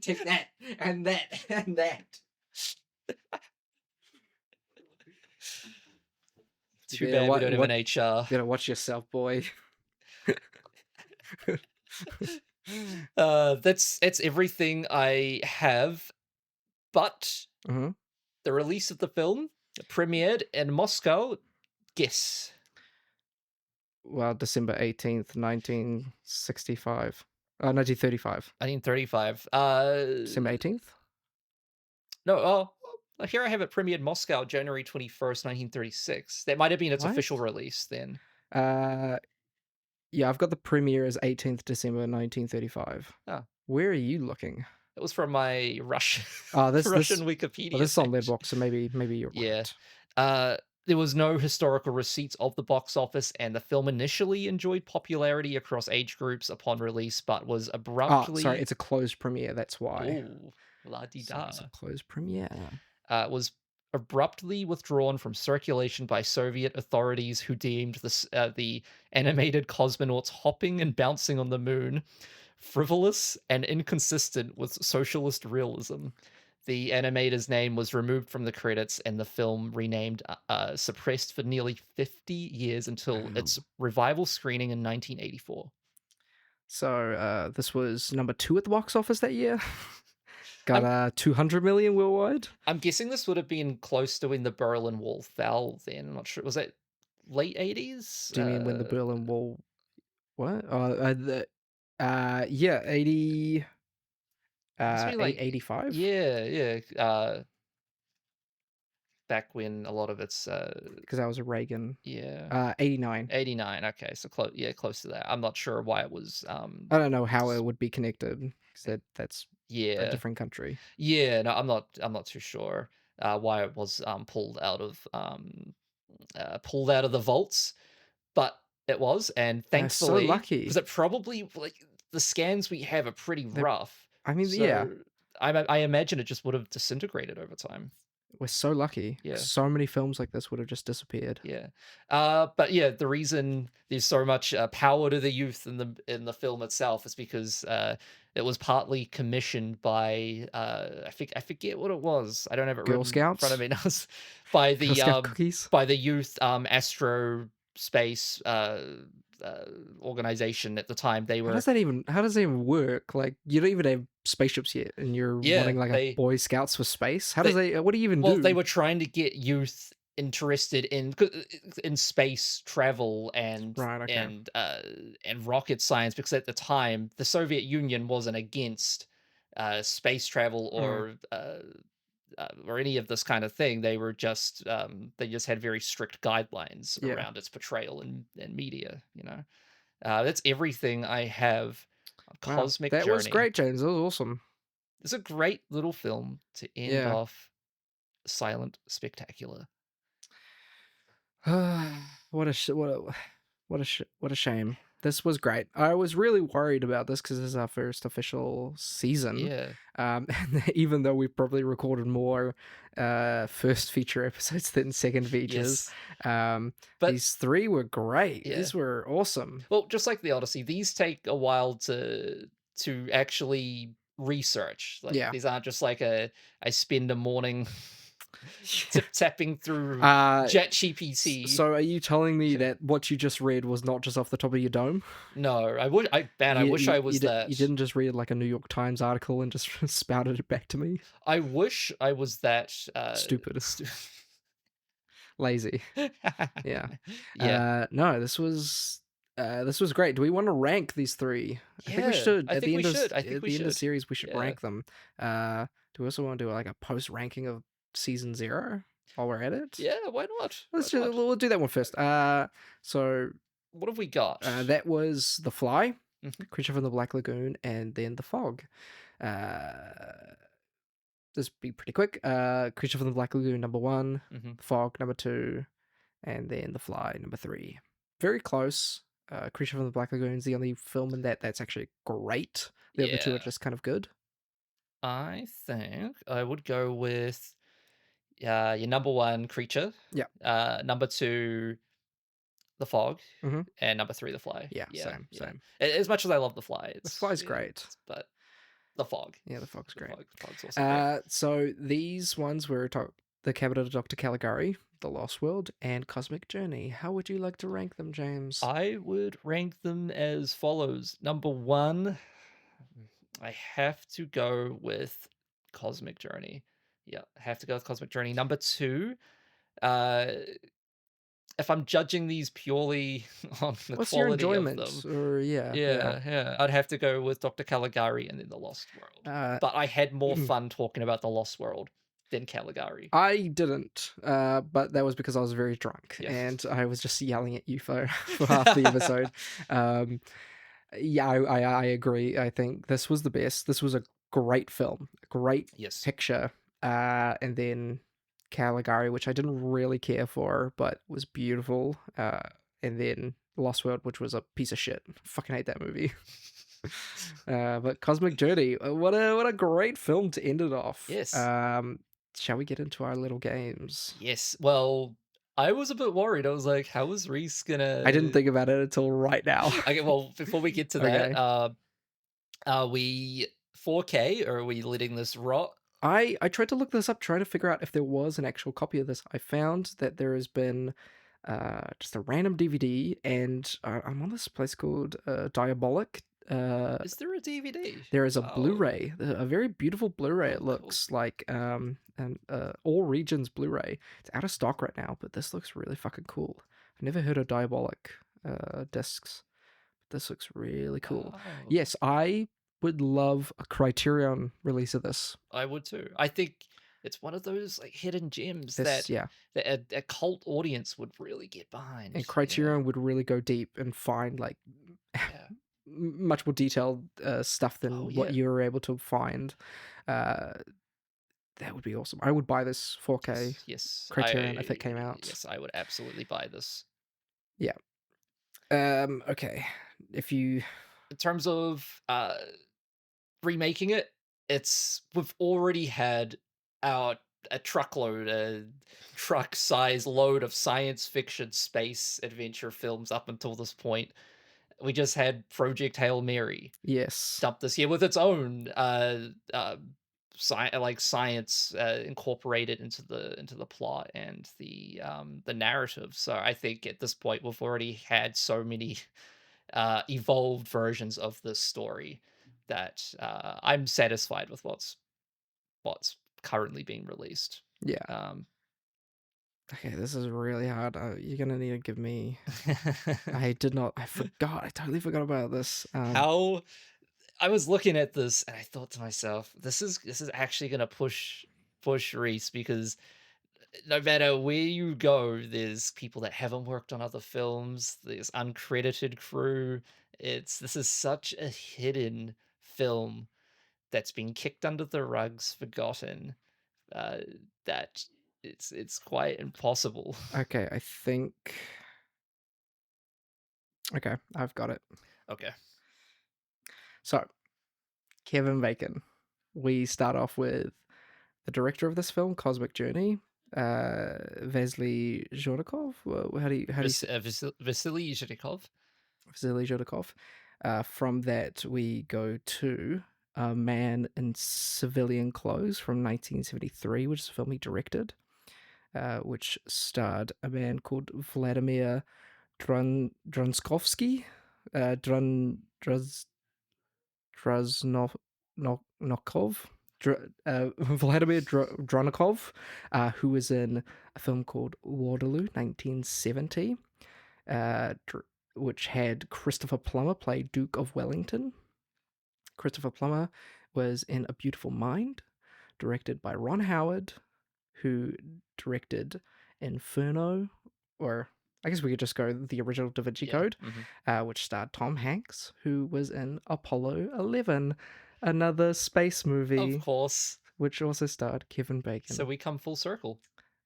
Speaker 8: Take that and that and that.
Speaker 7: Too bad we don't have an HR.
Speaker 8: You gotta watch yourself, boy.
Speaker 7: That's everything I have. But the release of the film premiered in Moscow. Guess.
Speaker 8: Well, December 18th, 1965. 1935.
Speaker 7: 1935.
Speaker 8: December 18th?
Speaker 7: No, here I have it premiered in Moscow, January 21st, 1936. That might have been its official release then.
Speaker 8: Yeah, I've got the premiere as 18th December 1935.
Speaker 7: Oh.
Speaker 8: Where are you looking?
Speaker 7: It was from my Russian Wikipedia.
Speaker 8: Well, this is on Letterboxd, so maybe you're right.
Speaker 7: Yeah. There was no historical receipts of the box office, and the film initially enjoyed popularity across age groups upon release, but was abruptly...
Speaker 8: Oh, sorry, it's a closed premiere, that's why.
Speaker 7: Ooh, la-di-da.
Speaker 8: So it's a closed premiere.
Speaker 7: Was abruptly withdrawn from circulation by Soviet authorities who deemed the animated cosmonauts hopping and bouncing on the moon frivolous and inconsistent with socialist realism. The animator's name was removed from the credits and the film renamed, suppressed for nearly 50 years until its revival screening in 1984.
Speaker 8: So this was number 2 at the box office that year. Got 200 million worldwide.
Speaker 7: I'm guessing this would have been close to when the Berlin Wall fell then. I'm not sure. Was it late 80s?
Speaker 8: Do you mean when the Berlin Wall... What? Yeah, 80... 85?
Speaker 7: Yeah. Back when a lot of it's...
Speaker 8: Because that was Reagan.
Speaker 7: Yeah.
Speaker 8: 89.
Speaker 7: 89, okay. So close to that. I'm not sure why it was...
Speaker 8: I don't know how it would be connected, because that's a different country.
Speaker 7: Yeah, no, I'm not too sure why it was pulled out of the vaults, but it was, and thankfully...
Speaker 8: So lucky.
Speaker 7: Because it probably... the scans we have are pretty rough.
Speaker 8: I mean,
Speaker 7: so
Speaker 8: yeah.
Speaker 7: I imagine it just would have disintegrated over time.
Speaker 8: We're so lucky.
Speaker 7: Yeah.
Speaker 8: So many films like this would have just disappeared.
Speaker 7: Yeah. But yeah, the reason there's so much power to the youth in the film itself is because it was partly commissioned by I forget what it was. I don't have it
Speaker 8: Girl
Speaker 7: written
Speaker 8: Scouts?
Speaker 7: in front of me now. by the
Speaker 8: Girl Scout cookies?
Speaker 7: By the youth aerospace organization at the time. They were...
Speaker 8: How does that even work? Like, you don't even have spaceships yet, and you're wanting a Boy Scouts for space? What do you even do?
Speaker 7: Well, they were trying to get youth interested in space travel and rocket science, because at the time the Soviet Union wasn't against space travel or any of this kind of thing. They were just they just had very strict guidelines around its portrayal in media. That's everything I have. Cosmic Journey.
Speaker 8: That was great, James. That was awesome.
Speaker 7: It's a great little film to end off silent spectacular.
Speaker 8: What a shame. This was great. I was really worried about this because this is our first official season.
Speaker 7: Yeah.
Speaker 8: And even though we've probably recorded more first feature episodes than second features, but these 3 were great.
Speaker 7: Yeah.
Speaker 8: These were awesome.
Speaker 7: Well, just like the Odyssey, these take a while to actually research. These aren't just like I spend a morning tapping through ChatGPT.
Speaker 8: So are you telling me that what you just read was not just off the top of your dome?
Speaker 7: No, I wish I was that.
Speaker 8: You didn't just read like a New York Times article and just spouted it back to me?
Speaker 7: I wish I was that
Speaker 8: stupid. Lazy. Yeah. No, this was great. Do we want to rank these 3? I think we should. At the end of the series, we should rank them. Do we also want to do like a post ranking of season 0 while we're at it?
Speaker 7: Yeah, why not?
Speaker 8: We'll do that one first. So
Speaker 7: what have we got?
Speaker 8: That was The Fly, Creature from the Black Lagoon, and then The Fog. This will be pretty quick. Creature from the Black Lagoon number 1, The Fog number 2, and then The Fly number 3. Very close. Creature from the Black Lagoon is the only film in that's actually great. The other 2 are just kind of good.
Speaker 7: I think I would go with your number one, Creature.
Speaker 8: Yeah.
Speaker 7: Number two, The Fog.
Speaker 8: Mm-hmm.
Speaker 7: And number three, The Fly.
Speaker 8: Yeah, same.
Speaker 7: As much as I love The Fly,
Speaker 8: The Fly's great,
Speaker 7: but The Fog.
Speaker 8: Yeah, The Fog's great.
Speaker 7: Fog's also great.
Speaker 8: So these ones were The Cabinet of Dr. Caligari, The Lost World, and Cosmic Journey. How would you like to rank them, James?
Speaker 7: I would rank them as follows. Number one, I have to go with Cosmic Journey. Yeah, I have to go with Cosmic Journey. Number two, if I'm judging these purely on the
Speaker 8: What's your
Speaker 7: quality
Speaker 8: enjoyment?
Speaker 7: of them,
Speaker 8: Or yeah,
Speaker 7: I'd have to go with Dr. Caligari and then The Lost World. But I had more fun talking about The Lost World than Caligari.
Speaker 8: I didn't, but that was because I was very drunk and I was just yelling at you for half the episode. I agree. I think this was the best. This was a great film, a great picture, and then Caligari, which I didn't really care for, but was beautiful, and then Lost World, which was a piece of shit. Fucking hate that movie. But Cosmic Journey, what a great film to end it off.
Speaker 7: Yes.
Speaker 8: Shall we get into our little games?
Speaker 7: Yes. Well, I was a bit worried. I was like, how is Rhys gonna...
Speaker 8: I didn't think about it until right now.
Speaker 7: Okay, well, before we get to that, are we 4K or are we letting this rot?
Speaker 8: I tried to look this up, trying to figure out if there was an actual copy of this. I found that there has been just a random DVD, and I'm on this place called Diabolic.
Speaker 7: Is there a DVD?
Speaker 8: There is a Blu-ray, a very beautiful Blu-ray. It looks like and all regions Blu-ray. It's out of stock right now, but this looks really fucking cool. I've never heard of Diabolic discs. This looks really cool. Yes, I would love a Criterion release of this.
Speaker 7: I would too. I think it's one of those like hidden gems that a cult audience would really get behind.
Speaker 8: And Criterion would really go deep and find like much more detailed stuff than what you were able to find. That would be awesome. I would buy this 4K Criterion if it came out.
Speaker 7: Yes, I would absolutely buy this.
Speaker 8: Yeah. Okay. In
Speaker 7: terms of remaking it, we've already had a truck size load of science fiction space adventure films up until this point. We just had Project Hail Mary.
Speaker 8: Yes.
Speaker 7: Dumped this year with its own science incorporated into the plot and the narrative. So I think at this point we've already had so many evolved versions of this story that I'm satisfied with what's currently being released.
Speaker 8: Yeah. Okay, this is really hard. You're gonna need to give me. I totally forgot about this.
Speaker 7: How I was looking at this and I thought to myself, this is actually gonna push Rhys, because no matter where you go, there's people that haven't worked on other films. There's uncredited crew. This is such a hidden film that's been kicked under the rugs, forgotten, that it's quite impossible.
Speaker 8: Okay, I think. Okay, I've got it.
Speaker 7: Okay.
Speaker 8: So, Kevin Bacon. We start off with the director of this film, Cosmic Journey, Vasily Zhuravlyov. How do you say?
Speaker 7: Vasily Zhuravlyov.
Speaker 8: Vasily Zhuravlyov. From that, we go to A Man in Civilian Clothes from 1973, which is a film he directed, which starred a man called Vladimir Dranskovsky, Vladimir Dronikov, who was in a film called Waterloo, 1970, which had Christopher Plummer play Duke of Wellington. Christopher Plummer was in A Beautiful Mind, directed by Ron Howard, who directed Inferno, or I guess we could just go the original Da Vinci Code, which starred Tom Hanks, who was in Apollo 11, another space movie.
Speaker 7: Of course.
Speaker 8: Which also starred Kevin Bacon.
Speaker 7: So we come full circle.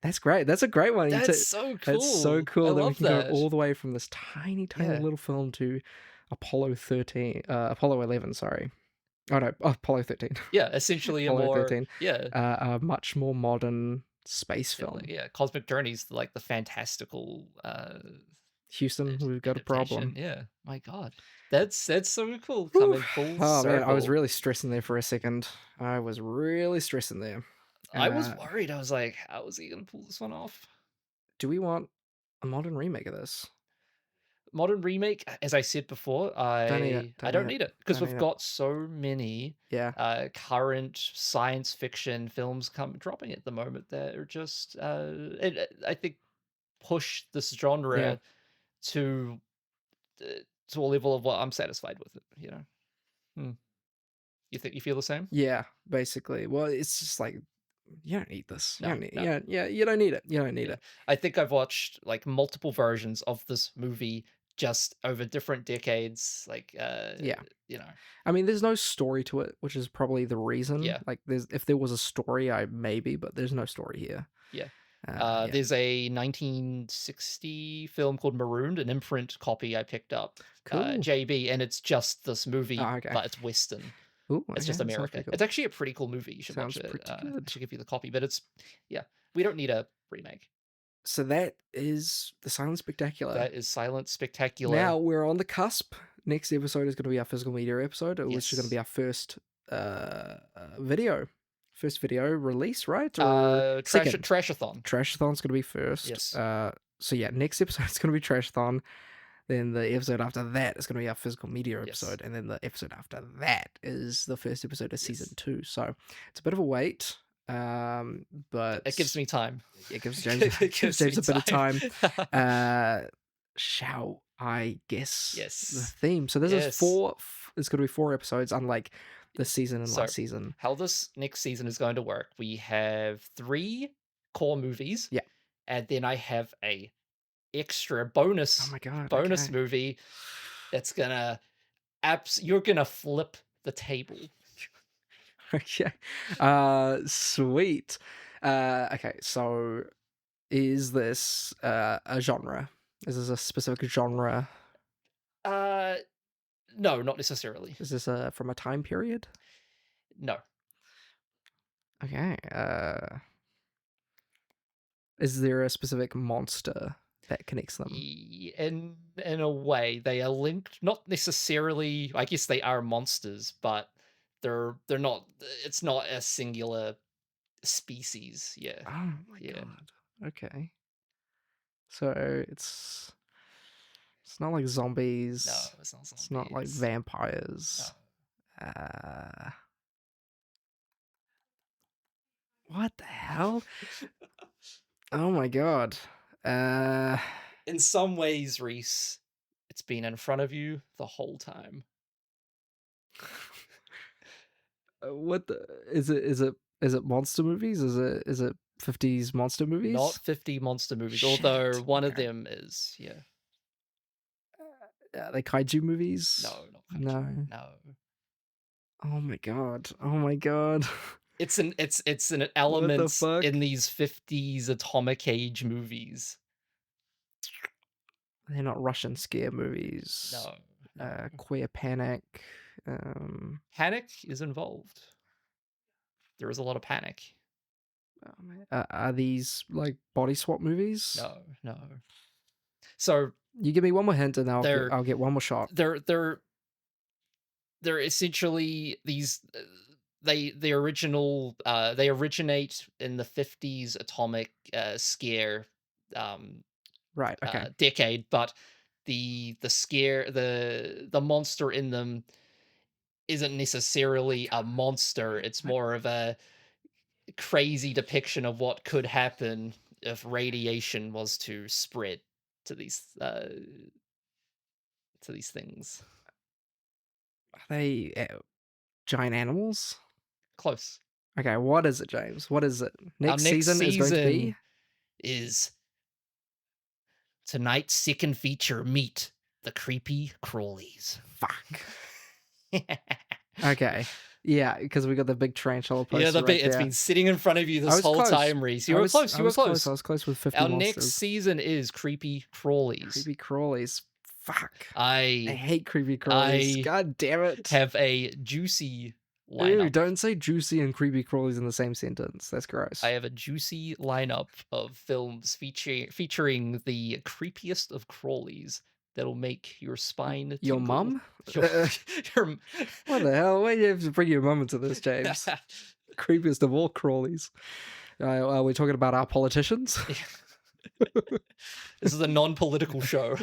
Speaker 8: That's great. That's a great one.
Speaker 7: That's so cool.
Speaker 8: That's so cool that we can
Speaker 7: go
Speaker 8: all the way from this tiny little film to Apollo 11, sorry. Oh no, Apollo 13.
Speaker 7: Yeah, essentially a
Speaker 8: Apollo
Speaker 7: more
Speaker 8: 13.
Speaker 7: yeah,
Speaker 8: A much more modern space film.
Speaker 7: yeah. Cosmic Journey's like the fantastical
Speaker 8: Houston, we've got a problem.
Speaker 7: Yeah, my God, that's so cool. Coming full
Speaker 8: Oh
Speaker 7: circle.
Speaker 8: man, I was really stressing there for a second. I was really stressing there.
Speaker 7: I was worried. I was like, how is he gonna pull this one off?
Speaker 8: Do we want a modern remake of this?
Speaker 7: Modern remake, as I said before, I don't need it because we've got so many current science fiction films dropping at the moment that are just I think push this genre to a level of what I'm satisfied with it. You know, you think you feel the same?
Speaker 8: Yeah, basically. Well, it's just like you don't need this.
Speaker 7: No,
Speaker 8: you don't need, you don't need it. You don't need it.
Speaker 7: I think I've watched like multiple versions of this movie just over different decades. Like, you know,
Speaker 8: I mean, there's no story to it, which is probably the reason.
Speaker 7: Yeah.
Speaker 8: Like, if there was a story, but there's no story here.
Speaker 7: Yeah. There's a 1960 film called Marooned, an imprint copy I picked up.
Speaker 8: Cool.
Speaker 7: JB, and it's just this movie, but it's Western.
Speaker 8: Ooh,
Speaker 7: it's just America. Cool. It's actually a pretty cool movie. You should watch it. I should give you the copy, but we don't need a remake.
Speaker 8: So that is the Silent Spectacular.
Speaker 7: That is Silent Spectacular.
Speaker 8: Now we're on the cusp. Next episode is going to be our physical media episode, which is going to be our first video release, right?
Speaker 7: Trashathon.
Speaker 8: Trashathon's going to be first.
Speaker 7: Yes.
Speaker 8: So yeah, next episode is going to be Trashathon. Then the episode after that is going to be our physical media episode, and then the episode after that is the first episode of season 2. So it's a bit of a wait, but
Speaker 7: it gives me time.
Speaker 8: It gives James, a bit of time. Shall I guess the theme? So this is 4. It's going to be 4 episodes, unlike this season and last season.
Speaker 7: How this next season is going to work? We have 3 core movies.
Speaker 8: Yeah,
Speaker 7: and then I have a extra bonus movie that's gonna you're gonna flip the table.
Speaker 8: Okay. Sweet. Okay, so is this a genre? Is this a specific genre?
Speaker 7: No, not necessarily.
Speaker 8: Is this from a time period?
Speaker 7: No.
Speaker 8: Okay. Is there a specific monster that connects them?
Speaker 7: In a way, they are linked. Not necessarily. I guess they are monsters, but they're not. It's not a singular species. Yeah.
Speaker 8: Oh my god. Okay. So it's not like zombies.
Speaker 7: No, it's not zombies.
Speaker 8: It's not like vampires.
Speaker 7: No.
Speaker 8: What the hell? Oh my god.
Speaker 7: In some ways, Rhys, it's been in front of you the whole time.
Speaker 8: What is it monster movies? Is it 50s monster movies?
Speaker 7: Not 50 monster movies, although one of them is, yeah.
Speaker 8: Are they kaiju movies?
Speaker 7: No, not kaiju. No.
Speaker 8: Oh my god. Oh my god.
Speaker 7: It's an element in these 50s atomic age movies.
Speaker 8: They're not Russian scare movies.
Speaker 7: No.
Speaker 8: Queer panic.
Speaker 7: Panic is involved. There is a lot of panic.
Speaker 8: Are these like body swap movies?
Speaker 7: No. So
Speaker 8: you give me one more hint, and I'll get one more shot.
Speaker 7: They're essentially these. They originate in the 50s atomic scare
Speaker 8: right, okay.
Speaker 7: Decade, but the scare, the monster in them isn't necessarily a monster. It's more of a crazy depiction of what could happen if radiation was to spread to these things.
Speaker 8: Are they giant animals?
Speaker 7: Close.
Speaker 8: Okay, what is it, James? What is it? Next season is going to be?
Speaker 7: Is tonight's second feature, Meet the Creepy Crawlies.
Speaker 8: Fuck. Okay. Yeah, because we got the big tarantula poster.
Speaker 7: Yeah, it's been sitting in front of you this whole time, Rhys. You were close.
Speaker 8: I was close with 50
Speaker 7: Our
Speaker 8: monsters.
Speaker 7: next season is Creepy Crawlies.
Speaker 8: Creepy Crawlies. Fuck.
Speaker 7: I
Speaker 8: hate creepy crawlies. God damn it.
Speaker 7: Have a juicy lineup.
Speaker 8: Ooh, don't say juicy and creepy crawlies in the same sentence. That's gross.
Speaker 7: I have a juicy lineup of films featuring the creepiest of crawlies that'll make your spine tingle.
Speaker 8: Your mum?
Speaker 7: Your...
Speaker 8: What the hell? Why do you have to bring your mum into this, James? Creepiest of all crawlies. Are we talking about our politicians?
Speaker 7: This is a non-political show.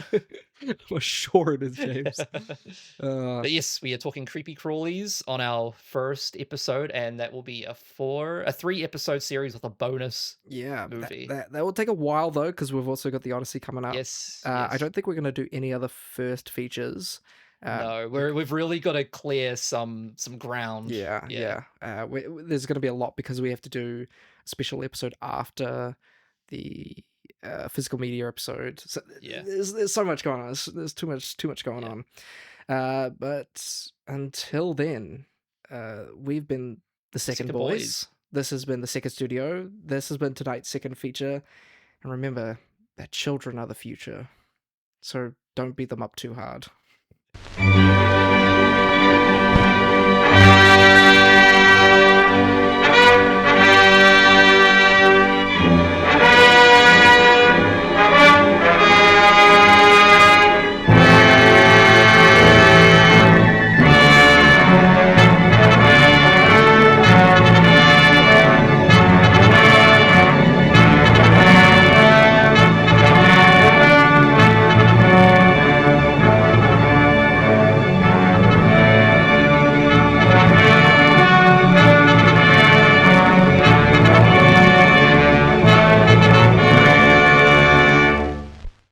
Speaker 8: Well, sure it is, James.
Speaker 7: But yes, we are talking creepy crawlies on our first episode, and that will be a 3-episode series with a bonus movie.
Speaker 8: That will take a while though, because we've also got the Odyssey coming up.
Speaker 7: Yes.
Speaker 8: I don't think we're going to do any other first features.
Speaker 7: No, we've really got to clear some ground.
Speaker 8: Yeah. There's going to be a lot because we have to do a special episode after the physical media episode. So there's so much going on. There's too much going on. But until then, we've been the Second Boys. This has been the Second Studio. This has been tonight's second feature. And remember that children are the future. So don't beat them up too hard.